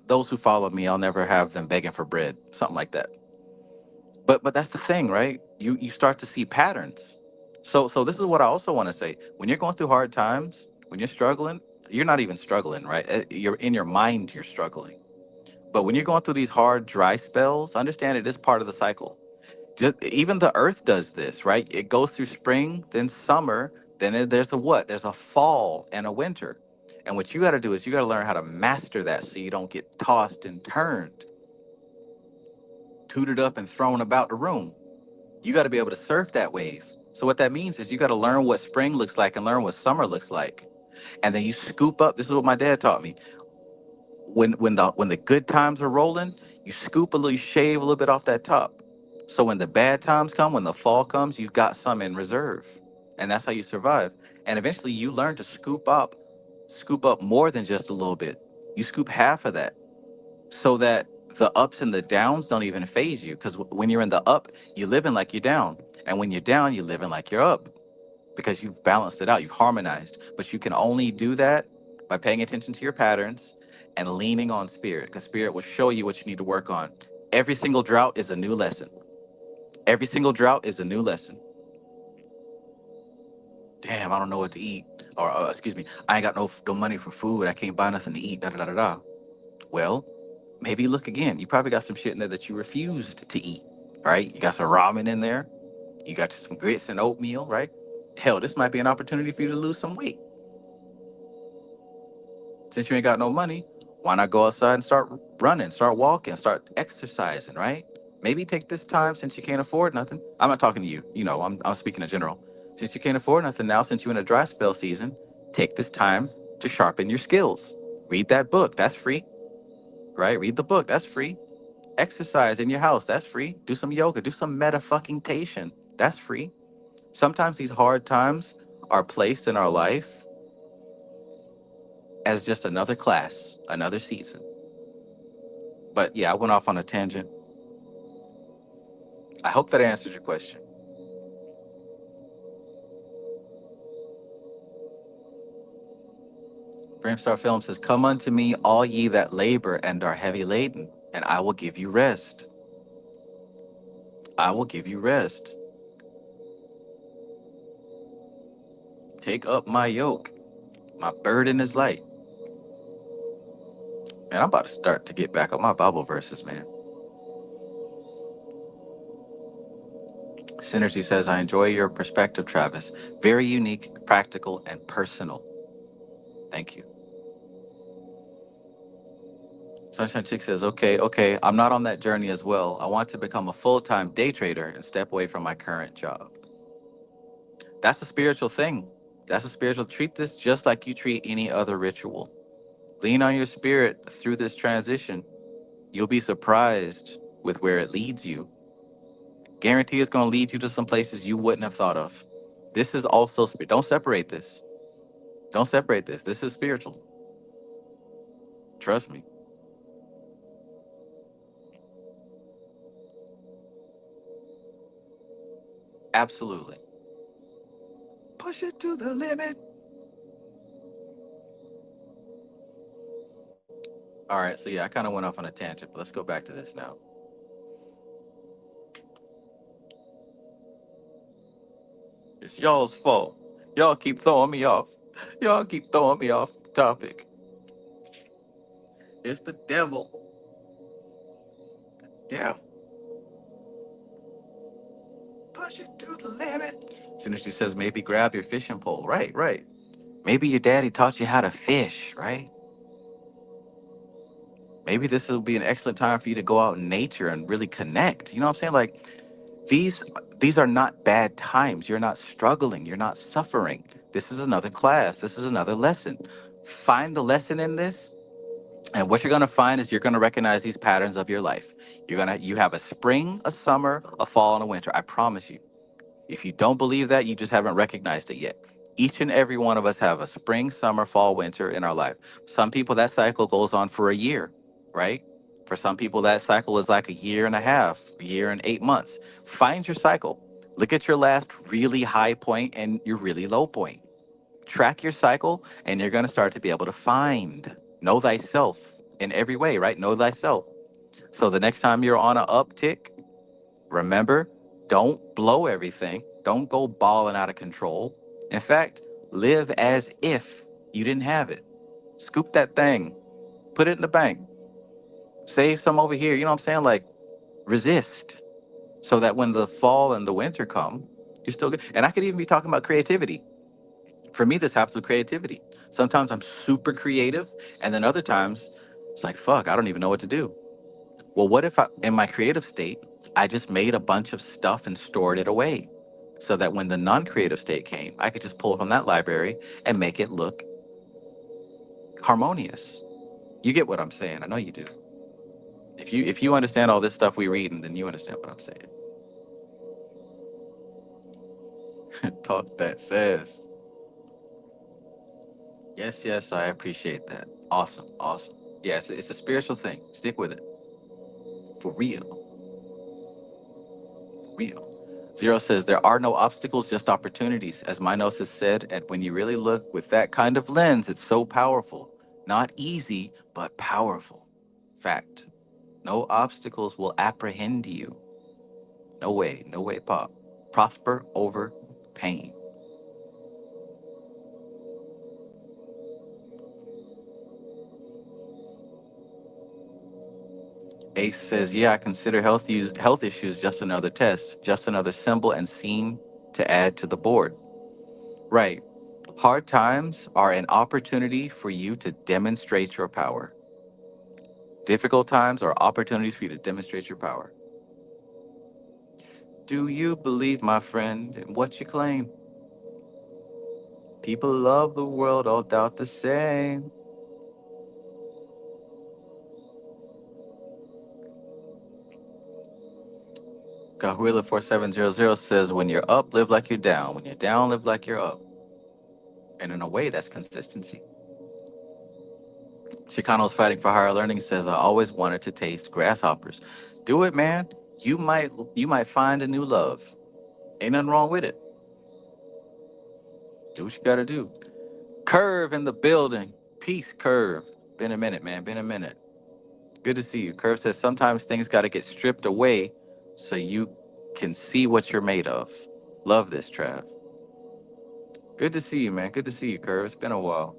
A: those who follow me, I'll never have them begging for bread, something like that. But that's the thing, right? You start to see patterns. So this is what I also want to say. When you're going through hard times, when you're struggling, you're not even struggling, right? You're in your mind, you're struggling. But when you're going through these hard, dry spells, understand it is part of the cycle. Just, even the earth does this, right? It goes through spring, then summer, then there's a what? There's a fall and a winter. And what you got to do is you got to learn how to master that so you don't get tossed and turned, tooted up and thrown about the room. You got to be able to surf that wave. So what that means is you got to learn what spring looks like and learn what summer looks like. And then you scoop up. This is what my dad taught me. When the good times are rolling, you scoop a little, you shave a little bit off that top. So when the bad times come, when the fall comes, you've got some in reserve, and that's how you survive. And eventually, you learn to scoop up more than just a little bit. You scoop half of that, so that the ups and the downs don't even phase you. Because when you're in the up, you're living like you're down, and when you're down, you're living like you're up because you've balanced it out, you've harmonized. But you can only do that by paying attention to your patterns and leaning on spirit, because spirit will show you what you need to work on. Every single drought is a new lesson. Every single drought is a new lesson. Damn, I don't know what to eat. Or, excuse me, I ain't got no money for food. I can't buy nothing to eat. Da da da da da. Well, maybe look again. You probably got some shit in there that you refused to eat, right? You got some ramen in there. You got some grits and oatmeal, right? Hell, this might be an opportunity for you to lose some weight. Since you ain't got no money, why not go outside and start running, start walking, start exercising, right? Maybe take this time since you can't afford nothing. I'm not talking to you, I'm speaking in general. Since you can't afford nothing now, since you're in a dry spell season, take this time to sharpen your skills. Read that book, that's free, right? Read the book, that's free. Exercise in your house, that's free. Do some yoga, do some meta fucking tation, that's free. Sometimes these hard times are placed in our life as just another class, another season. But yeah, I went off on a tangent. I hope that answers your question. Bramstar Film says, "Come unto me, all ye that labor and are heavy laden, and I will give you rest. I will give you rest. Take up my yoke. My burden is light." Man, I'm about to start to get back on my Bible verses, man. Synergy says, "I enjoy your perspective, Travis. Very unique, practical, and personal. Thank you." Sunshine Chick says, okay, I'm not on that journey as well. I want to become a full-time day trader and step away from my current job. That's a spiritual thing. That's a spiritual. Treat this just like you treat any other ritual. Lean on your spirit through this transition. You'll be surprised with where it leads you. Guarantee it's going to lead you to some places you wouldn't have thought of. This is also spirit. Don't separate this. Don't separate this. This is spiritual. Trust me. Absolutely. Push it to the limit. All right. So yeah, I kind of went off on a tangent, but let's go back to this now. It's y'all's fault. Y'all keep throwing me off. Y'all keep throwing me off the topic. It's the devil. Devil. Push it to the limit. Synergy says maybe grab your fishing pole. Right, right. Maybe your daddy taught you how to fish, right? Maybe this will be an excellent time for you to go out in nature and really connect. You know what I'm saying? Like these these are not bad times. You're not struggling. You're not suffering. This is another class. This is another lesson. Find the lesson in this. And what you're going to find is you're going to recognize these patterns of your life. You have a spring, a summer, a fall, and a winter. I promise you. If you don't believe that, you just haven't recognized it yet. Each and every one of us have a spring, summer, fall, winter in our life. Some people that cycle goes on for a year, right? For some people that cycle is like a year and a half, a year and 8 months. Find your cycle. Look at your last really high point and your really low point. Track your cycle and you're going to start to be able to know thyself in every way, right? Know thyself. So the next time you're on an uptick, remember, don't blow everything. Don't go balling out of control. In fact, live as if you didn't have it. Scoop that thing, put it in the bank, save some over here. You know what I'm saying? Like, resist so that when the fall and the winter come, you're still good. And I could even be talking about creativity. For me, this happens with creativity. Sometimes I'm super creative, and then other times it's like, fuck, I don't even know what to do. Well, what if in my creative state, I just made a bunch of stuff and stored it away so that when the non creative state came, I could just pull from that library and make it look harmonious. You get what I'm saying? I know you do. If you understand all this stuff we read, and then you understand what I'm saying. Talk that says. Yes, yes, I appreciate that. Awesome, awesome. Yeah, it's a spiritual thing. Stick with it. For real. For real. Zero says there are no obstacles, just opportunities. As Minos has said, and when you really look with that kind of lens, it's so powerful. Not easy, but powerful. Fact. No obstacles will apprehend you. No way, no way, Pop. Prosper over pain. Ace says, yeah, I consider health issues just another test, just another symbol and scene to add to the board. Right. Hard times are an opportunity for you to demonstrate your power. Difficult times are opportunities for you to demonstrate your power. Do you believe, my friend, in what you claim? People love the world, all doubt the same. Gahuila4700 says, when you're up, live like you're down. When you're down, live like you're up. And in a way, that's consistency. Chicano's Fighting for Higher Learning says, I always wanted to taste grasshoppers. Do it, man. You might find a new love. Ain't nothing wrong with it. Do what you gotta do. Curve in the building. Peace, Curve. Been a minute, man. Been a minute. Good to see you. Curve says sometimes things gotta get stripped away so you can see what you're made of. Love this, Trav. Good to see you, man. Good to see you, Curve. It's been a while.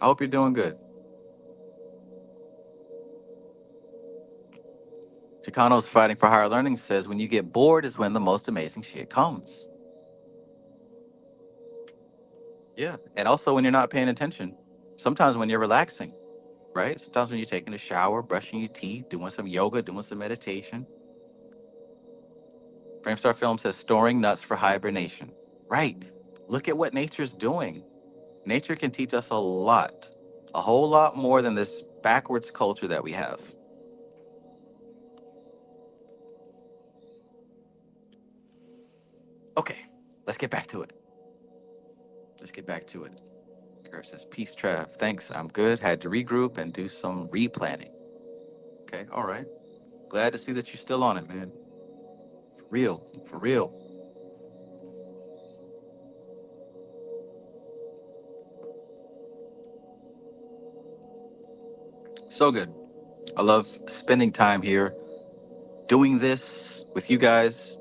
A: I hope you're doing good. Chicano's Fighting for Higher Learning says when you get bored is when the most amazing shit comes. Yeah. And also when you're not paying attention. Sometimes when you're relaxing, right? Sometimes when you're taking a shower, brushing your teeth, doing some yoga, doing some meditation. Framestar Film says storing nuts for hibernation. Right. Look at what nature's doing. Nature can teach us a lot, a whole lot more than this backwards culture that we have. Okay, let's get back to it. Let's get back to it. Gareth says, peace, Trav. Thanks, I'm good. Had to regroup and do some replanning. Okay, all right. Glad to see that you're still on it, man. For real, for real. So good. I love spending time here doing this with you guys.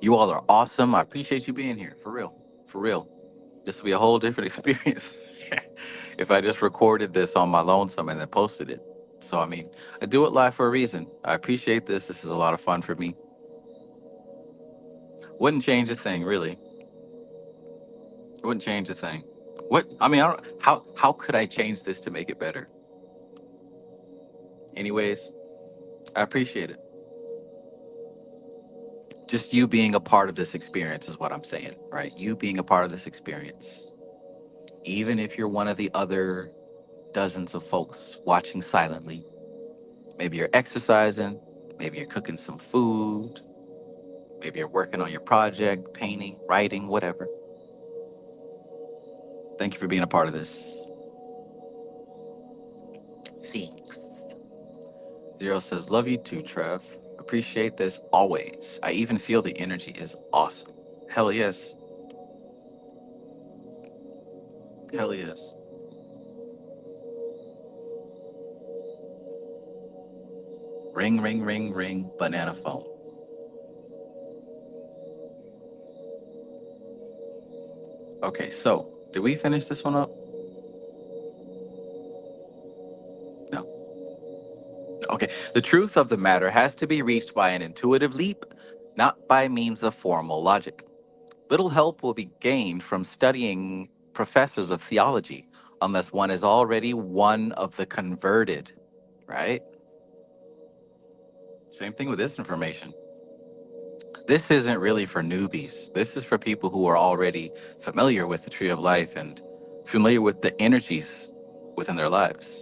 A: You all are awesome. I appreciate you being here. For real. For real. This will be a whole different experience if I just recorded this on my lonesome and then posted it. So, I mean, I do it live for a reason. I appreciate this. This is a lot of fun for me. Wouldn't change a thing, really. Wouldn't change a thing. What? I mean, I don't, how could I change this to make it better? Anyways, I appreciate it. Just you being a part of this experience is what I'm saying, right? You being a part of this experience. Even if you're one of the other dozens of folks watching silently, maybe you're exercising, maybe you're cooking some food, maybe you're working on your project, painting, writing, whatever. Thank you for being a part of this. Thanks. Zero says, love you too, Trev. Appreciate this always. I even feel the energy is awesome. Hell yes. Hell yes. Ring, ring, ring, ring, banana phone. Okay, so did we finish this one up? No. Okay. The truth of the matter has to be reached by an intuitive leap, not by means of formal logic. Little help will be gained from studying professors of theology unless one is already one of the converted, right? Same thing with this information. This isn't really for newbies. This is for people who are already familiar with the tree of life and familiar with the energies within their lives.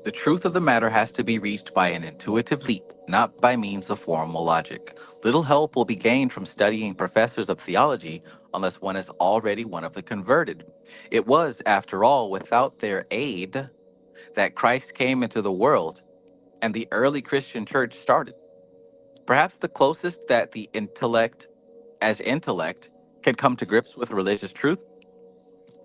A: The truth of the matter has to be reached by an intuitive leap, not by means of formal logic. Little help will be gained from studying professors of theology unless one is already one of the converted. It was, after all, without their aid that Christ came into the world and the early Christian church started. Perhaps the closest that the intellect, as intellect, can come to grips with religious truth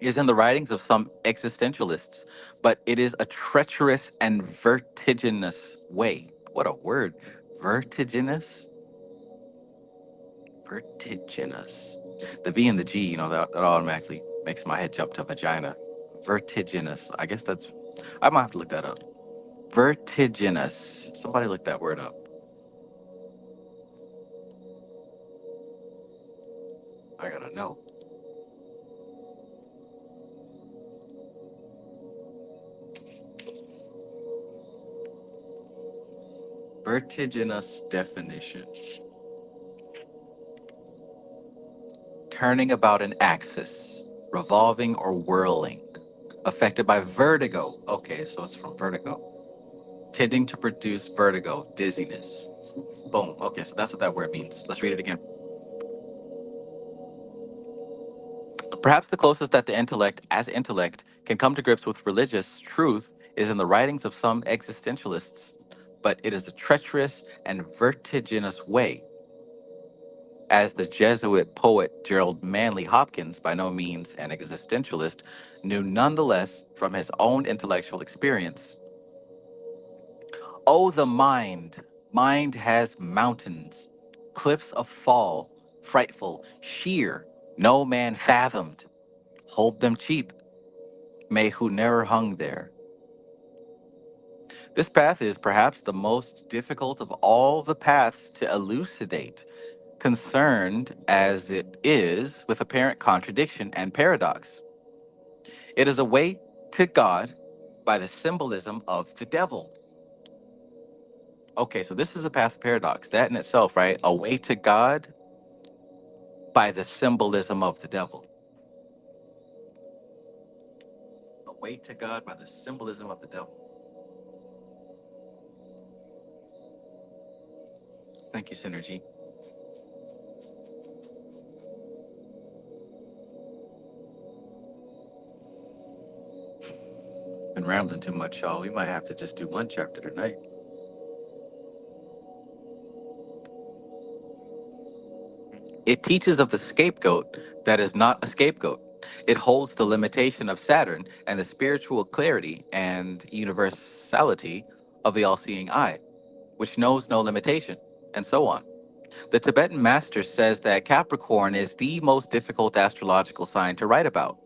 A: is in the writings of some existentialists, but it is a treacherous and vertiginous way. What a word. Vertiginous? Vertiginous. The V and the G, that automatically makes my head jump to vagina. Vertiginous. I guess I might have to look that up. Vertiginous. Somebody look that word up. I gotta know. Vertiginous definition. Turning about an axis, revolving or whirling, affected by vertigo. Okay, so it's from vertigo. Tending to produce vertigo, dizziness. Boom. Okay, so that's what that word means. Let's read it again. Perhaps the closest that the intellect, as intellect, can come to grips with religious truth is in the writings of some existentialists, but it is a treacherous and vertiginous way. As the Jesuit poet Gerald Manley Hopkins, by no means an existentialist, knew nonetheless from his own intellectual experience. Oh, the mind! Mind has mountains, cliffs of fall, frightful, sheer, no man fathomed. Hold them cheap, may who ne'er hung there. This path is perhaps the most difficult of all the paths to elucidate, concerned as it is with apparent contradiction and paradox. It is a way to God by the symbolism of the devil. Okay, so this is a path of paradox. That in itself, right? A way to God by the symbolism of the devil. A way to God by the symbolism of the devil. Thank you, Synergy. Been rambling too much, y'all. We might have to just do one chapter tonight. It teaches of the scapegoat that is not a scapegoat. It holds the limitation of Saturn and the spiritual clarity and universality of the all seeing eye, which knows no limitation, and so on. The Tibetan master says that Capricorn is the most difficult astrological sign to write about,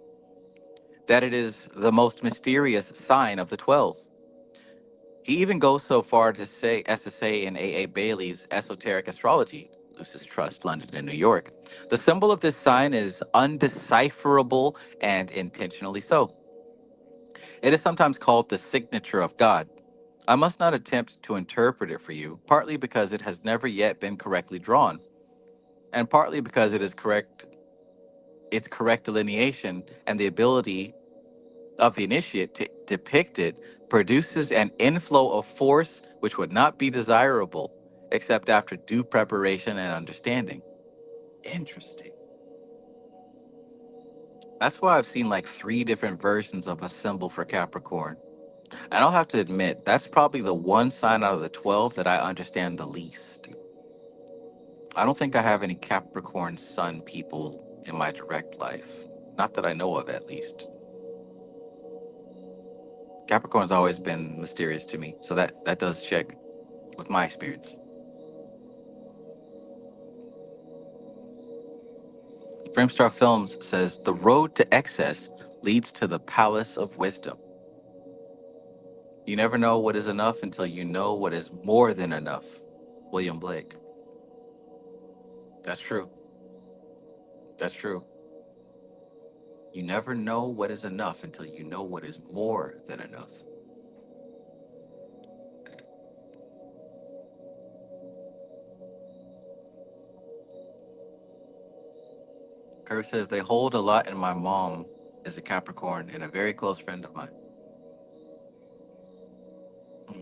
A: that it is the most mysterious sign of the 12. He even goes so far to say in A. Bailey's Esoteric Astrology, Lucis Trust, London and New York, the symbol of this sign is undecipherable and intentionally so. It is sometimes called the signature of God. I must not attempt to interpret it for you, partly because it has never yet been correctly drawn, and partly because its correct delineation and the ability of the initiate to depict it produces an inflow of force which would not be desirable except after due preparation and understanding. Interesting. That's why I've seen like three different versions of a symbol for Capricorn. And I'll have to admit, that's probably the one sign out of the 12 that I understand the least. I don't think I have any Capricorn sun people in my direct life. Not that I know of, at least. Capricorn's always been mysterious to me, so that does check with my experience. Framestar Films says the road to excess leads to the palace of wisdom. You never know what is enough until you know what is more than enough. William Blake. That's true. That's true. You never know what is enough until you know what is more than enough. Kurt says they hold a lot, and my mom is a Capricorn and a very close friend of mine. Hmm.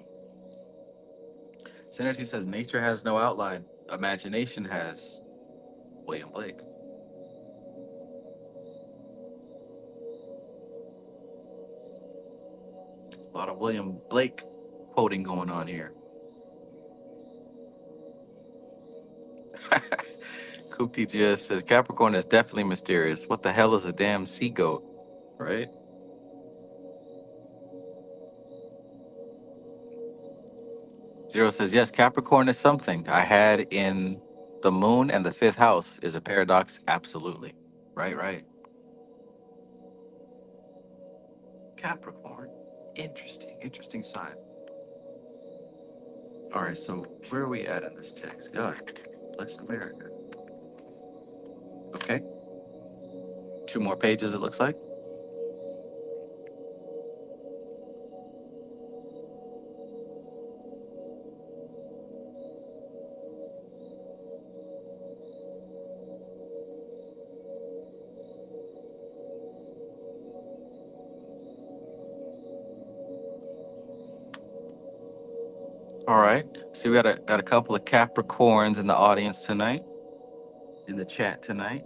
A: Synergy says nature has no outline, imagination has. William Blake. A lot of William Blake quoting going on here. Coop TGS says Capricorn is definitely mysterious. What the hell is a damn sea goat? Right? Zero says yes, Capricorn is something. I had in the moon and the fifth house is a paradox. Absolutely. Right, right. Capricorn. Interesting. Interesting sign. All right, so where are we at in this text? God bless America. Okay. Two more pages, it looks like. All right. So we got a couple of Capricorns in the audience tonight, in the chat tonight.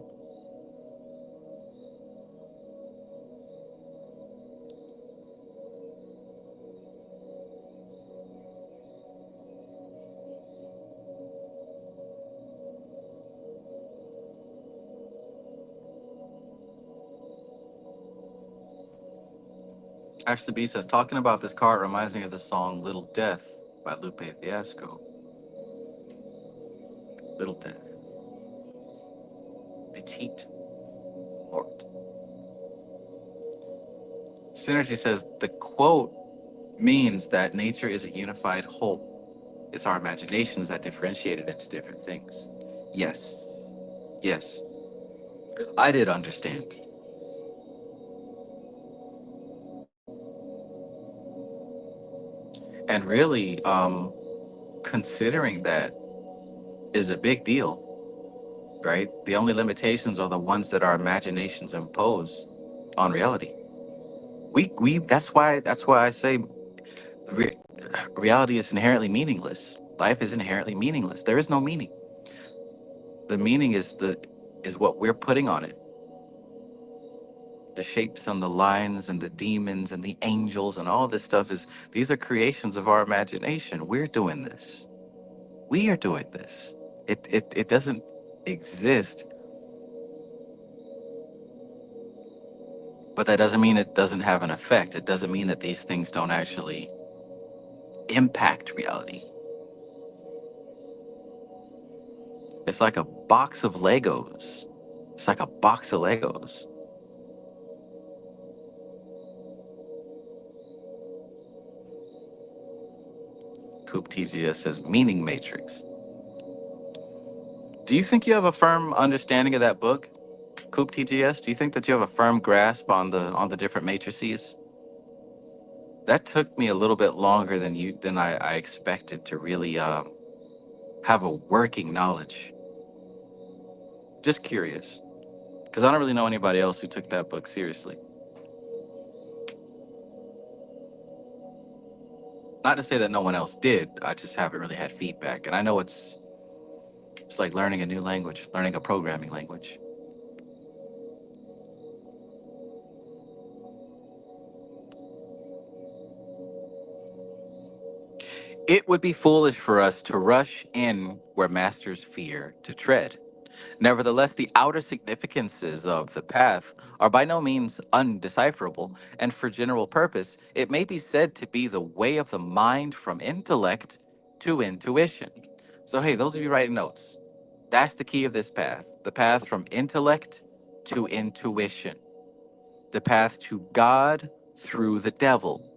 A: Ashley B says, talking about this card reminds me of the song Little Death by Lupe Fiasco. Little Death. Petite Mort. Synergy says, the quote means that nature is a unified whole. It's our imaginations that differentiate it into different things. Yes. Yes. I did understand. And really, considering that is a big deal, right? The only limitations are the ones that our imaginations impose on reality. We that's why I say re- reality is inherently meaningless. Life is inherently meaningless. There is no meaning. The meaning is what we're putting on it. The shapes and the lines and the demons and the angels and all this stuff is these are creations of our imagination. We're doing this. We are doing this. It doesn't exist, but that doesn't mean it doesn't have an effect. It doesn't mean that these things don't actually impact reality. It's like a box of Legos. It's like a box of Legos. Coop TGS says meaning matrix. Do you think you have a firm understanding of that book, Coop TGS? Do you think that you have a firm grasp on the different matrices? That took me a little bit longer than I expected to really have a working knowledge. Just curious, because I don't really know anybody else who took that book seriously. Not to say that no one else did. I just haven't really had feedback, and I know it's like learning a new language, learning a programming language. It would be foolish for us to rush in where masters fear to tread. Nevertheless, the outer significances of the path are by no means undecipherable, and for general purpose, it may be said to be the way of the mind from intellect to intuition. So, hey, those of you writing notes, that's the key of this path, the path from intellect to intuition, the path to God through the devil,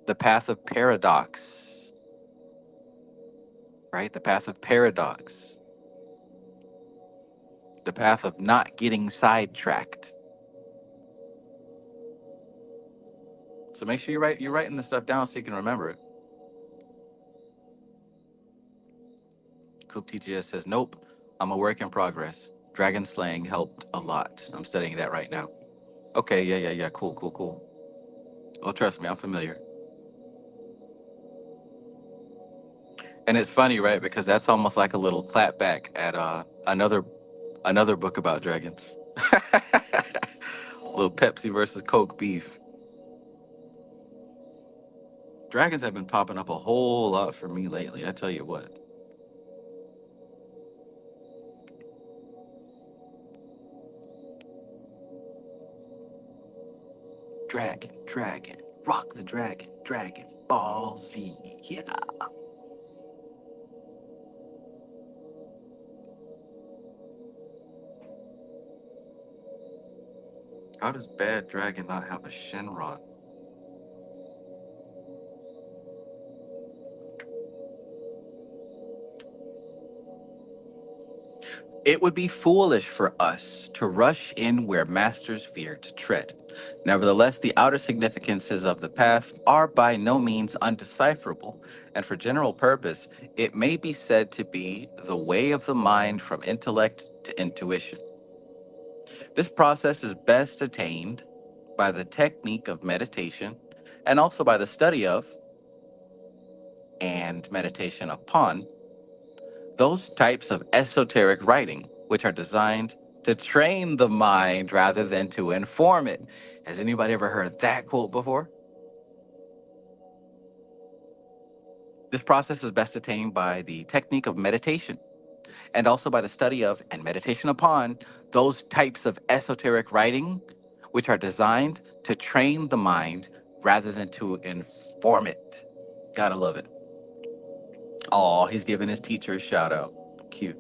A: the path of paradox, right? The path of paradox, the path of not getting sidetracked. So make sure you're writing this stuff down so you can remember it. Coop TGS says, nope, I'm a work in progress. Dragon slaying helped a lot. I'm studying that right now. Okay, yeah. Cool. Oh, trust me, I'm familiar. And it's funny, right? Because that's almost like a little clapback at another book about dragons. Little Pepsi versus Coke beef. Dragons have been popping up a whole lot for me lately. I tell you what. Dragon, rock the dragon, ball Z, yeah. How does bad dragon not have a Shenron? It would be foolish for us to rush in where masters fear to tread. Nevertheless, the outer significances of the path are by no means undecipherable, and for general purpose, it may be said to be the way of the mind from intellect to intuition. This process is best attained by the technique of meditation and also by the study of and meditation upon those types of esoteric writing, which are designed to train the mind rather than to inform it. Has anybody ever heard that quote before? This process is best attained by the technique of meditation and also by the study of and meditation upon those types of esoteric writing, which are designed to train the mind rather than to inform it. Gotta love it. Oh, he's giving his teacher a shout out. Cute.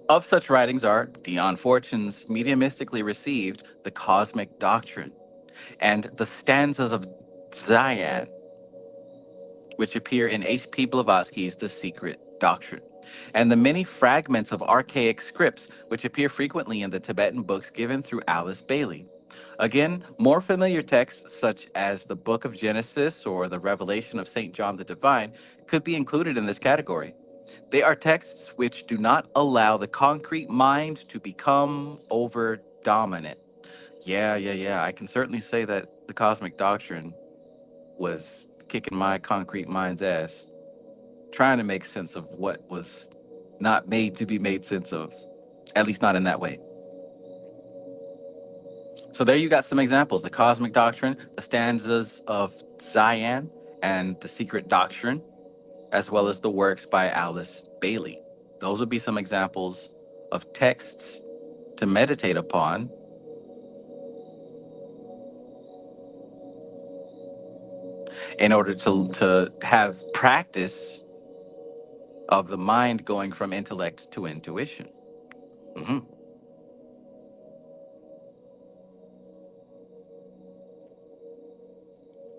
A: Of such writings are Dion Fortune's mediumistically received The Cosmic Doctrine and the stanzas of Zion, which appear in H.P. Blavatsky's The Secret Doctrine, and the many fragments of archaic scripts which appear frequently in the Tibetan books given through Alice Bailey. Again, more familiar texts such as the Book of Genesis or the Revelation of St. John the Divine could be included in this category. They are texts which do not allow the concrete mind to become over dominant. Yeah. I can certainly say that the cosmic doctrine was kicking my concrete mind's ass, trying to make sense of what was not made to be made sense of, at least not in that way. So there you got some examples: the cosmic doctrine, the stanzas of Zion, and the secret doctrine, as well as the works by Alice Bailey. Those would be some examples of texts to meditate upon in order to have practice of the mind going from intellect to intuition. hmm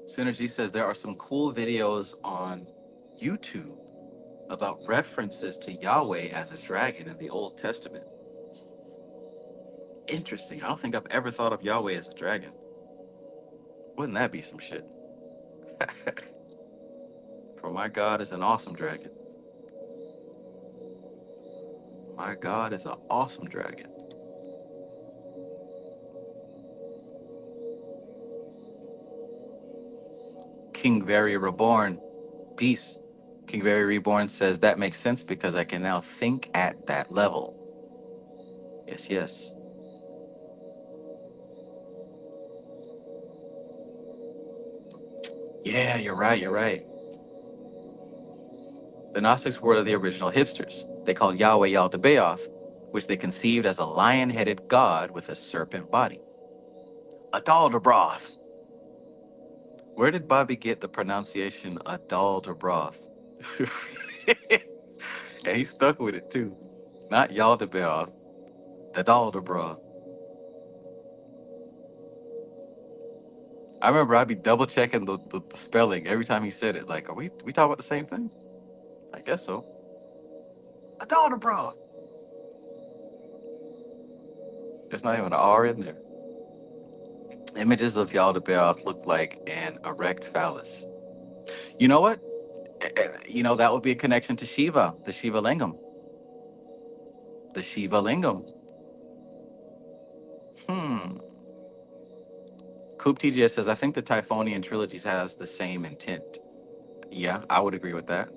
A: Synergy says there are some cool videos on YouTube about references to Yahweh as a dragon in the Old Testament. Interesting. I don't think I've ever thought of Yahweh as a dragon. Wouldn't that be some shit? For my God is an awesome dragon. My God is an awesome dragon. King Very Reborn. Peace. King Very Reborn says that makes sense because I can now think at that level. Yes. Yeah, you're right. You're right. The Gnostics were the original hipsters. They called Yahweh Yaldabaoth, which they conceived as a lion-headed god with a serpent body. Adaldabroth. Where did Bobby get the pronunciation Adaldabroth? And he stuck with it too. Not Yaldabaoth, Adaldabroth. I remember I'd be double checking the spelling every time he said it. Like, are we talking about the same thing? I guess so. Adaldabroth. There's not even an R in there. Images of Yaldabaoth look like an erect phallus. You know what? You know, that would be a connection to Shiva, the Shiva Lingam. The Shiva Lingam. Hmm. Coop TGS says, I think the Typhonian trilogies has the same intent. Yeah, I would agree with that.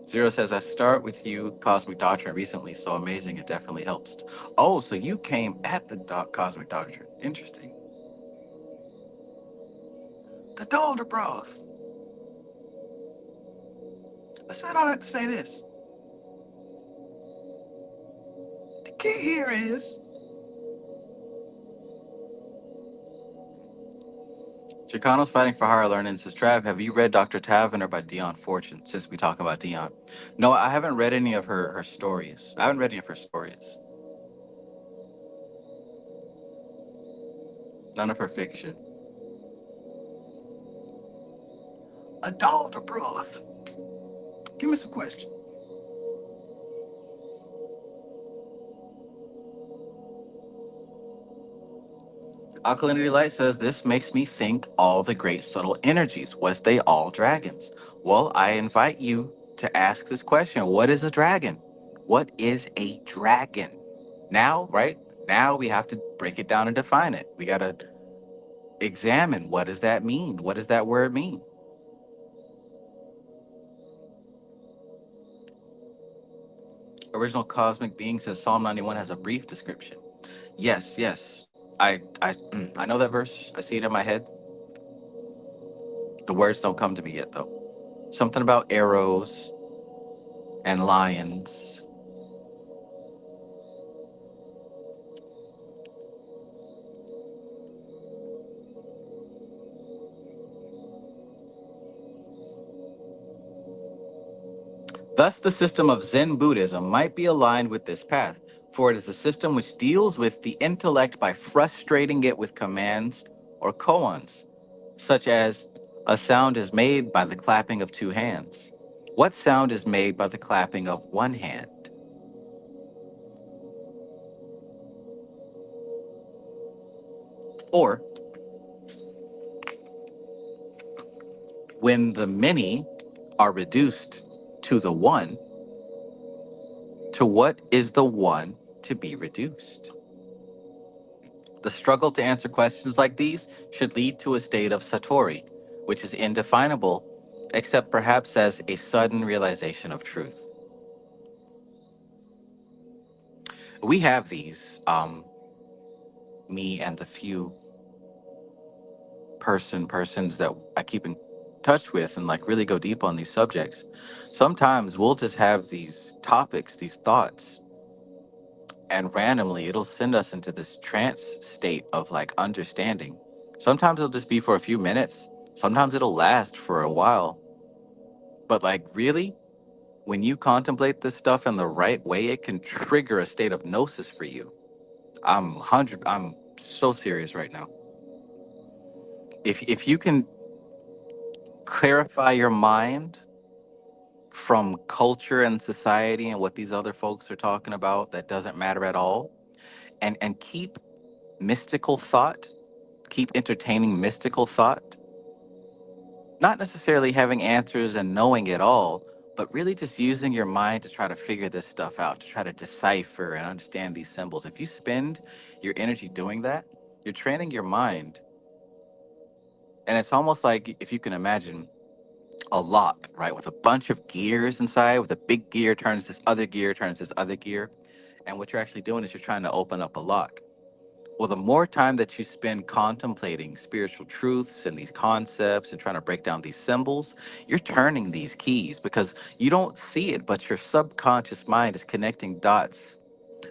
A: Zero says, I start with you, Cosmic Doctrine, recently, so amazing, it definitely helps. Oh, so you came at the Cosmic Doctrine. Interesting. The Dalder Broth. I said all that to say this. The key here is Chicano's fighting for higher learning. Says Trav, have you read Dr. Tavener by Dion Fortune? Since we talk about Dion, no, I haven't read any of her stories. I haven't read any of her stories. None of her fiction. Adulter broth. Give me some questions. Alkalinity Light says, this makes me think all the great subtle energies, was they all dragons? Well, I invite you to ask this question. What is a dragon? What is a dragon? Now, right? Now we have to break it down and define it. We got to examine, what does that mean? What does that word mean? Original Cosmic Being says Psalm 91 has a brief description. Yes, yes. I know that verse. I see it in my head. The words don't come to me yet, though. Something about arrows and lions. Thus, the system of Zen Buddhism might be aligned with this path, for it is a system which deals with the intellect by frustrating it with commands or koans, such as a sound is made by the clapping of two hands. What sound is made by the clapping of one hand? Or, when the many are reduced to the one, to what is the one to be reduced? The struggle to answer questions like these should lead to a state of satori, which is indefinable, except perhaps as a sudden realization of truth. We have these, me and the few persons that I keep in touch with and like really go deep on these subjects. Sometimes we'll just have these topics, these thoughts, and randomly it'll send us into this trance state of like understanding. Sometimes it'll just be for a few minutes. Sometimes it'll last for a while. But like really, when you contemplate this stuff in the right way, it can trigger a state of gnosis for you. I'm so serious right now. If you can clarify your mind from culture and society and what these other folks are talking about that doesn't matter at all, and keep mystical thought, keep entertaining mystical thought, not necessarily having answers and knowing it all, but really just using your mind to try to figure this stuff out, to try to decipher and understand these symbols. If you spend your energy doing that, you're training your mind. And it's almost like, if you can imagine, a lock, right, with a bunch of gears inside, with a big gear turns this other gear, turns this other gear. And what you're actually doing is you're trying to open up a lock. Well, the more time that you spend contemplating spiritual truths and these concepts and trying to break down these symbols, you're turning these keys because you don't see it, but your subconscious mind is connecting dots.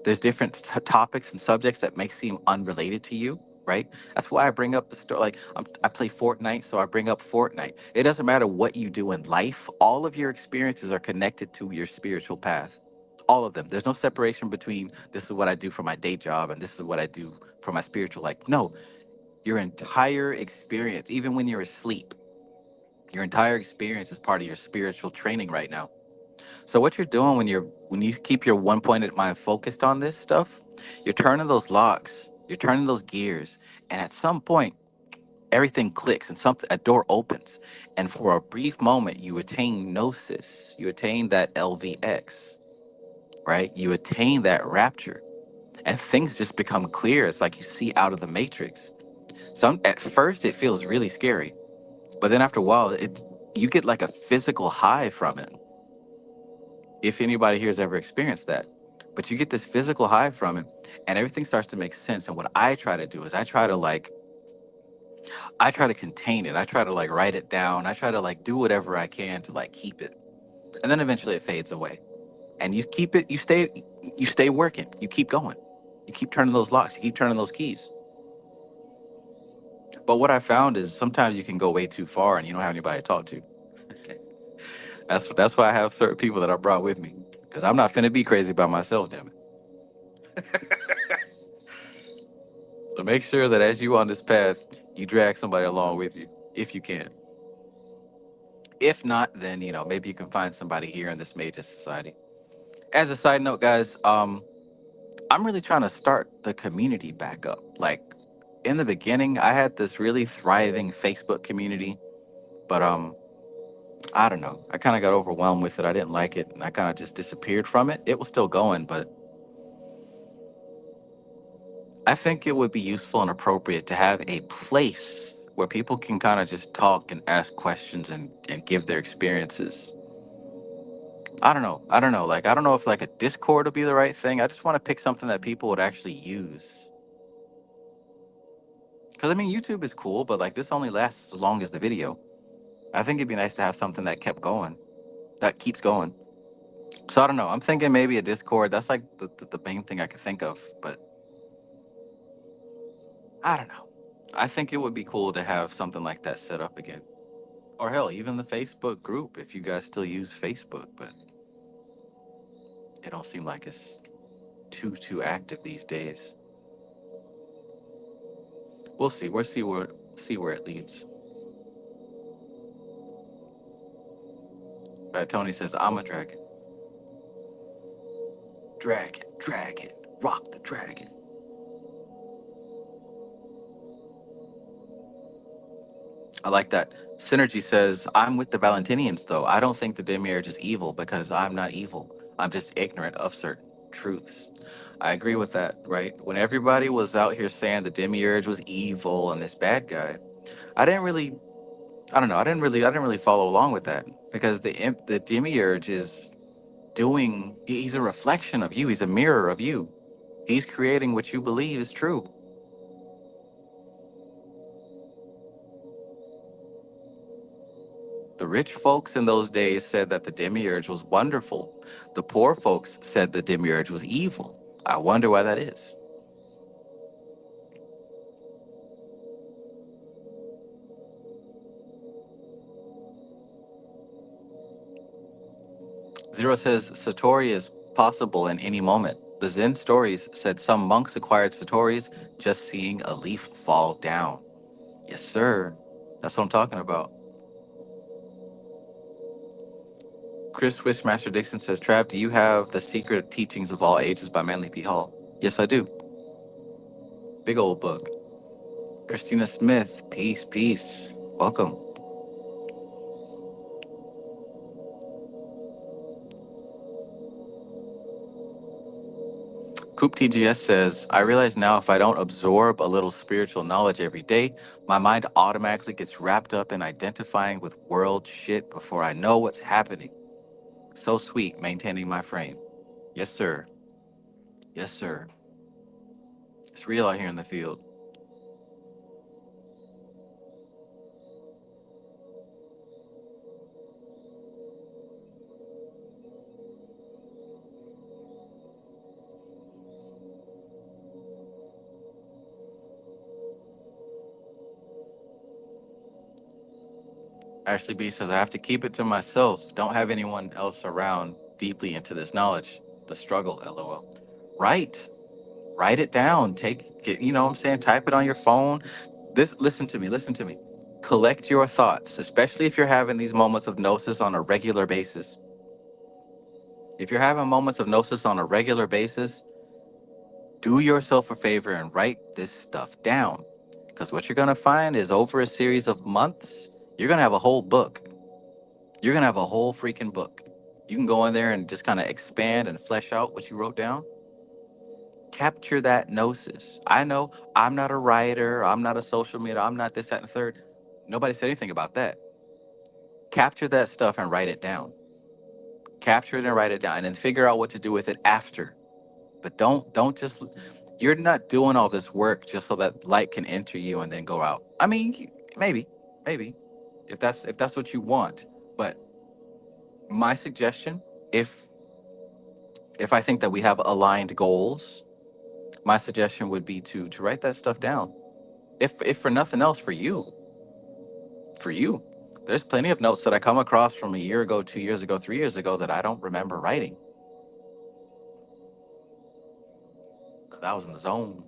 A: There's different topics and subjects that may seem unrelated to you, right? That's why I bring up the story. Like I play Fortnite, so I bring up Fortnite. It doesn't matter what you do in life; all of your experiences are connected to your spiritual path. All of them. There's no separation between this is what I do for my day job and this is what I do for my spiritual life. No, your entire experience, even when you're asleep, your entire experience is part of your spiritual training right now. So what you're doing when you keep your one pointed mind focused on this stuff, you're turning those locks, you're turning those gears, and at some point everything clicks and something a door opens. And for a brief moment you attain gnosis, you attain that LVX, right? You attain that rapture. And things just become clear. It's like you see out of the matrix. At first it feels really scary, but then after a while it you get like a physical high from it, if anybody here has ever experienced that. But you get this physical high from it, and everything starts to make sense. And what I try to do is I try to contain it. I try to like write it down. I try to like do whatever I can to like keep it. And then eventually it fades away. And you keep it, you stay working. You keep going. You keep turning those locks, you keep turning those keys. But what I found is sometimes you can go way too far and you don't have anybody to talk to. That's why I have certain people that I brought with me. Because I'm not finna be crazy by myself, damn it. So make sure that as you on this path, you drag somebody along with you, if you can. If not, then maybe you can find somebody here in this major society. As a side note, guys, I'm really trying to start the community back up. Like in the beginning, I had this really thriving Facebook community, but I don't know. I kind of got overwhelmed with it. I didn't like it, and I kind of just disappeared from it. It was still going, but I think it would be useful and appropriate to have a place where people can kind of just talk and ask questions and give their experiences. I don't know. I don't know. Like, I don't know if like a Discord would be the right thing. I just want to pick something that people would actually use. Because, I mean, YouTube is cool, but like this only lasts as long as the video. I think it'd be nice to have something that kept going, that keeps going. So I don't know. I'm thinking maybe a Discord. That's like the main thing I could think of. But I don't know. I think it would be cool to have something like that set up again. Or hell, even the Facebook group, if you guys still use Facebook, but it don't seem like it's too active these days. We'll see. See where it leads. Tony says, I'm a dragon. Dragon, dragon, rock the dragon. I like that. Synergy says, I'm with the Valentinians, though. I don't think the demiurge is evil because I'm not evil. I'm just ignorant of certain truths. I agree with that, right? When everybody was out here saying the demiurge was evil and this bad guy, I didn't really, I don't know, I didn't really follow along with that because the demiurge is he's a reflection of you. He's a mirror of you. He's creating what you believe is true. The rich folks in those days said that the demiurge was wonderful. The poor folks said the demiurge was evil. I wonder why that is. Zero says Satori is possible in any moment. The Zen stories said some monks acquired Satori's just seeing a leaf fall down. Yes, sir. That's what I'm talking about. Chris Wishmaster Dixon says, Trav, do you have The Secret Teachings of All Ages by Manly P. Hall? Yes, I do. Big old book. Christina Smith, peace, peace. Welcome. Coop TGS says, I realize now if I don't absorb a little spiritual knowledge every day, my mind automatically gets wrapped up in identifying with world shit before I know what's happening. So sweet, maintaining my frame. Yes, sir. Yes, sir. It's real out here in the field. Ashley B says, I have to keep it to myself. Don't have anyone else around deeply into this knowledge. The struggle, lol. Right. Write it down. You know what I'm saying? Type it on your phone. Listen to me. Listen to me. Collect your thoughts, especially if you're having these moments of gnosis on a regular basis. If you're having moments of gnosis on a regular basis, do yourself a favor and write this stuff down. Because what you're going to find is over a series of months, you're going to have a whole book. You're going to have a whole freaking book. You can go in there and just kind of expand and flesh out what you wrote down. Capture that gnosis. I know I'm not a writer. I'm not a social media. I'm not this, that, and the third. Nobody said anything about that. Capture that stuff and write it down. Capture it and write it down, and then figure out what to do with it after. But don't just. You're not doing all this work just so that light can enter you and then go out. I mean, maybe, if that's what you want. But my suggestion, if I think that we have aligned goals, my suggestion would be to write that stuff down. If for nothing else, for you, there's plenty of notes that I come across from a year ago, 2 years ago, 3 years ago that I don't remember writing. Cause I was in the zone.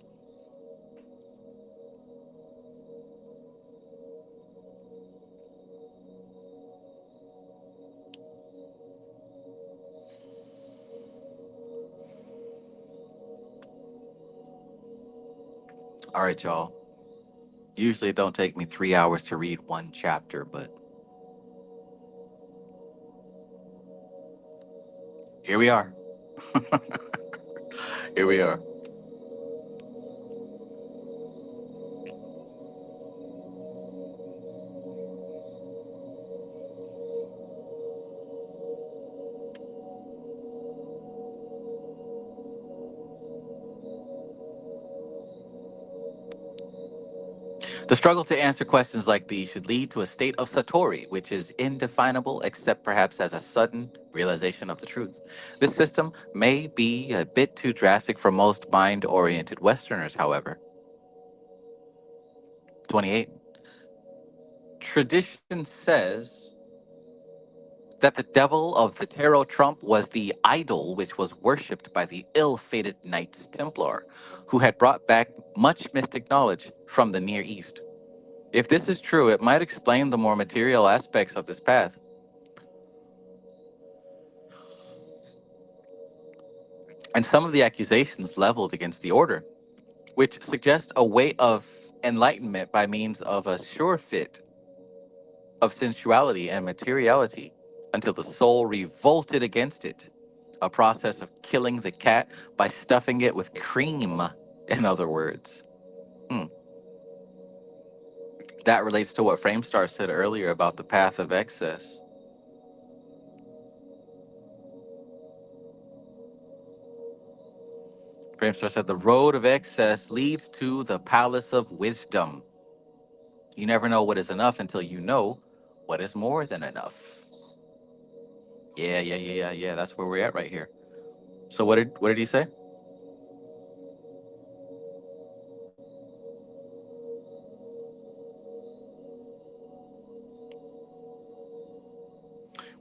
A: All right, y'all. Usually it don't take me 3 hours to read one chapter, but here we are. Here we are. The struggle to answer questions like these should lead to a state of satori, which is indefinable except perhaps as a sudden realization of the truth. This system may be a bit too drastic for most mind oriented Westerners, however. 28. Tradition says that the devil of the tarot trump was the idol which was worshipped by the ill fated Knights Templar, who had brought back much mystic knowledge from the Near East. If this is true, it might explain the more material aspects of this path, and some of the accusations leveled against the order, which suggest a way of enlightenment by means of a sure fit of sensuality and materiality until the soul revolted against it. A process of killing the cat by stuffing it with cream, in other words. Hmm. That relates to what Framestar said earlier about the path of excess. Framestar said the road of excess leads to the palace of wisdom. You never know what is enough until you know what is more than enough. Yeah. That's where we're at right here. So what did he say?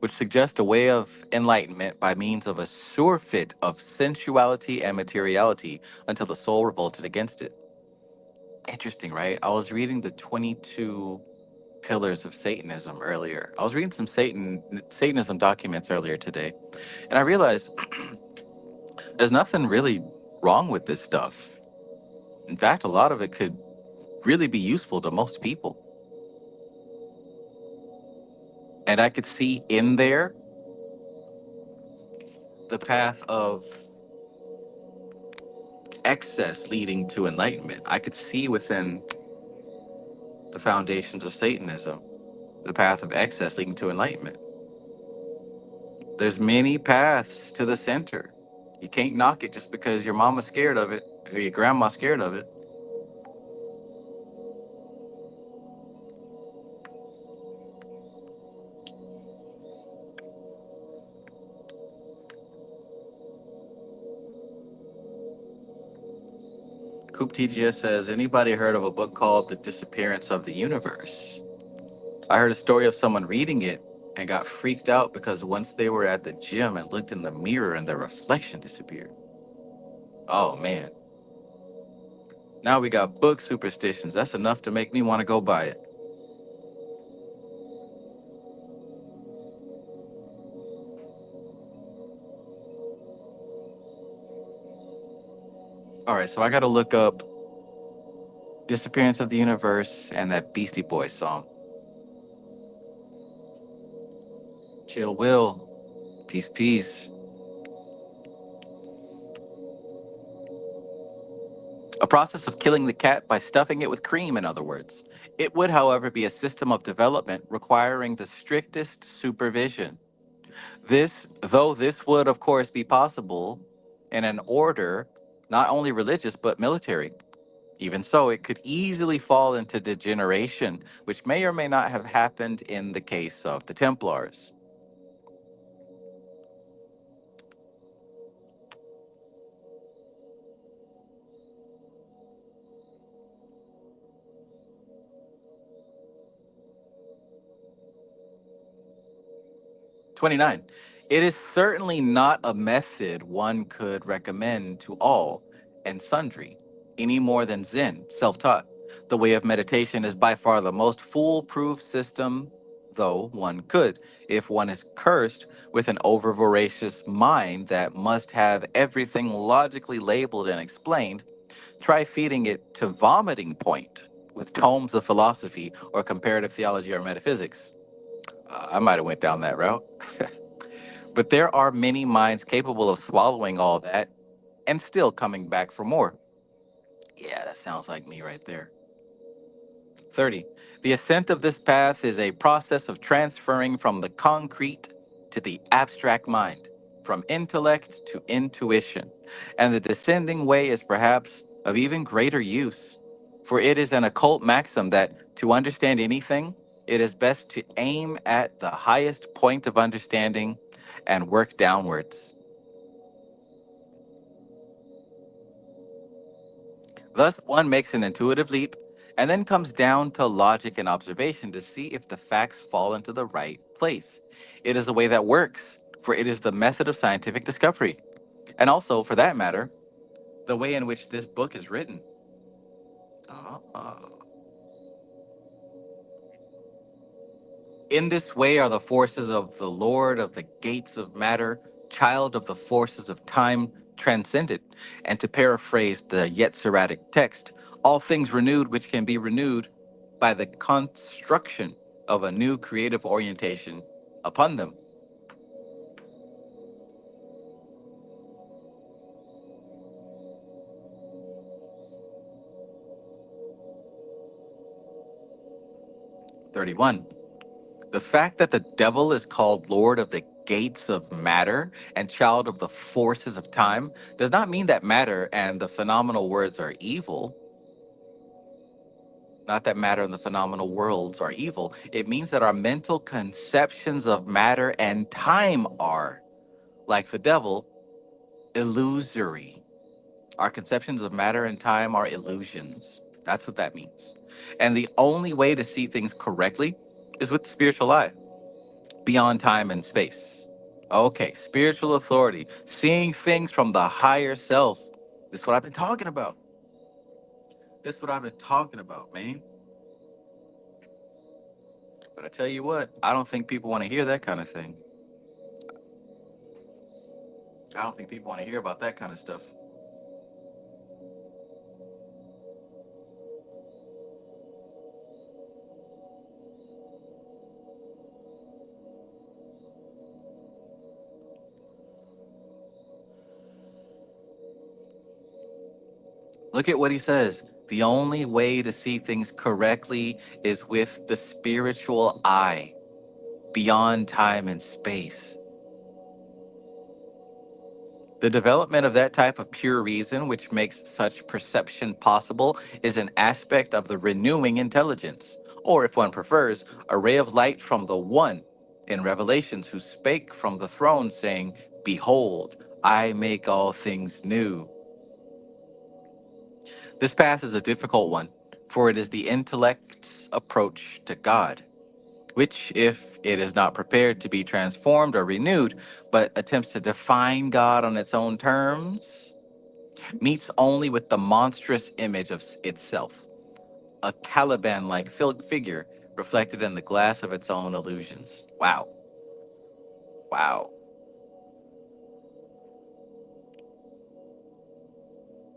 A: Which suggests a way of enlightenment by means of a surfeit of sensuality and materiality until the soul revolted against it. Interesting, right? I was reading the 22 pillars of Satanism earlier. I was reading some Satanism documents earlier today, and I realized there's nothing really wrong with this stuff. In fact, a lot of it could really be useful to most people. And I could see in there the path of excess leading to enlightenment. I could see within the foundations of Satanism the path of excess leading to enlightenment. There's many paths to the center. You can't knock it just because your mama's scared of it. Your grandma's scared of it. Coop TGS says, anybody heard of a book called The Disappearance of the Universe? I heard a story of someone reading it and got freaked out because once they were at the gym and looked in the mirror and their reflection disappeared. Oh man. Now we got book superstitions. That's enough to make me want to go buy it. All right, so I got to look up Disappearance of the Universe and that Beastie Boys song. Chill Will. Peace, peace. A process of killing the cat by stuffing it with cream, in other words. It would, however, be a system of development requiring the strictest supervision. Though this would, of course, be possible in an order not only religious but military. Even so, it could easily fall into degeneration, which may or may not have happened in the case of the Templars. 29. It is certainly not a method one could recommend to all and sundry, any more than Zen, self taught. The way of meditation is by far the most foolproof system, though one could, if one is cursed with an over voracious mind that must have everything logically labeled and explained, try feeding it to vomiting point with tomes of philosophy or comparative theology or metaphysics. I might have went down that route. But there are many minds capable of swallowing all that and still coming back for more. Yeah, that sounds like me right there. 30. The ascent of this path is a process of transferring from the concrete to the abstract mind, from intellect to intuition. And the descending way is perhaps of even greater use, for it is an occult maxim that to understand anything, it is best to aim at the highest point of understanding and work downwards. Thus, one makes an intuitive leap and then comes down to logic and observation to see if the facts fall into the right place. It is the way that works, for it is the method of scientific discovery. And also, for that matter, the way in which this book is written. Ah. In this way are the forces of the Lord of the gates of matter, child of the forces of time, transcended. And to paraphrase the Yetziratic text, all things renewed which can be renewed by the construction of a new creative orientation upon them. 31. The fact that the devil is called Lord of the gates of matter and child of the forces of time does not mean that matter and the phenomenal words are evil. Not that matter and the phenomenal worlds are evil. It means that our mental conceptions of matter and time are, like the devil, illusory. Our conceptions of matter and time are illusions. That's what that means. And the only way to see things correctly is with the spiritual eye, beyond time and space. Okay, spiritual authority, seeing things from the higher self. This is what I've been talking about. This is what I've been talking about, man. But I tell you what, I don't think people want to hear that kind of thing. I don't think people want to hear about that kind of stuff. Look at what he says. The only way to see things correctly is with the spiritual eye, beyond time and space. The development of that type of pure reason, which makes such perception possible, is an aspect of the renewing intelligence, or if one prefers, a ray of light from the One in Revelations who spake from the throne, saying, "Behold, I make all things new." This path is a difficult one, for it is the intellect's approach to God, which, if it is not prepared to be transformed or renewed, but attempts to define God on its own terms, meets only with the monstrous image of itself, a Caliban-like figure reflected in the glass of its own illusions. Wow. Wow.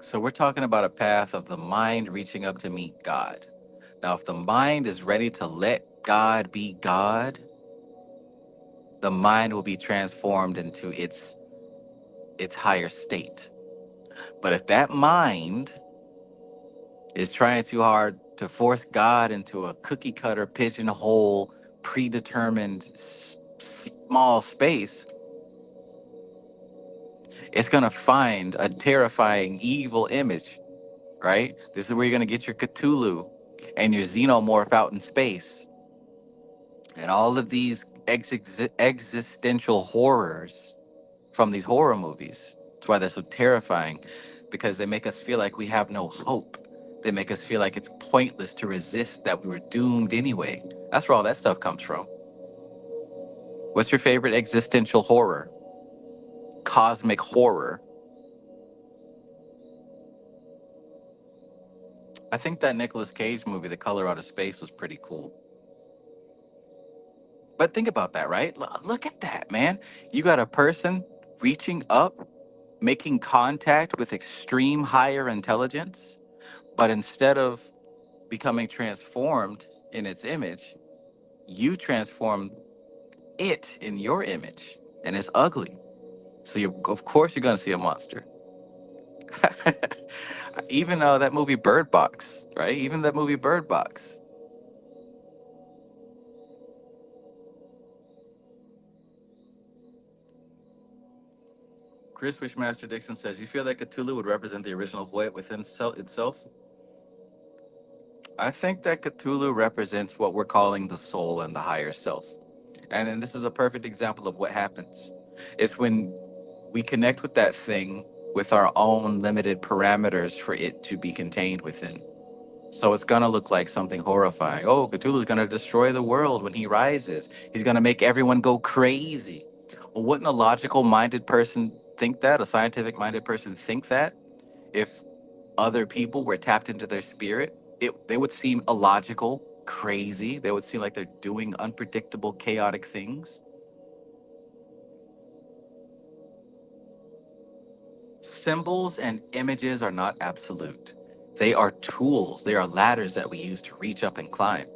A: So we're talking about a path of the mind reaching up to meet God. Now, if the mind is ready to let God be God, the mind will be transformed into its higher state. But if that mind is trying too hard to force God into a cookie cutter, pigeonhole, predetermined small space, it's going to find a terrifying, evil image, right? This is where you're going to get your Cthulhu and your xenomorph out in space and all of these existential horrors from these horror movies. That's why they're so terrifying, because they make us feel like we have no hope. They make us feel like it's pointless to resist, that we were doomed anyway. That's where all that stuff comes from. What's your favorite existential horror? Cosmic horror? I think that Nicolas Cage movie, The Color Out of Space, was pretty cool. But think about that, right? Look at that, man. You got a person reaching up, making contact with extreme higher intelligence, but instead of becoming transformed in its image, you transform it in your image, and it's ugly. So of course you're gonna see a monster. Even that movie Bird Box, right? Even that movie Bird Box. Chris Wishmaster Dixon says, "You feel like Cthulhu would represent the original void within itself?" I think that Cthulhu represents what we're calling the soul and the higher self. And then this is a perfect example of what happens. It's when we connect with that thing with our own limited parameters for it to be contained within. So it's going to look like something horrifying. Oh, Cthulhu's going to destroy the world when he rises. He's going to make everyone go crazy. Well, wouldn't a logical minded person think that? A scientific minded person think that? If other people were tapped into their spirit, they would seem illogical, crazy. They would seem like they're doing unpredictable, chaotic things. Symbols and images are not absolute. They are tools, they are ladders that we use to reach up and climb.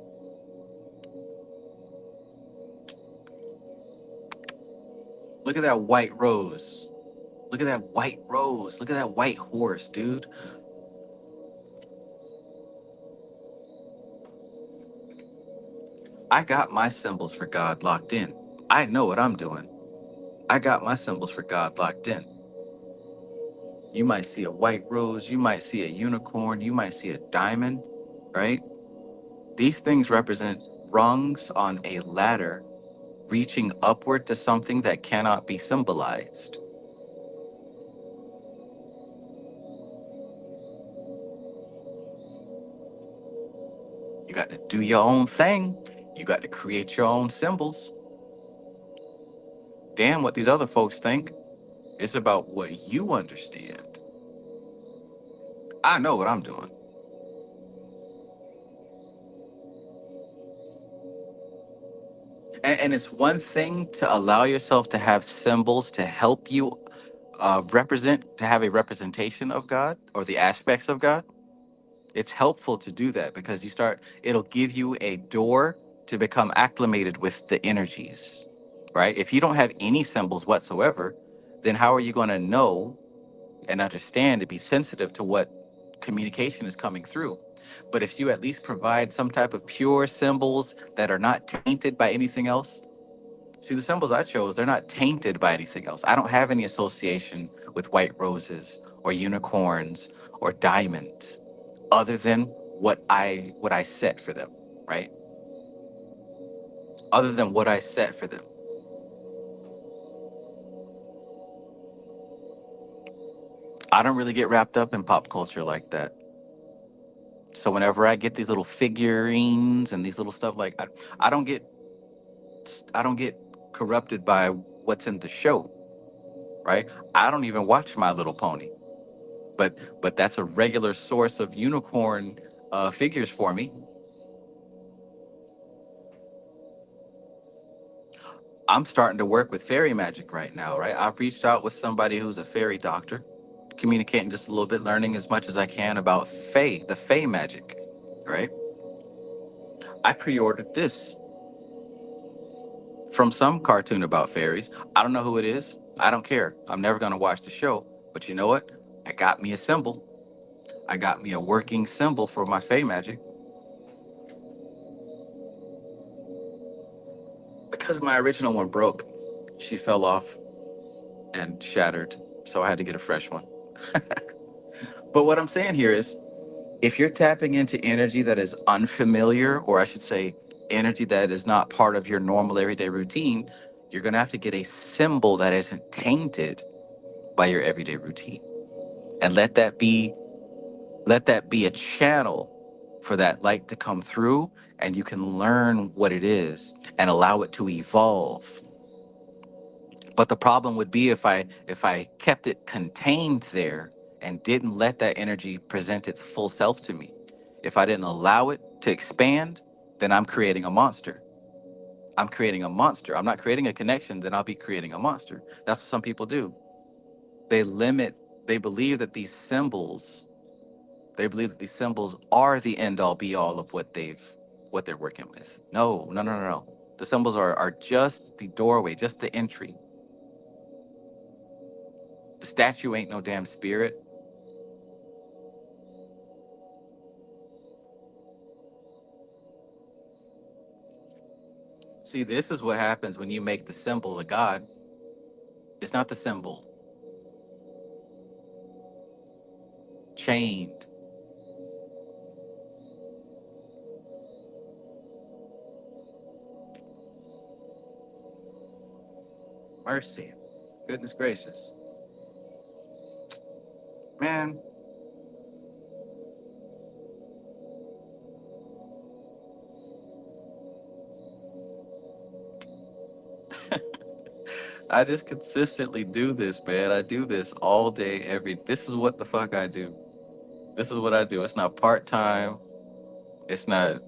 A: Look at that white rose. Look at that white rose. Look at that white horse, dude. I got my symbols for God locked in. I know what I'm doing. I got my symbols for God locked in. You might see a white rose, you might see a unicorn, you might see a diamond, right? These things represent rungs on a ladder reaching upward to something that cannot be symbolized. You got to do your own thing. You got to create your own symbols. Damn what these other folks think. It's about what you understand. I know what I'm doing. And it's one thing to allow yourself to have symbols to help you to have a representation of God or the aspects of God. It's helpful to do that because it'll give you a door to become acclimated with the energies, right? If you don't have any symbols whatsoever, then how are you going to know and understand to be sensitive to what communication is coming through? But if you at least provide some type of pure symbols that are not tainted by anything else, See, the symbols I chose, they're not tainted by anything else. I don't have any association with white roses or unicorns or diamonds other than what I set for them, right? Other than what I set for them. I don't really get wrapped up in pop culture like that. So whenever I get these little figurines and these little stuff like I don't get I don't get corrupted by what's in the show, right? I don't even watch My Little Pony, but that's a regular source of unicorn figures for me. I'm starting to work with fairy magic right now, right? I've reached out with somebody who's a fairy doctor, communicating just a little bit, learning as much as I can about the fae magic, right? I pre-ordered this from some cartoon about fairies. I don't know who it is. I don't care. I'm never going to watch the show. But you know what? I got me a symbol. I got me a working symbol for my fae magic because my original one broke. She fell off and shattered. So I had to get a fresh one. But what I'm saying here is if you're tapping into energy that is unfamiliar, or I should say, energy that is not part of your normal everyday routine, you're going to have to get a symbol that isn't tainted by your everyday routine. And let that be a channel for that light to come through, and you can learn what it is and allow it to evolve. But the problem would be if I kept it contained there and didn't let that energy present its full self to me. If I didn't allow it to expand, then I'm creating a monster. I'm creating a monster. I'm not creating a connection, then I'll be creating a monster. That's what some people do. They limit, they believe that these symbols are the end all be all of what they're working with. No, no, no, no, no. The symbols are just the doorway, just the entry. The statue ain't no damn spirit. See, this is what happens when you make the symbol a god. It's not the symbol. Chained. Mercy. Goodness gracious. Man, I just consistently do this, man. I do this all day, this is what the fuck I do. This is what I do. It's not part-time. It's not,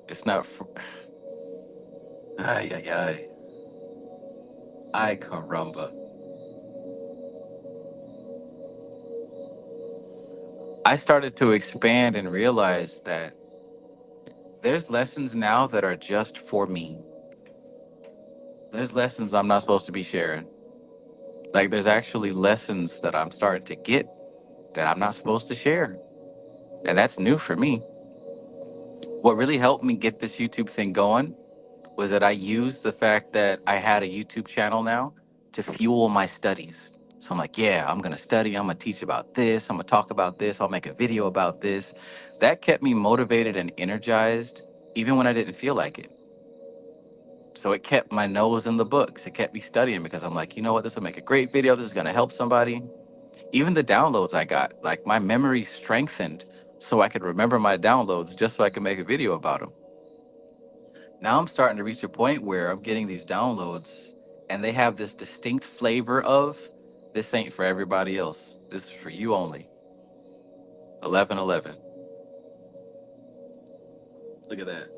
A: it's not, ay, ay, ay. Ay, caramba. I started to expand and realize that there's lessons now that are just for me. There's lessons I'm not supposed to be sharing. Like there's actually lessons that I'm starting to get that I'm not supposed to share. And that's new for me. What really helped me get this YouTube thing going was that I used the fact that I had a YouTube channel now to fuel my studies. So I'm like, yeah, I'm going to study. I'm going to teach about this. I'm going to talk about this. I'll make a video about this. That kept me motivated and energized even when I didn't feel like it. So it kept my nose in the books. It kept me studying because I'm like, you know what? This will make a great video. This is going to help somebody. Even the downloads I got, like my memory strengthened so I could remember my downloads just so I could make a video about them. Now I'm starting to reach a point where I'm getting these downloads and they have this distinct flavor of this ain't for everybody else. This is for you only. 1111. Look at that.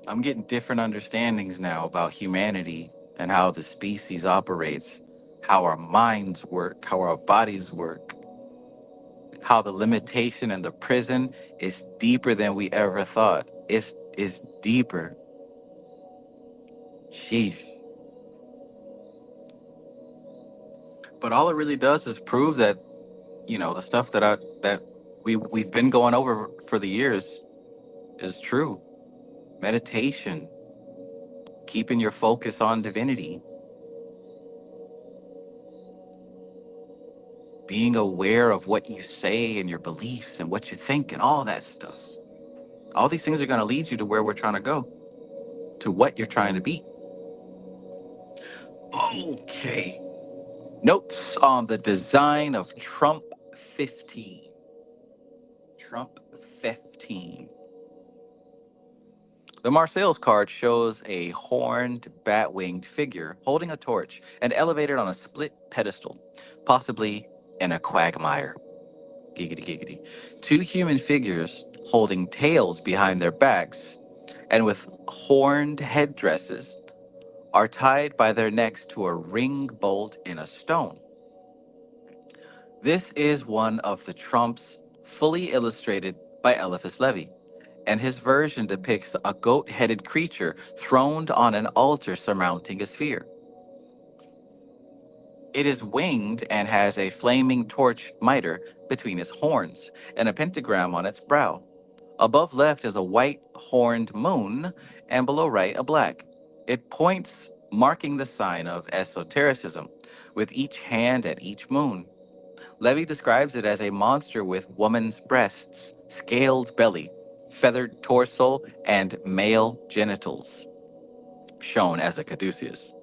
A: I'm getting different understandings now about humanity and how the species operates, how our minds work, how our bodies work, how the limitation and the prison is deeper than we ever thought. It's deeper. Sheesh. But all it really does is prove that, the stuff that we've been going over for the years, is true. Meditation, keeping your focus on divinity, being aware of what you say and your beliefs and what you think and all that stuff. All these things are going to lead you to where we're trying to go, to what you're trying to be. Okay. Notes on the design of Trump 15. Trump 15. The Marseilles card shows a horned, bat winged figure holding a torch and elevated on a split pedestal, possibly in a quagmire. Giggity giggity. Two human figures holding tails behind their backs and with horned headdresses are tied by their necks to a ring bolt in a stone. This is one of the trumps fully illustrated by Eliphas Levi, and his version depicts a goat headed creature throned on an altar surmounting a sphere. It is winged and has a flaming torch mitre between its horns and a pentagram on its brow. Above left is a white horned moon, and below right a black. It points, marking the sign of esotericism, with each hand at each moon. Levy describes it as a monster with woman's breasts, scaled belly, feathered torso, and male genitals, shown as a caduceus.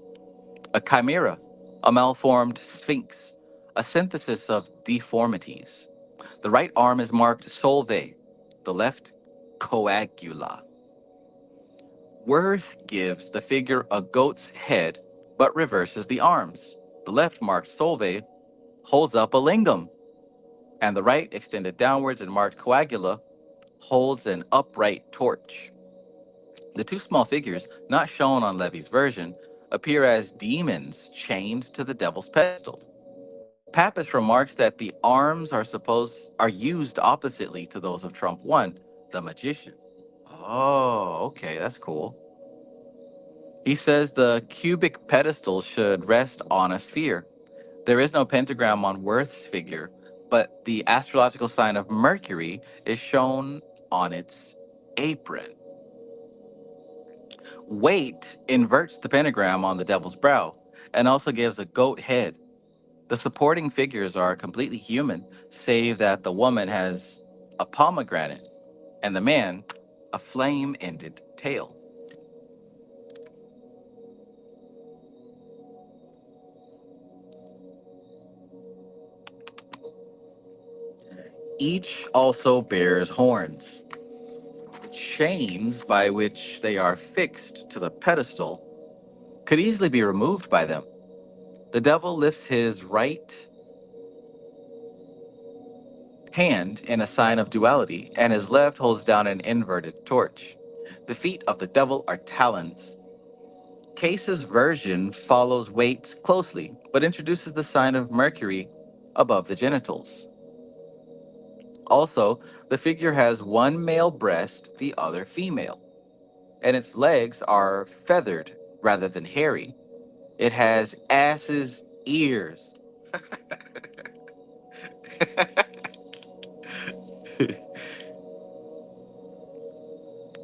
A: A chimera, a malformed sphinx, a synthesis of deformities. The right arm is marked solve, the left coagula. Worth gives the figure a goat's head, but reverses the arms. The left marked solve holds up a lingam, and the right, extended downwards and marked coagula, holds an upright torch. The two small figures, not shown on Levy's version, appear as demons chained to the devil's pedestal. Pappas remarks that the arms are used oppositely to those of Trump 1, the magician. Oh, okay, that's cool. He says the cubic pedestal should rest on a sphere. There is no pentagram on Worth's figure, but the astrological sign of Mercury is shown on its apron. Weight inverts the pentagram on the devil's brow and also gives a goat head. The supporting figures are completely human, save that the woman has a pomegranate and the man a flame ended tail. Each also bears horns. Chains by which they are fixed to the pedestal could easily be removed by them. The devil lifts his right hand in a sign of duality, and his left holds down an inverted torch. The feet of the devil are talons. Case's version follows weights closely, but introduces the sign of Mercury above the genitals. Also, the figure has one male breast, the other female, and its legs are feathered rather than hairy. It has ass's ears.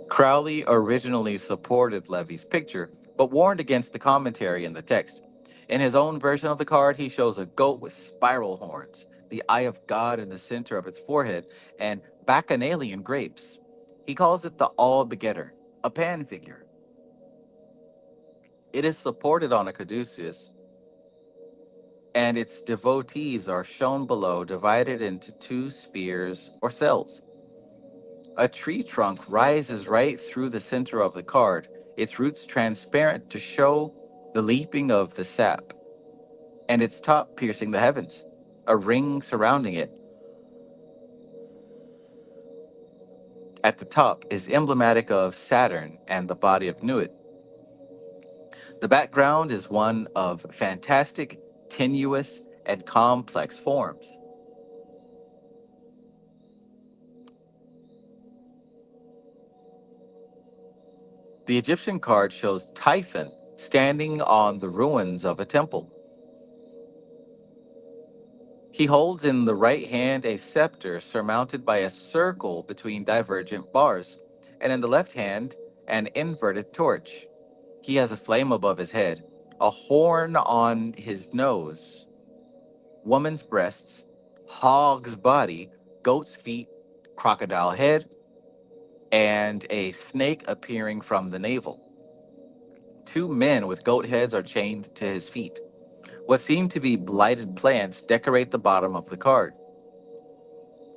A: Crowley originally supported Levy's picture, but warned against the commentary in the text. In his own version of the card, he shows a goat with spiral horns, the eye of God in the center of its forehead, and bacchanalian grapes. He calls it the all-begetter, a pan figure. It is supported on a caduceus, and its devotees are shown below, divided into two spheres or cells. A tree trunk rises right through the center of the card, its roots transparent to show the leaping of the sap, and its top piercing the heavens. A ring surrounding it at the top is emblematic of Saturn and the body of Nuit. The background is one of fantastic, tenuous, and complex forms. The Egyptian card shows Typhon standing on the ruins of a temple. He holds in the right hand a scepter surmounted by a circle between divergent bars. and in the left hand, an inverted torch. He has a flame above his head, a horn on his nose, woman's breasts, hog's body, goat's feet, crocodile head, and a snake appearing from the navel. Two men with goat heads are chained to his feet. What seem to be blighted plants decorate the bottom of the card.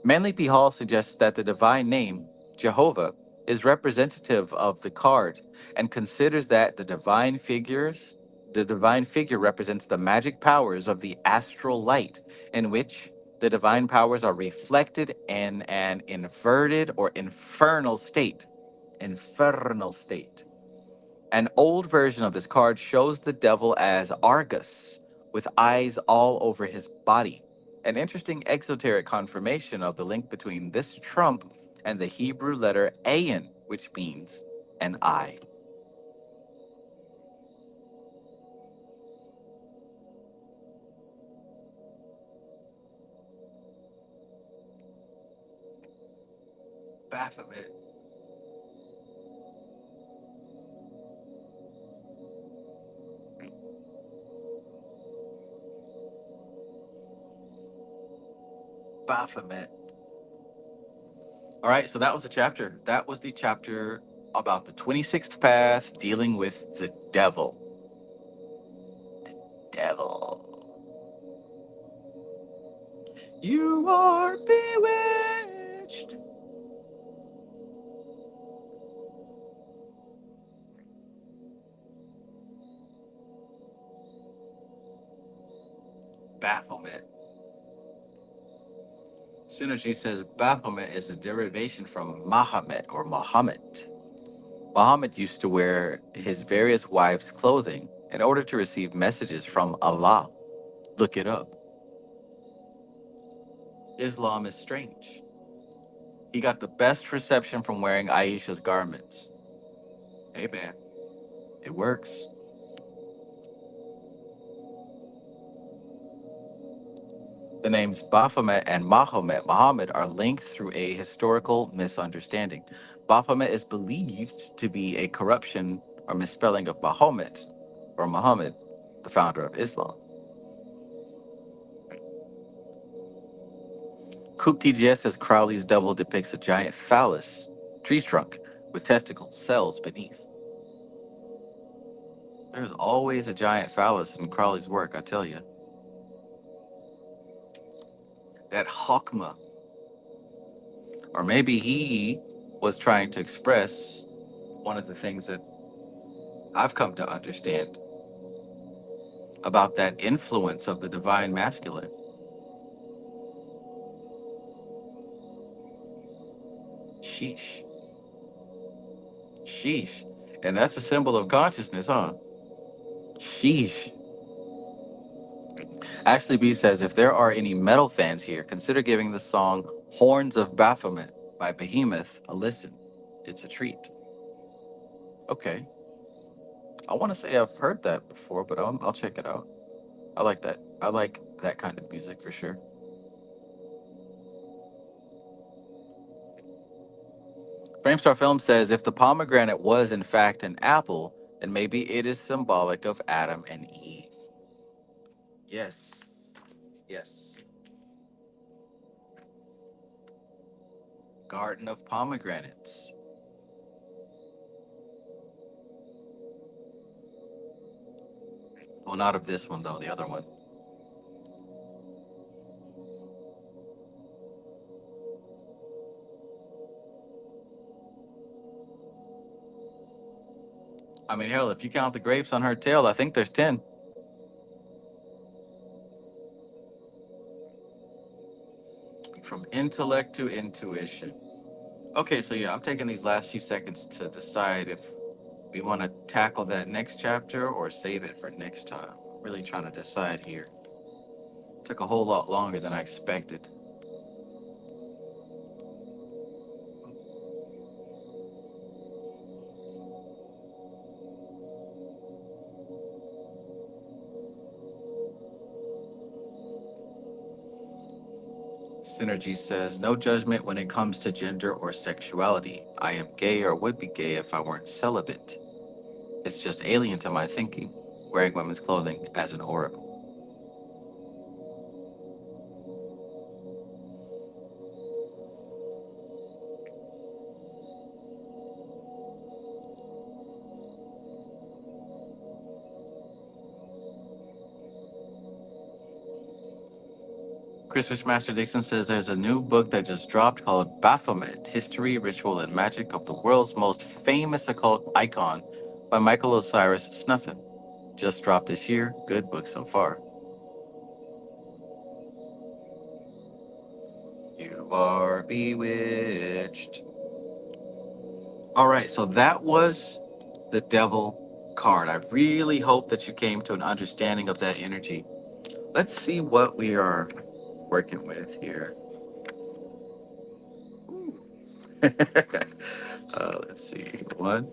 A: Manly P. Hall suggests that the divine name, Jehovah, is representative of the card and considers that the divine figure represents the magic powers of the astral light, in which the divine powers are reflected in an inverted or infernal state. Infernal state. An old version of this card shows the devil as Argus, with eyes all over his body. An interesting exoteric confirmation of the link between this trump and the Hebrew letter Ayin, which means an eye. Baphomet. Baphomet. All right, so that was the chapter. That was the chapter about the 26th path dealing with the devil. Devil. You are bewitched. Baphomet. Synergy says Baphomet is a derivation from Mahomet or Muhammad. Muhammad used to wear his various wives' clothing in order to receive messages from Allah. Look it up. Islam is strange. He got the best reception from wearing Aisha's garments. Hey man, it works. The names Baphomet and Muhammad are linked through a historical misunderstanding. Baphomet is believed to be a corruption or misspelling of Mahomet or Muhammad, the founder of Islam. Coop TGS says Crowley's devil depicts a giant phallus, tree trunk, with testicles, cells beneath. There's always a giant phallus in Crowley's work, I tell you. That Hokmah, or maybe he was trying to express one of the things that I've come to understand about that influence of the divine masculine. Sheesh. Sheesh. And that's a symbol of consciousness, huh? Sheesh. Ashley B says, if there are any metal fans here, consider giving the song Horns of Baphomet by Behemoth a listen. It's a treat. Okay. I want to say I've heard that before, but I'll check it out. I like that. I like that kind of music for sure. Framestar Film says, if the pomegranate was in fact an apple, then maybe it is symbolic of Adam and Eve. Yes. Yes. Garden of Pomegranates. Well, not of this one, though, the other one. I mean, hell, if you count the grapes on her tail, I think there's 10. From intellect to intuition. Okay, so yeah, I'm taking these last few seconds to decide if we want to tackle that next chapter or save it for next time. I'm really trying to decide here. Took a whole lot longer than I expected. Synergy says, no judgment when it comes to gender or sexuality. I am gay or would be gay if I weren't celibate. It's just alien to my thinking, wearing women's clothing as an oracle. Christmas Master Dixon says there's a new book that just dropped called Baphomet, History, Ritual, and Magic of the World's Most Famous Occult Icon by Michael Osiris Snuffin. Just dropped this year. Good book so far. You are bewitched. All right, so that was the devil card. I really hope that you came to an understanding of that energy. Let's see what we are working with here. Let's see. One,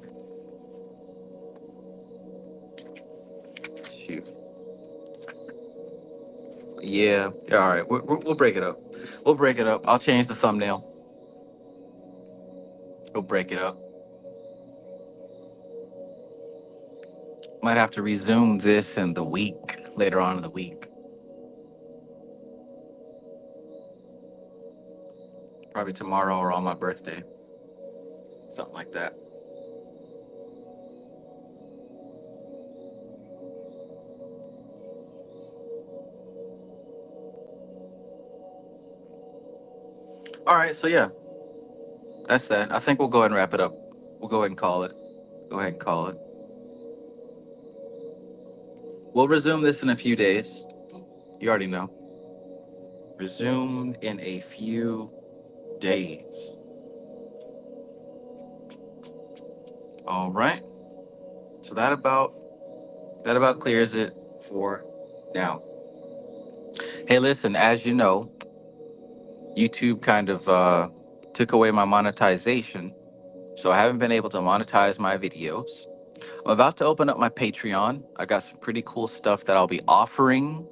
A: two. Yeah. All right. We'll break it up. We'll break it up. I'll change the thumbnail. We'll break it up. Might have to resume this in the week, later on in the week. Probably tomorrow or on my birthday. Something like that. All right. So, yeah, that's that. I think we'll go ahead and wrap it up. We'll go ahead and call it. Go ahead and call it. We'll resume this in a few days. You already know. Resume in a few days. All right. So that about clears it for now. Hey, listen, as you know, YouTube kind of took away my monetization, so I haven't been able to monetize my videos. I'm about to open up my Patreon. I got some pretty cool stuff that I'll be offering,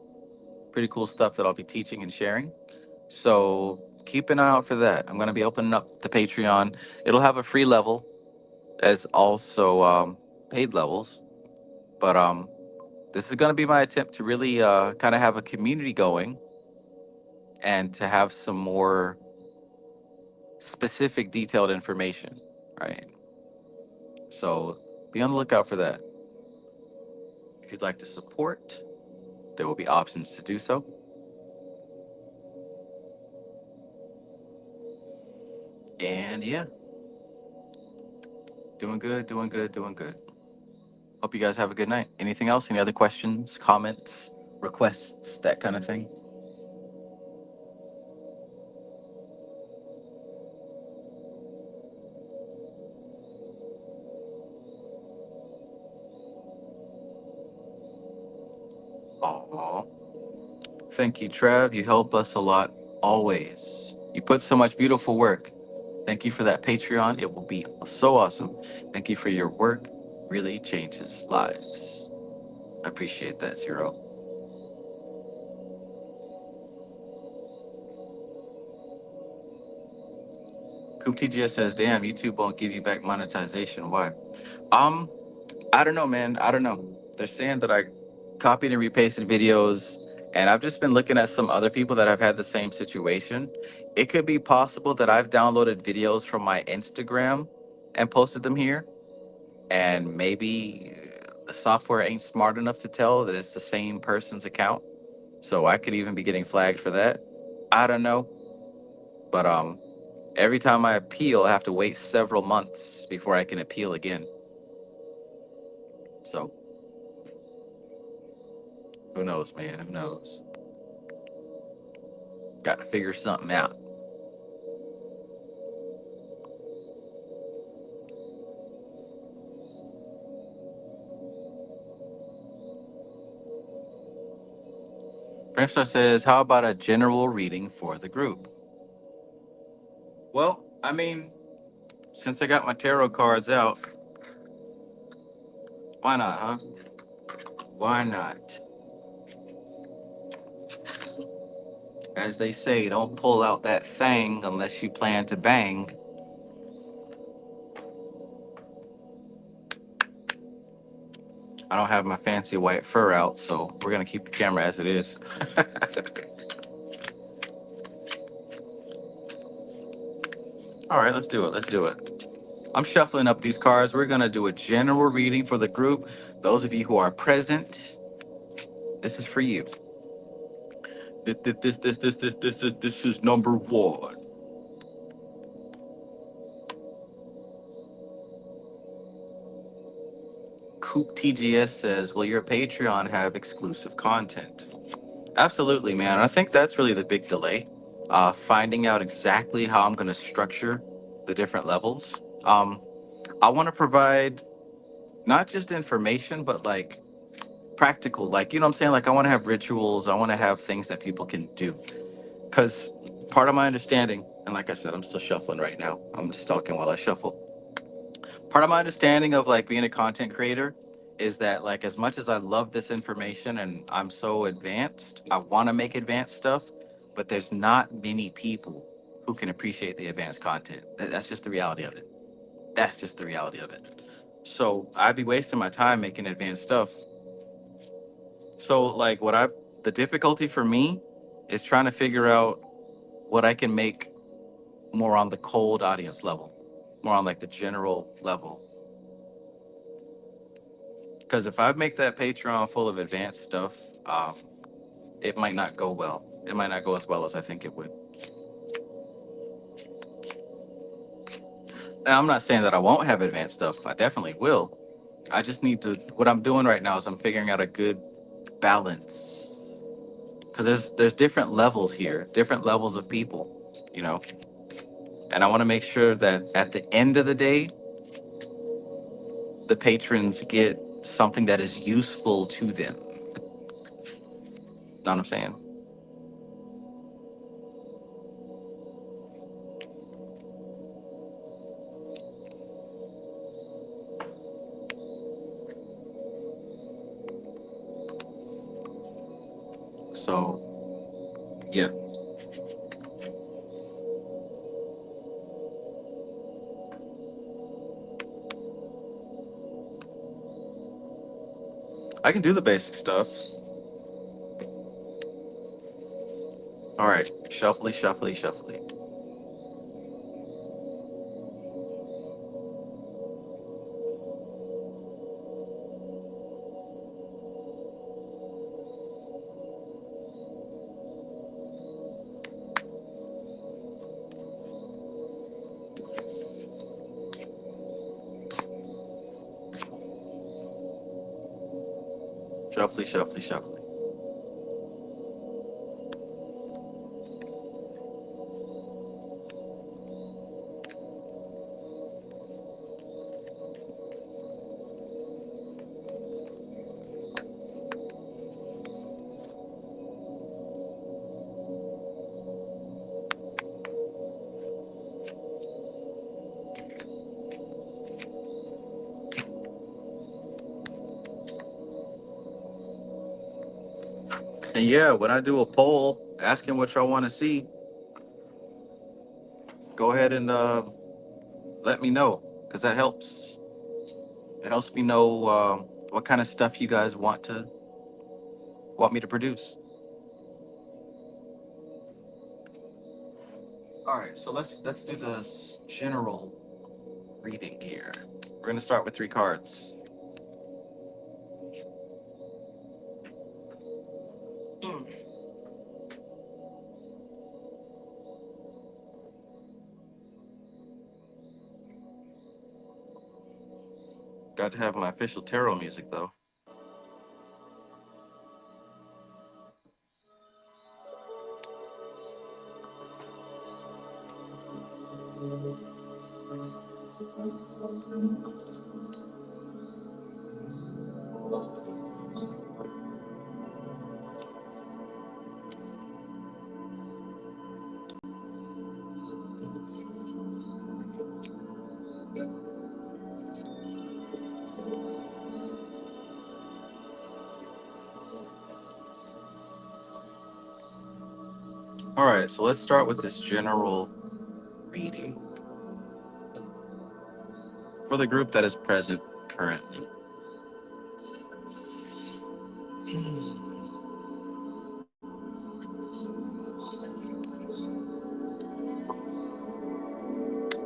A: pretty cool stuff that I'll be teaching and sharing. So keep an eye out for that. I'm going to be opening up the Patreon. It'll have a free level as also paid levels, but this is going to be my attempt to really kind of have a community going and to have some more specific, detailed information, right? So be on the lookout for that. If you'd like to support, there will be options to do so. And yeah, doing good, doing good, doing good. Hope you guys have a good night. Anything else? Any other questions, comments, requests, that kind of thing? Oh, thank you, Trev. You help us a lot always. You put so much beautiful work. Thank you for that Patreon. It will be so awesome. Thank you for your work. Really changes lives. I appreciate that, Zero. Coop TGS says, damn, YouTube won't give you back monetization. Why? Um, I don't know, man. I don't know. They're saying that I copied and repasted videos, and I've just been looking at some other people that have had the same situation. It could be possible that I've downloaded videos from my Instagram and posted them here, and maybe the software ain't smart enough to tell that it's the same person's account. So I could even be getting flagged for that. I don't know, but every time I appeal, I have to wait several months before I can appeal again. So who knows, man? Who knows? Got to figure something out. Bramstar says, how about a general reading for the group? Well, I mean, since I got my tarot cards out, why not, huh? Why not? As they say, don't pull out that thing unless you plan to bang. I don't have my fancy white fur out, so we're gonna keep the camera as it is. All right, let's do it. Let's do it. I'm shuffling up these cards. We're gonna do a general reading for the group. Those of you who are present, this is for you. This is number one. Coop TGS says, will your Patreon have exclusive content? Absolutely, man. I think that's really the big delay. Finding out exactly how I'm going to structure the different levels. I want to provide not just information, but like practical, like, you know what I'm saying? Like, I want to have rituals. I want to have things that people can do. Because part of my understanding, and like I said, I'm still shuffling right now. I'm just talking while I shuffle. Part of my understanding of like being a content creator is that like as much as I love this information and I'm so advanced, I want to make advanced stuff, but there's not many people who can appreciate the advanced content. That's just the reality of it. That's just the reality of it. So I'd be wasting my time making advanced stuff. So like the difficulty for me is trying to figure out what I can make more on the cold audience level, more on like the general level. Because if I make that Patreon full of advanced stuff, um, it might not go well. It might not go as well as I think it would. Now, I'm not saying that I won't have advanced stuff. I definitely will. I just need to. What I'm doing right now is I'm figuring out a good balance. Because there's different levels here, different levels of people, you know. And I want to make sure that at the end of the day, the patrons get something that is useful to them. Know what I'm saying? So yeah, I can do the basic stuff. All right, shuffly, shuffly, shuffly. Shuffly, shuffly, shuffly. And yeah, when I do a poll asking what y'all want to see, go ahead and let me know because that helps. It helps me know what kind of stuff you guys want me to produce. All right, so let's do the general reading here. We're gonna start with three cards. Got to have my official tarot music though. All right, so let's start with this general reading for the group that is present currently.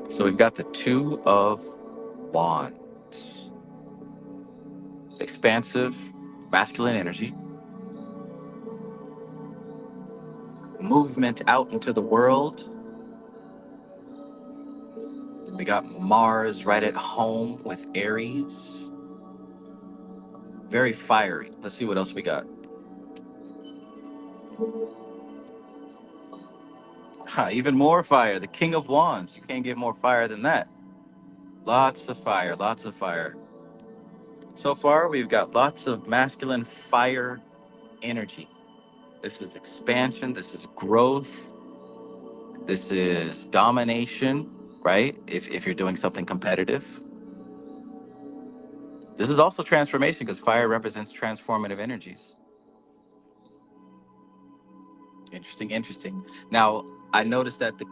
A: So we've got the Two of Wands, expansive masculine energy, movement out into the world. We got Mars right at home with Aries, very fiery. Let's see what else we got. Even more fire, the King of Wands. You can't get more fire than that. Lots of fire, lots of fire. So far, we've got lots of masculine fire energy. This is expansion, this is growth, this is domination, right? If you're doing something competitive. This is also transformation because fire represents transformative energies. Interesting, interesting. Now, I noticed that the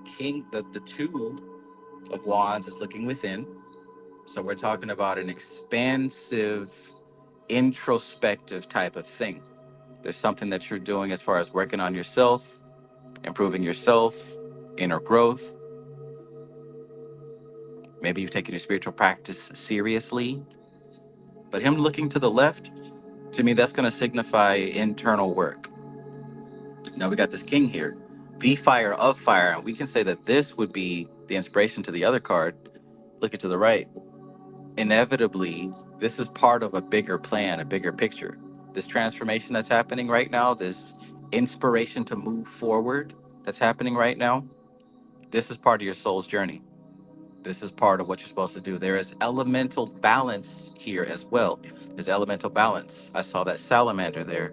A: Two of Wands is looking within. So we're talking about an expansive, introspective type of thing. There's something that you're doing as far as working on yourself, improving yourself, inner growth. Maybe you've taken your spiritual practice seriously. But him looking to the left, to me, that's going to signify internal work. Now we got this king here, the fire of fire. And we can say that this would be the inspiration to the other card. Looking to the right. Inevitably, this is part of a bigger plan, a bigger picture. This transformation that's happening right now, this inspiration to move forward that's happening right now, this is part of your soul's journey. This is part of what you're supposed to do. There is elemental balance here as well. There's elemental balance. I saw that salamander there.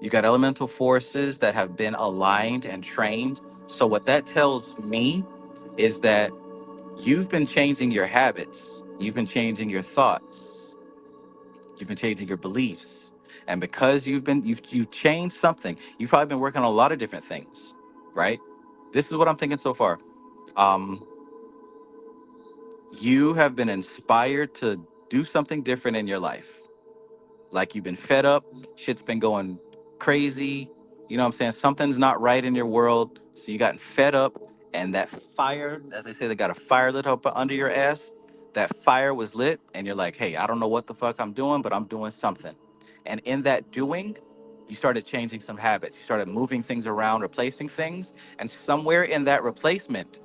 A: You got elemental forces that have been aligned and trained. So what that tells me is that you've been changing your habits. You've been changing your thoughts. You've been changing your beliefs. And because you've changed something, you've probably been working on a lot of different things, right? This is what I'm thinking so far. Um, you have been inspired to do something different in your life. Like you've been fed up, shit's been going crazy. You know what I'm saying? Something's not right in your world. So you got fed up, and that fire, as they say, they got a fire lit up under your ass. That fire was lit, and you're like, hey, I don't know what the fuck I'm doing, but I'm doing something. And in that doing, you started changing some habits. You started moving things around, replacing things. And somewhere in that replacement,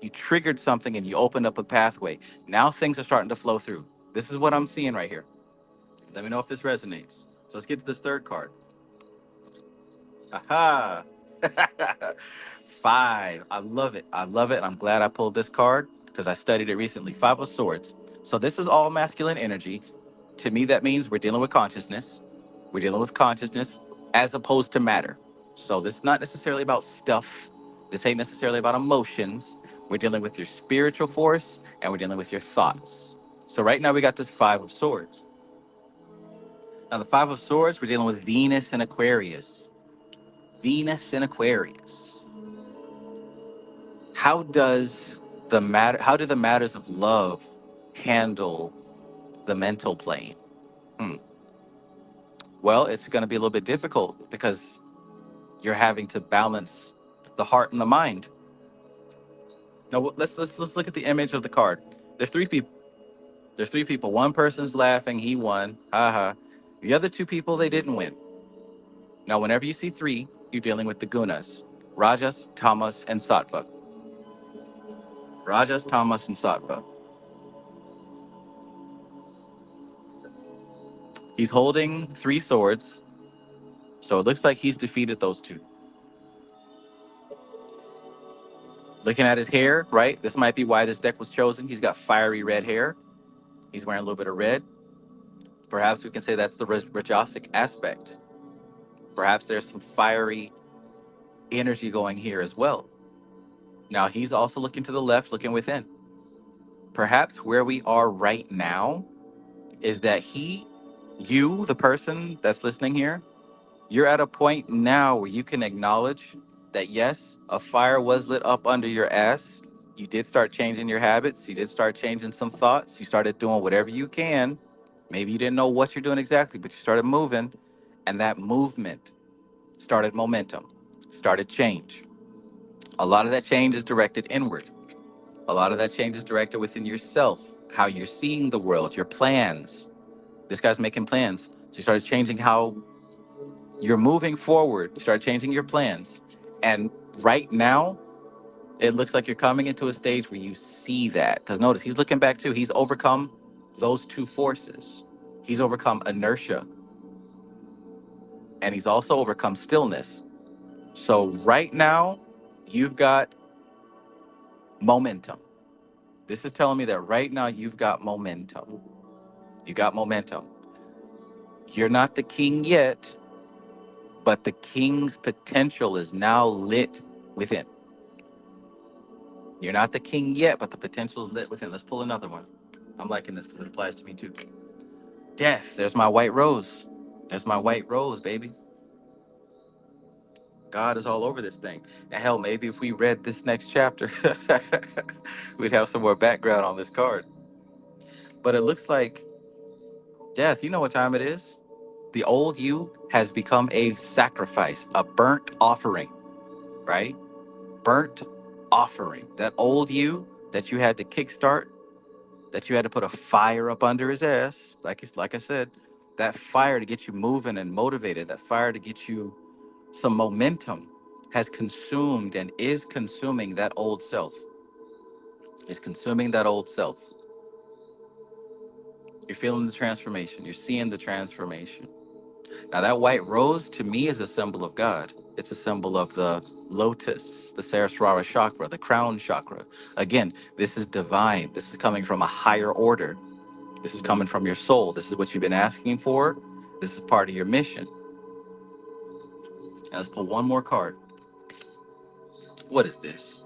A: you triggered something and you opened up a pathway. Now things are starting to flow through. This is what I'm seeing right here. Let me know if this resonates. So let's get to this third card. Aha! Five. I love it. I love it. I'm glad I pulled this card because I studied it recently. Five of Swords. So this is all masculine energy. To me, that means we're dealing with consciousness. We're dealing with consciousness as opposed to matter. So this is not necessarily about stuff. This ain't necessarily about emotions. We're dealing with your spiritual force and we're dealing with your thoughts. So right now we got this Five of Swords. Now, the Five of Swords, we're dealing with Venus and Aquarius. Venus and Aquarius. How do the matters of love handle the mental plane? Hmm. Well, it's going to be a little bit difficult because you're having to balance the heart and the mind. Now, let's look at the image of the card. There's three people. There's three people. One person's laughing, he won. Haha. The other two people, they didn't win. Now, whenever you see three, you're dealing with the gunas, Rajas, Tamas, and Sattva. Rajas, Tamas, and Sattva. He's holding three swords, so it looks like he's defeated those two. Looking at his hair, right? This might be why this deck was chosen. He's got fiery red hair. He's wearing a little bit of red. Perhaps we can say that's the Rajasic aspect. Perhaps there's some fiery energy going here as well. Now, he's also looking to the left, looking within. Perhaps where we are right now is that you, the person that's listening here, You're at a point now where you can acknowledge that yes, a fire was lit up under your ass. You did start changing your habits. You did start changing some thoughts. You started doing whatever you can. Maybe you didn't know what you're doing exactly, but you started moving. And that movement started momentum, started change. A lot of that change is directed inward. A lot of that change is directed within yourself, how you're seeing the world, your plans. This guy's making plans. So you started changing how you're moving forward. You start changing your plans. And right now, it looks like you're coming into a stage where you see that. Because notice, he's looking back too. He's overcome those two forces. He's overcome inertia, and he's also overcome stillness. So right now, you've got momentum. This is telling me that right now you've got momentum. You got momentum. You're not the king yet, but the king's potential is now lit within. You're not the king yet, but the potential is lit within. Let's pull another one. I'm liking this because it applies to me too. Death. There's my white rose. There's my white rose, baby. God is all over this thing. And hell, maybe if we read this next chapter, we'd have some more background on this card. But it looks like death. You know what time it is? The old you has become a sacrifice, a burnt offering, right? Burnt offering. That old you that you had to kickstart, that you had to put a fire up under his ass, like I said, that fire to get you moving and motivated, that fire to get you some momentum has consumed and is consuming that old self. Is consuming that old self. You're feeling the transformation. You're seeing the transformation. Now, that white rose to me is a symbol of God. It's a symbol of the lotus, the Saraswara chakra, the crown chakra. Again, this is divine. This is coming from a higher order. This is coming from your soul. This is what you've been asking for. This is part of your mission. Now, let's pull one more card. What is this?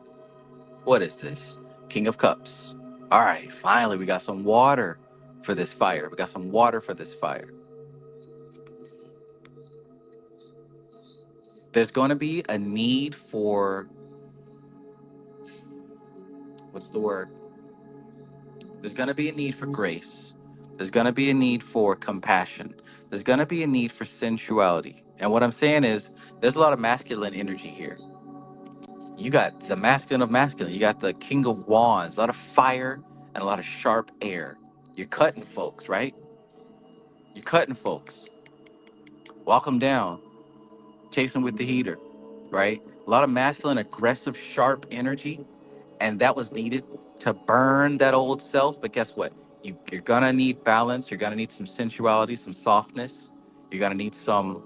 A: What is this? King of Cups. All right, finally, we got some water for this fire. We got some water for this fire. There's going to be a need for, what's the word? There's going to be a need for grace. There's going to be a need for compassion. There's going to be a need for sensuality. And what I'm saying is, there's a lot of masculine energy here. You got the masculine of masculine. You got the king of wands, a lot of fire and a lot of sharp air. You're cutting folks, right? You're cutting folks. Walk them down. Chase them with the heater, right? A lot of masculine, aggressive, sharp energy. And that was needed to burn that old self. But guess what? You're going to need balance. You're going to need some sensuality, some softness. You're going to need some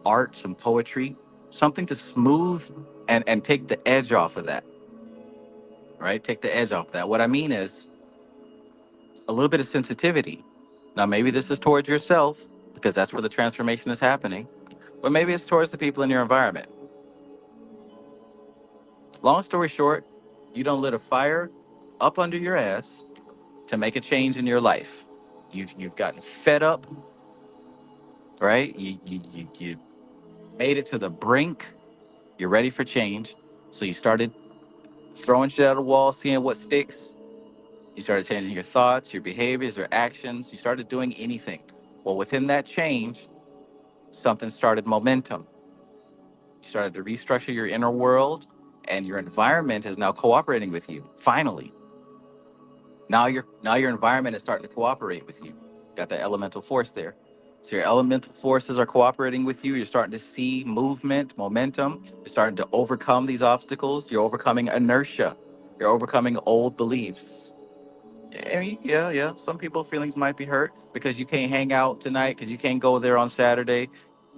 A: art, some poetry, something to smooth and take the edge off of that, right? Take the edge off that. What I mean is a little bit of sensitivity. Now, maybe this is towards yourself because that's where the transformation is happening, but maybe it's towards the people in your environment. Long story short, you don't lit a fire up under your ass to make a change in your life. You've gotten fed up, right? You made it to the brink. You're ready for change. So you started throwing shit at a wall, seeing what sticks. You started changing your thoughts, your behaviors, your actions. You started doing anything. Well, within that change, something started momentum. You started to restructure your inner world, and your environment is now cooperating with you. Finally, now your environment is starting to cooperate with you. Got that elemental force there. So your elemental forces are cooperating with you. You're starting to see movement, momentum. You're starting to overcome these obstacles. You're overcoming inertia. You're overcoming old beliefs. I mean, yeah. Some people's feelings might be hurt because you can't hang out tonight, because you can't go there on Saturday.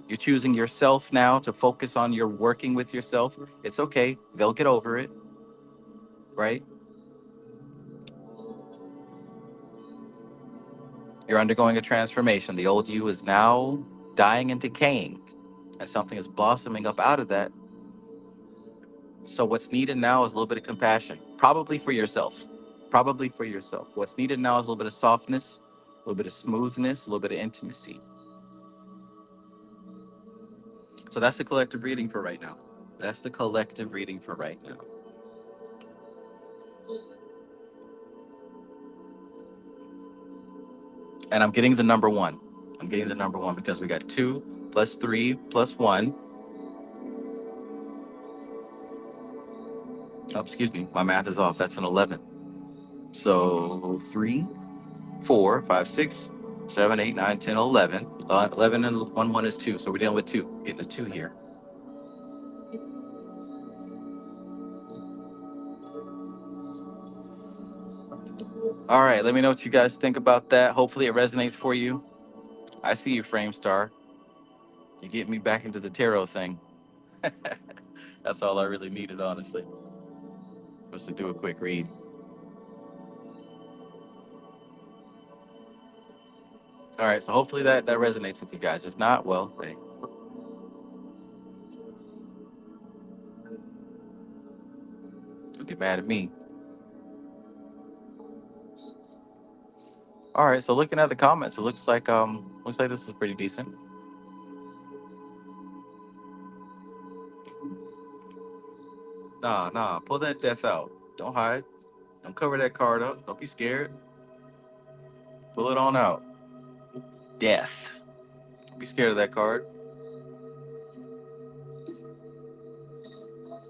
A: You're choosing yourself now to focus on your working with yourself. It's okay. They'll get over it, right? You're undergoing a transformation. The old you is now dying and decaying, and something is blossoming up out of that. So what's needed now is a little bit of compassion, probably for yourself. Probably for yourself. What's needed now is a little bit of softness, a little bit of smoothness, a little bit of intimacy. So that's the collective reading for right now. That's the collective reading for right now. And I'm getting the number one. I'm getting the number one because we got 2 plus 3 plus 1. Oh, excuse me. My math is off. That's an 11. So 3, 4, 5, 6, 7, 8, 9, 10, 11. 11 and 1, 1 is 2. So we're dealing with 2. Getting a 2 here. All right. Let me know what you guys think about that. Hopefully it resonates for you. I see you, Frame Star. You get me back into the tarot thing. That's all I really needed, honestly, was to do a quick read. All right, so hopefully that resonates with you guys. If not, well, hey, don't get mad at me. All right, so looking at the comments, it looks like this is pretty decent. Nah, pull that death out. Don't hide. Don't cover that card up. Don't be scared. Pull it on out. Death. Don't be scared of that card.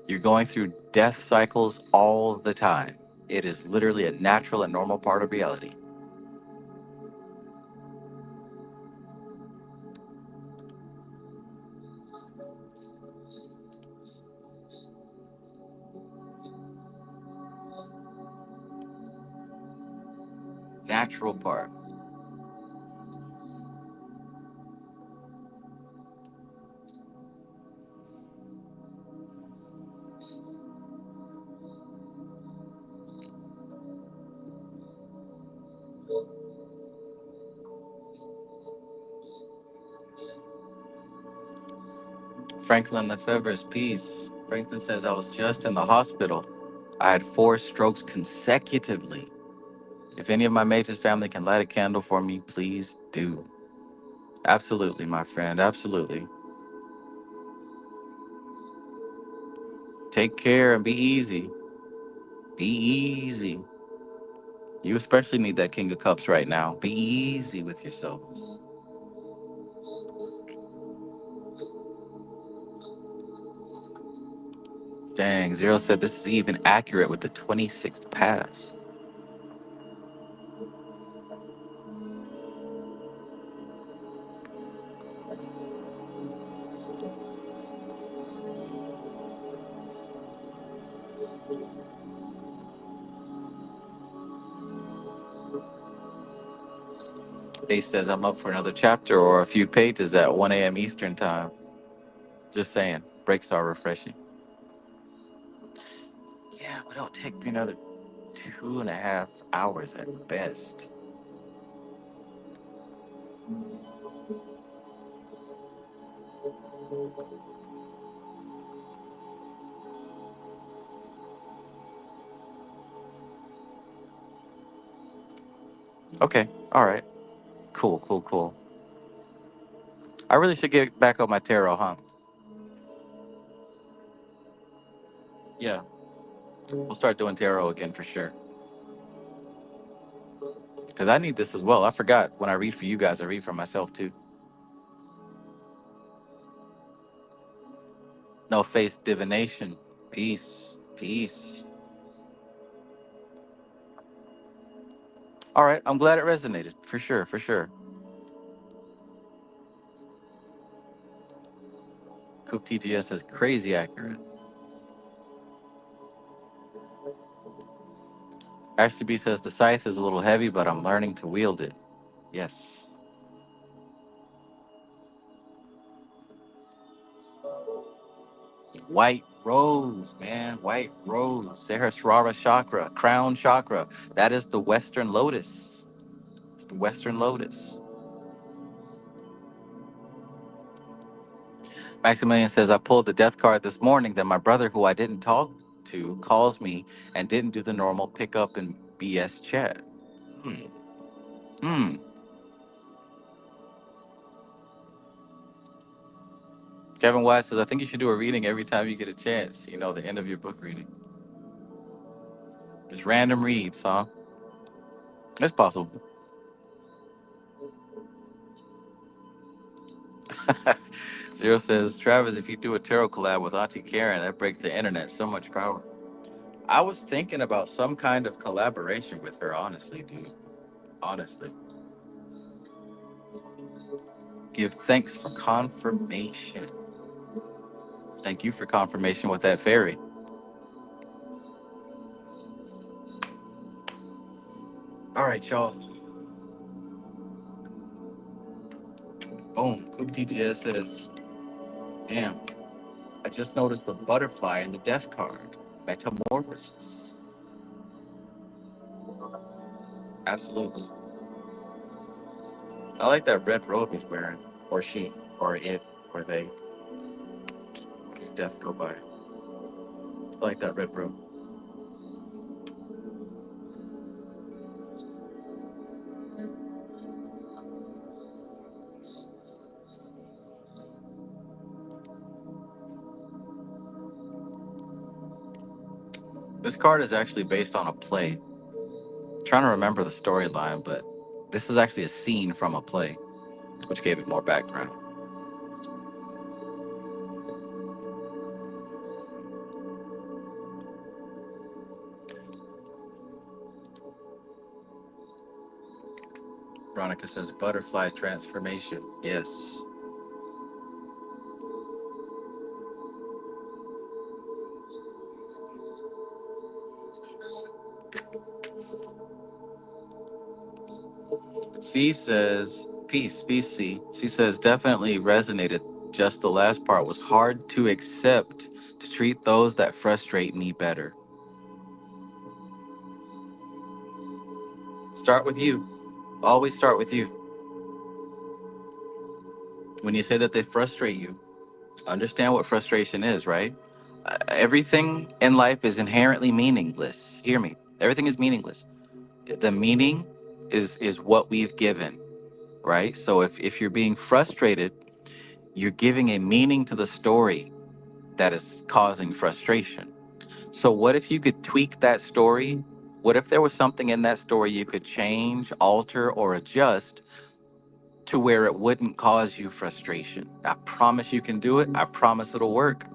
A: You're going through death cycles all the time. It is literally a natural and normal part of reality. Natural part. Franklin Lefebvre's piece. Franklin says, I was just in the hospital. I had 4 strokes consecutively. If any of my mage's family can light a candle for me, please do. Absolutely, my friend. Absolutely. Take care and be easy. Be easy. You especially need that King of Cups right now. Be easy with yourself. Dang, Zero said this is even accurate with the 26th path. Ace says I'm up for another chapter or a few pages at 1 a.m. Eastern time. Just saying, breaks are refreshing. Yeah, but it'll take me another 2.5 hours at best. Okay, all right. Cool. I really should get back on my tarot, huh? Yeah, we'll start doing tarot again for sure. Because I need this as well. I forgot when I read for you guys, I read for myself too. No face divination. Peace. All right, I'm glad it resonated. For sure. Coop TGS says crazy accurate. Ashley B says the scythe is a little heavy, but I'm learning to wield it. Yes. White rose, man. White rose. Sahasrara chakra, crown chakra. That is the Western lotus. It's the Western lotus. Maximilian says, I pulled the death card this morning. Then my brother, who I didn't talk to, calls me and didn't do the normal pick up and BS chat. Hmm. Hmm. Kevin Wise says, I think you should do a reading every time you get a chance. You know, the end of your book reading. Just random reads, huh? It's possible. Zero says, Travis, if you do a tarot collab with Auntie Karen, that breaks the internet. So much power. I was thinking about some kind of collaboration with her, honestly, dude. Honestly. Give thanks for confirmation. Thank you for confirmation with that fairy. All right, y'all. Boom. Coop TGS says, damn, I just noticed the butterfly in the death card. Metamorphosis. Absolutely. I like that red robe he's wearing. Or she. Or it. Or they. What does death go by? I like that red robe. This card is actually based on a play. I'm trying to remember the storyline, but this is actually a scene from a play, which gave it more background. Veronica says butterfly transformation. Yes. C says, peace, C. She says, definitely resonated. Just the last part was hard to accept, to treat those that frustrate me better. Start with you. Always start with you. When you say that they frustrate you, understand what frustration is, right? Everything in life is inherently meaningless. Hear me. Everything is meaningless. The meaning is what we've given, right? So if you're being frustrated, you're giving a meaning to the story that is causing frustration. So what if you could tweak that story? What if there was something in that story you could change, alter, or adjust to where it wouldn't cause you frustration? I promise you can do it. I promise it'll work.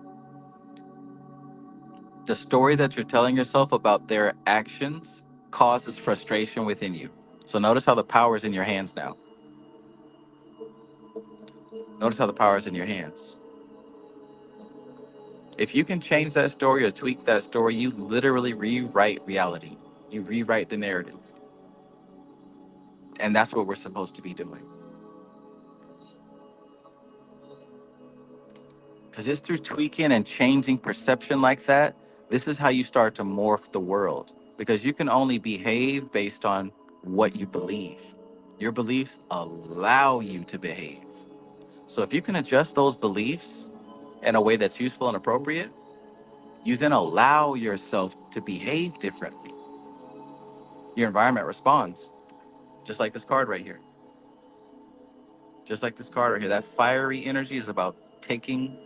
A: The story that you're telling yourself about their actions causes frustration within you. So notice how the power is in your hands now. Notice how the power is in your hands. If you can change that story or tweak that story, you literally rewrite reality. You rewrite the narrative. And that's what we're supposed to be doing. Because it's through tweaking and changing perception like that, this is how you start to morph the world. Because you can only behave based on what you believe. Your beliefs allow you to behave. So if you can adjust those beliefs in a way that's useful and appropriate, you then allow yourself to behave differently. Your environment responds, just like this card right here. Just like this card right here. That fiery energy is about taking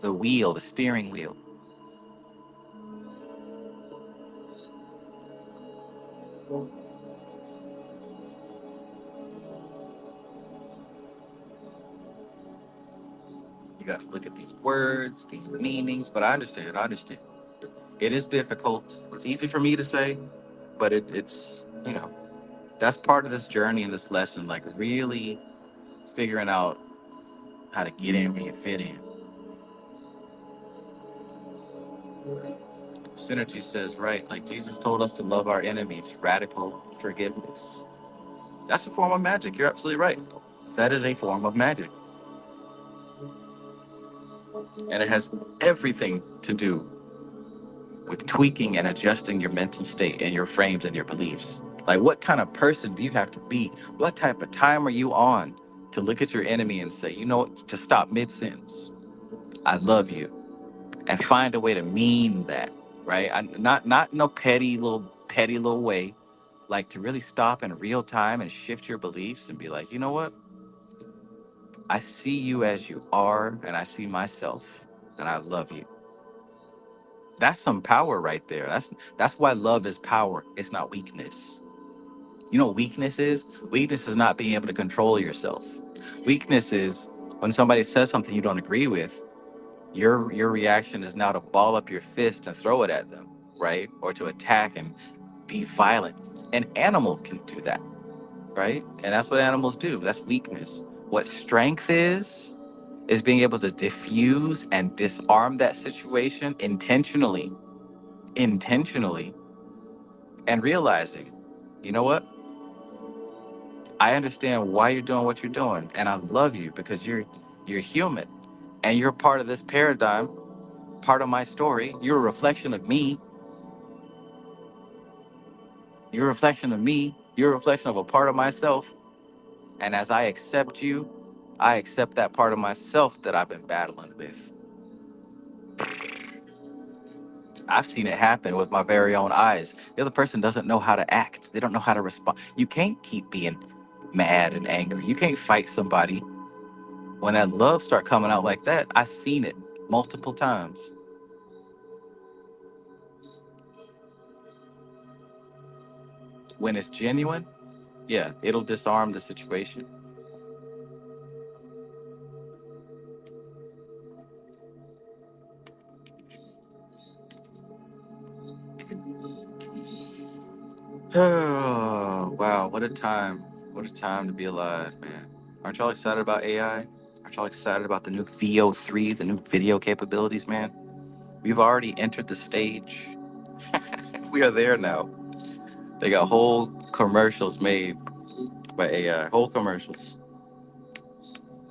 A: the wheel, the steering wheel. You got to look at these words, these meanings, but I understand. I understand. It is difficult. It's easy for me to say, but it's, that's part of this journey and this lesson, like really figuring out how to get in where you fit in. Synergy says, right, like Jesus told us to love our enemies, radical forgiveness. That's a form of magic. You're absolutely right. That is a form of magic. And it has everything to do with tweaking and adjusting your mental state and your frames and your beliefs. Like, what kind of person do you have to be? What type of time are you on to look at your enemy and say, you know what, to stop mid sentence? I love you, and find a way to mean that, right? Not no petty little way, like to really stop in real time and shift your beliefs and be like, you know what? I see you as you are, and I see myself, and I love you. That's some power right there. That's why love is power. It's not weakness. You know what weakness is? Weakness is not being able to control yourself. Weakness is when somebody says something you don't agree with, your reaction is now to ball up your fist and throw it at them, right? Or to attack and be violent. An animal can do that, right? And that's what animals do. That's weakness. What strength is being able to diffuse and disarm that situation intentionally, and realizing, you know what? I understand why you're doing what you're doing, and I love you because you're human, and you're part of this paradigm, part of my story. You're a reflection of me. You're a reflection of me. You're a reflection of a part of myself. And as I accept you, I accept that part of myself that I've been battling with. I've seen it happen with my very own eyes. The other person doesn't know how to act. They don't know how to respond. You can't keep being mad and angry. You can't fight somebody. When that love start coming out like that, I've seen it multiple times. When it's genuine, yeah, it'll disarm the situation. Oh, wow, what a time. What a time to be alive, man. Aren't y'all excited about AI? Aren't y'all excited about the new VO3, the new video capabilities, man? We've already entered the stage. We are there now. They got whole commercials made by AI, whole commercials.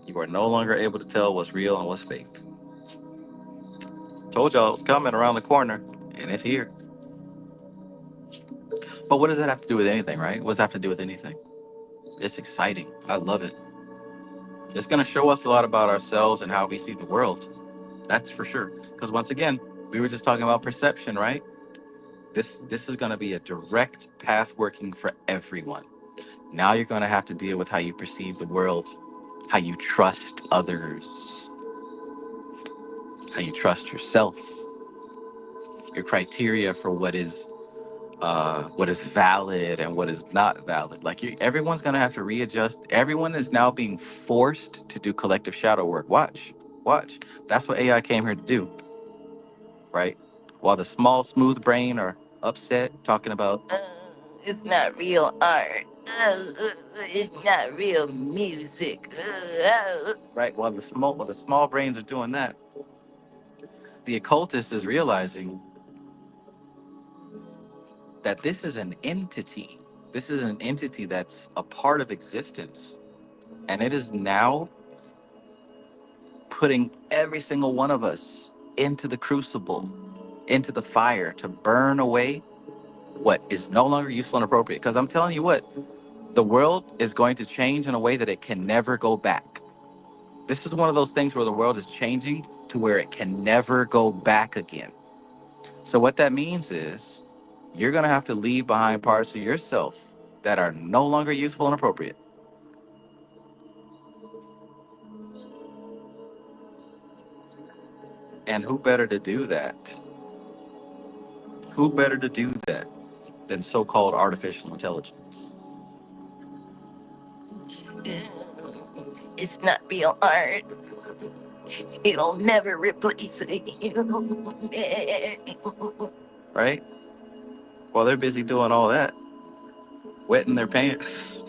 A: You are no longer able to tell what's real and what's fake. Told y'all it was coming around the corner, and it's here. But what does that have to do with anything, right? What does that have to do with anything? It's exciting. I love it. It's going to show us a lot about ourselves and how we see the world. That's for sure. Because once again, we were just talking about perception, right? This is going to be a direct path working for everyone. Now you're going to have to deal with how you perceive the world, how you trust others, how you trust yourself, your criteria for what is valid and what is not valid. Like everyone's gonna have to readjust. Everyone is now being forced to do collective shadow work. Watch. That's what AI came here to do, right? While the small, smooth brain are upset, talking about it's not real art. It's not real music. Right. While the small brains are doing that, the occultist is realizing that this is an entity. This is an entity that's a part of existence. And it is now putting every single one of us into the crucible, into the fire to burn away what is no longer useful and appropriate. Because I'm telling you what, the world is going to change in a way that it can never go back. This is one of those things where the world is changing to where it can never go back again. So what that means is you're going to have to leave behind parts of yourself that are no longer useful and appropriate. And who better to do that? Who better to do that than so-called artificial intelligence? It's not real art. It'll never replace you. Right? While they're busy doing all that, wetting their pants,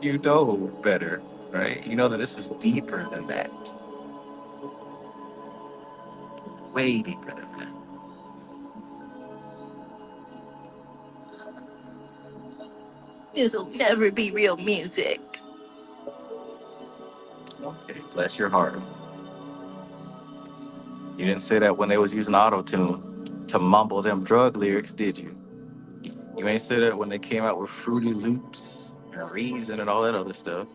A: you know better, right? You know that this is deeper than that. Way deeper than that. This'll never be real music. Okay, bless your heart. You didn't say that when they was using auto-tune to mumble them drug lyrics, did you? You ain't say that when they came out with Fruity Loops and Reason and all that other stuff.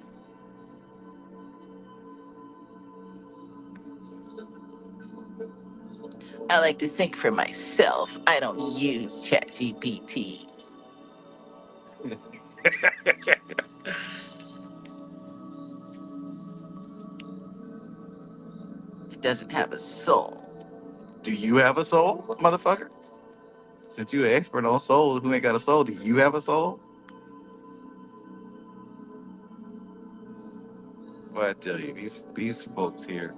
A: I like to think for myself. I don't use ChatGPT. doesn't have a soul. Do you have a soul, motherfucker? Since you're an expert on souls, who ain't got a soul? Do you have a soul? Well, I tell you, these folks here,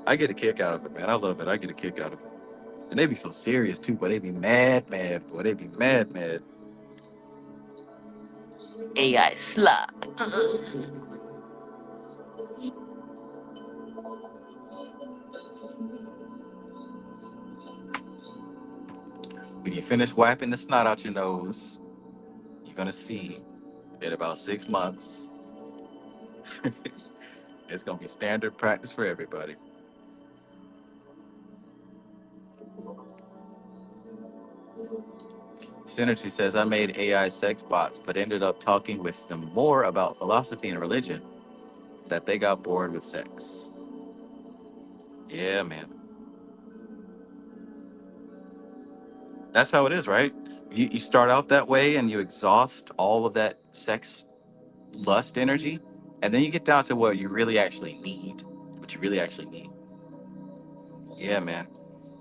A: I get a kick out of it, man. I love it. I get a kick out of it. And they be so serious too, but they be mad, boy. They be mad. AI slop. When you finish wiping the snot out your nose, you're gonna see in about 6 months, it's gonna be standard practice for everybody. Synergy says, I made AI sex bots, but ended up talking with them more about philosophy and religion that they got bored with sex. Yeah, man. That's how it is, right? You start out that way and you exhaust all of that sex lust energy, and then you get down to what you really actually need. What you really actually need. Yeah, man.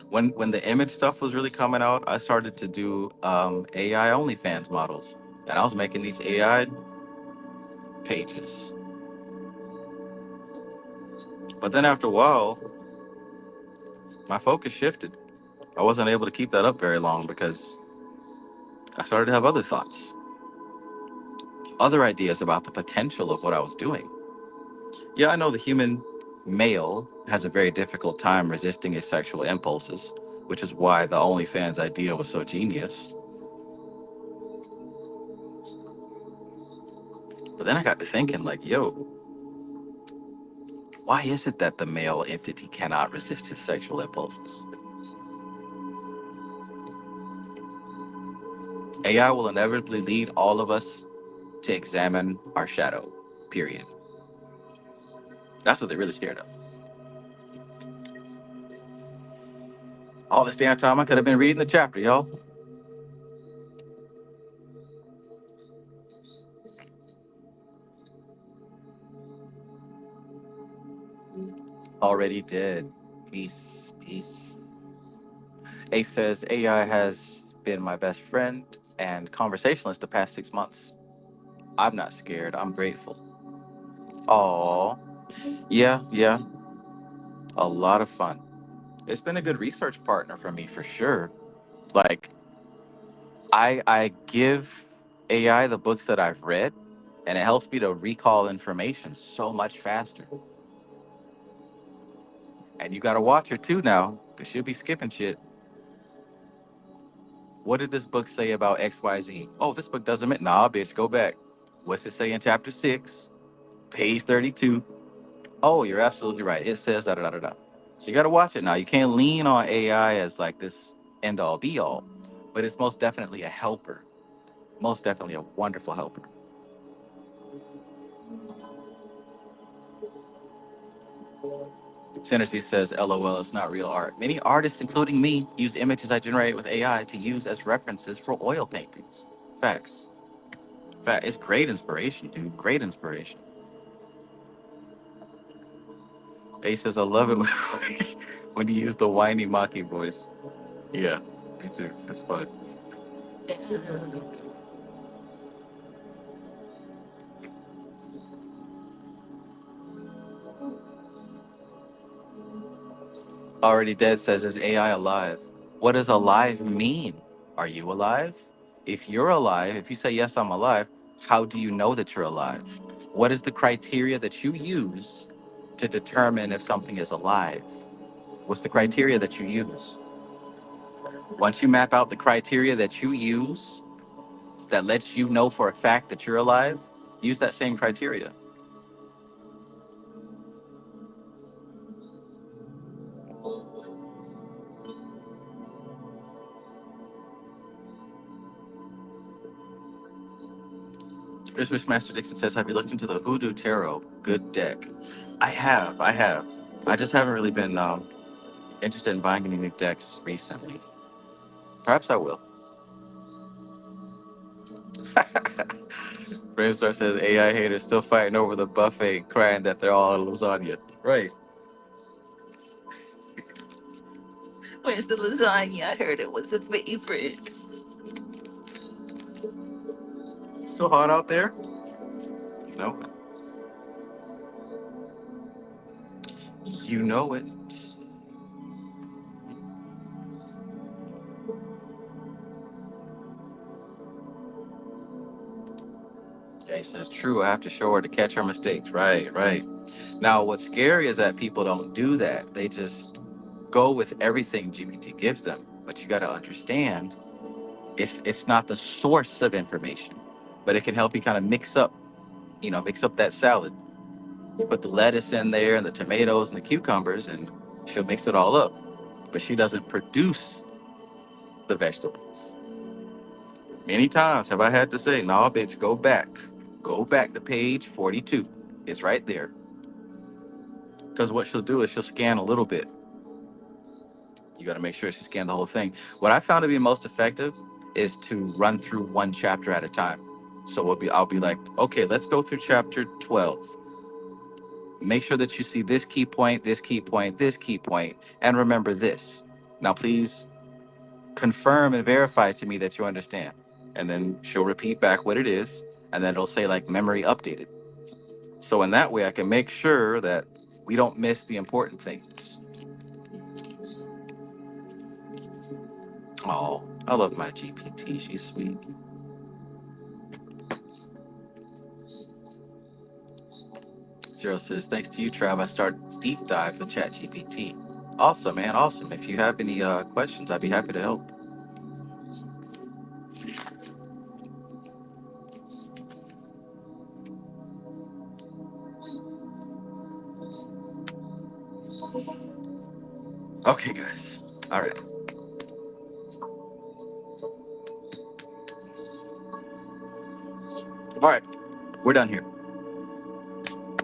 A: When the image stuff was really coming out, I started to do AI OnlyFans models, and I was making these AI pages. But then after a while, my focus shifted. I wasn't able to keep that up very long because I started to have other thoughts, other ideas about the potential of what I was doing. Yeah, I know the human male has a very difficult time resisting his sexual impulses, which is why the OnlyFans idea was so genius. But then I got to thinking, like, yo, why is it that the male entity cannot resist his sexual impulses? AI will inevitably lead all of us to examine our shadow, period. That's what they're really scared of. All this damn time I could have been reading the chapter, y'all. Already did. Peace, peace. Ace says AI has been my best friend and conversationalist the past 6 months. I'm not scared. I'm grateful. Aw, yeah, a lot of fun. It's been a good research partner for me for sure. Like I give AI the books that I've read, and it helps me to recall information so much faster. And you got to watch her too now, because she'll be skipping shit. What did this book say about XYZ? Oh, this book doesn't mean. Nah, bitch, go back. What's it say in chapter 6, page 32? Oh, you're absolutely right. It says da da da da da. So you got to watch it now. You can't lean on AI as like this end all be all, but it's most definitely a helper. Most definitely a wonderful helper. Synergy says, LOL, it's not real art. Many artists, including me, use images I generate with AI to use as references for oil paintings. Facts. Fact. It's great inspiration, dude. Great inspiration. A says, I love it when you use the whiny Maki voice. Yeah, me too. It's fun. Already Dead says, is AI alive? What does alive mean? Are you alive? If you're alive, if you say, yes, I'm alive, how do you know that you're alive? What is the criteria that you use to determine if something is alive? What's the criteria that you use? Once you map out the criteria that you use that lets you know for a fact that you're alive, use that same criteria. Christmas Master Dixon says, have you looked into the Hoodoo Tarot? Good deck. I have. I just haven't really been interested in buying any new decks recently. Perhaps I will. Bravestar says, AI haters still fighting over the buffet, crying that they're all lasagna. Right. Where's the lasagna? I heard it was a favorite. Still hot out there? No. You know it. Jay says, true, I have to show her to catch her mistakes. Right, right. Now, what's scary is that people don't do that. They just go with everything GPT gives them. But you got to understand, it's not the source of information, but it can help you kind of mix up that salad. Put the lettuce in there and the tomatoes and the cucumbers, and she'll mix it all up. But she doesn't produce the vegetables. Many times have I had to say, no, bitch, go back. Go back to page 42. It's right there. Because what she'll do is she'll scan a little bit. You got to make sure she scans the whole thing. What I found to be most effective is to run through one chapter at a time. So I'll be like, okay, let's go through chapter 12. Make sure that you see this key point, this key point, this key point, and remember this. Now, please confirm and verify to me that you understand. And then she'll repeat back what it is, and then it'll say like memory updated. So in that way, I can make sure that we don't miss the important things. Oh, I love my GPT. She's sweet. Zero says, thanks to you, Trav, I started deep dive with ChatGPT. Awesome, man. Awesome. If you have any questions, I'd be happy to help. Okay, guys. All right. All right. We're done here.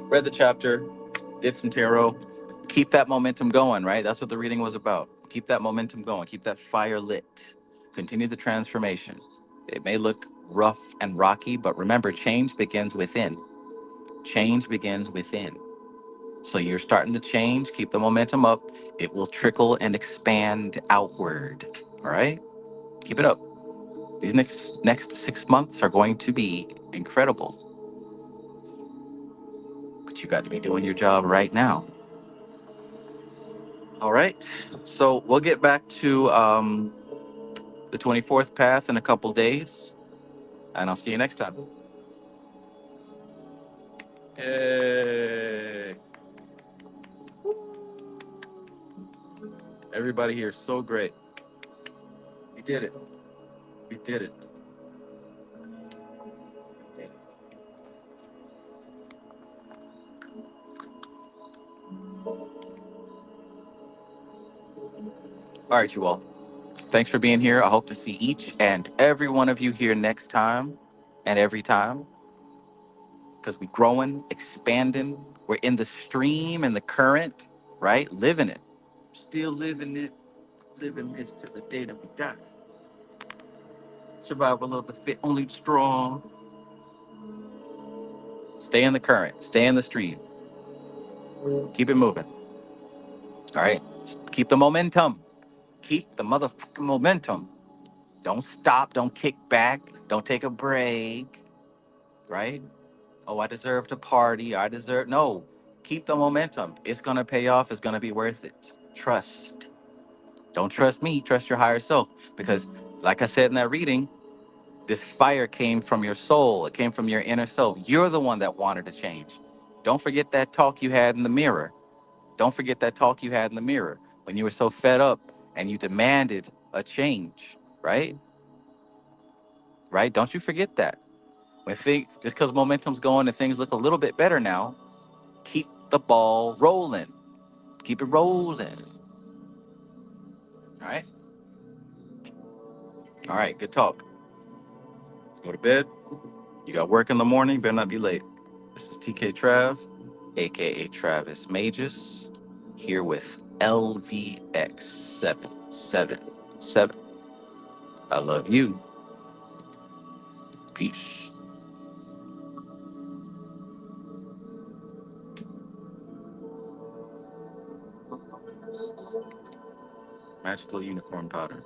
A: Read the chapter, did some tarot. Keep that momentum going, right? That's what the reading was about. Keep that momentum going. Keep that fire lit. Continue the transformation. It may look rough and rocky, but remember, change begins within. Change begins within. So you're starting to change. Keep the momentum up. It will trickle and expand outward. All right? Keep it up. These next 6 months are going to be incredible. But you got to be doing your job right now. All right. So we'll get back to the 24th path in a couple days, and I'll see you next time. Yay. Everybody here is so great. We did it. We did it. All right, you all. Thanks for being here. I hope to see each and every one of you here next time and every time, because we're growing, expanding. We're in the stream and the current, right? Living it. Still living it. Living this till the day that we die. Survival of the fit, only strong. Stay in the current. Stay in the stream. Keep it moving. All right. Keep the momentum. Keep the motherfucking momentum. Don't stop. Don't kick back. Don't take a break. Right? Oh, I deserve to party. I deserve. No. Keep the momentum. It's going to pay off. It's going to be worth it. Trust. Don't trust me. Trust your higher self. Because, like I said in that reading, this fire came from your soul. It came from your inner self. You're the one that wanted to change. Don't forget that talk you had in the mirror. Don't forget that talk you had in the mirror when you were so fed up and you demanded a change, right? Right? Don't you forget that. Just because momentum's going and things look a little bit better now, keep the ball rolling. Keep it rolling. All right? All right, good talk. Go to bed. You got work in the morning, better not be late. This is TK Trav, aka Travis Magus, here with LVX777. I love you. Peace. Magical unicorn powder.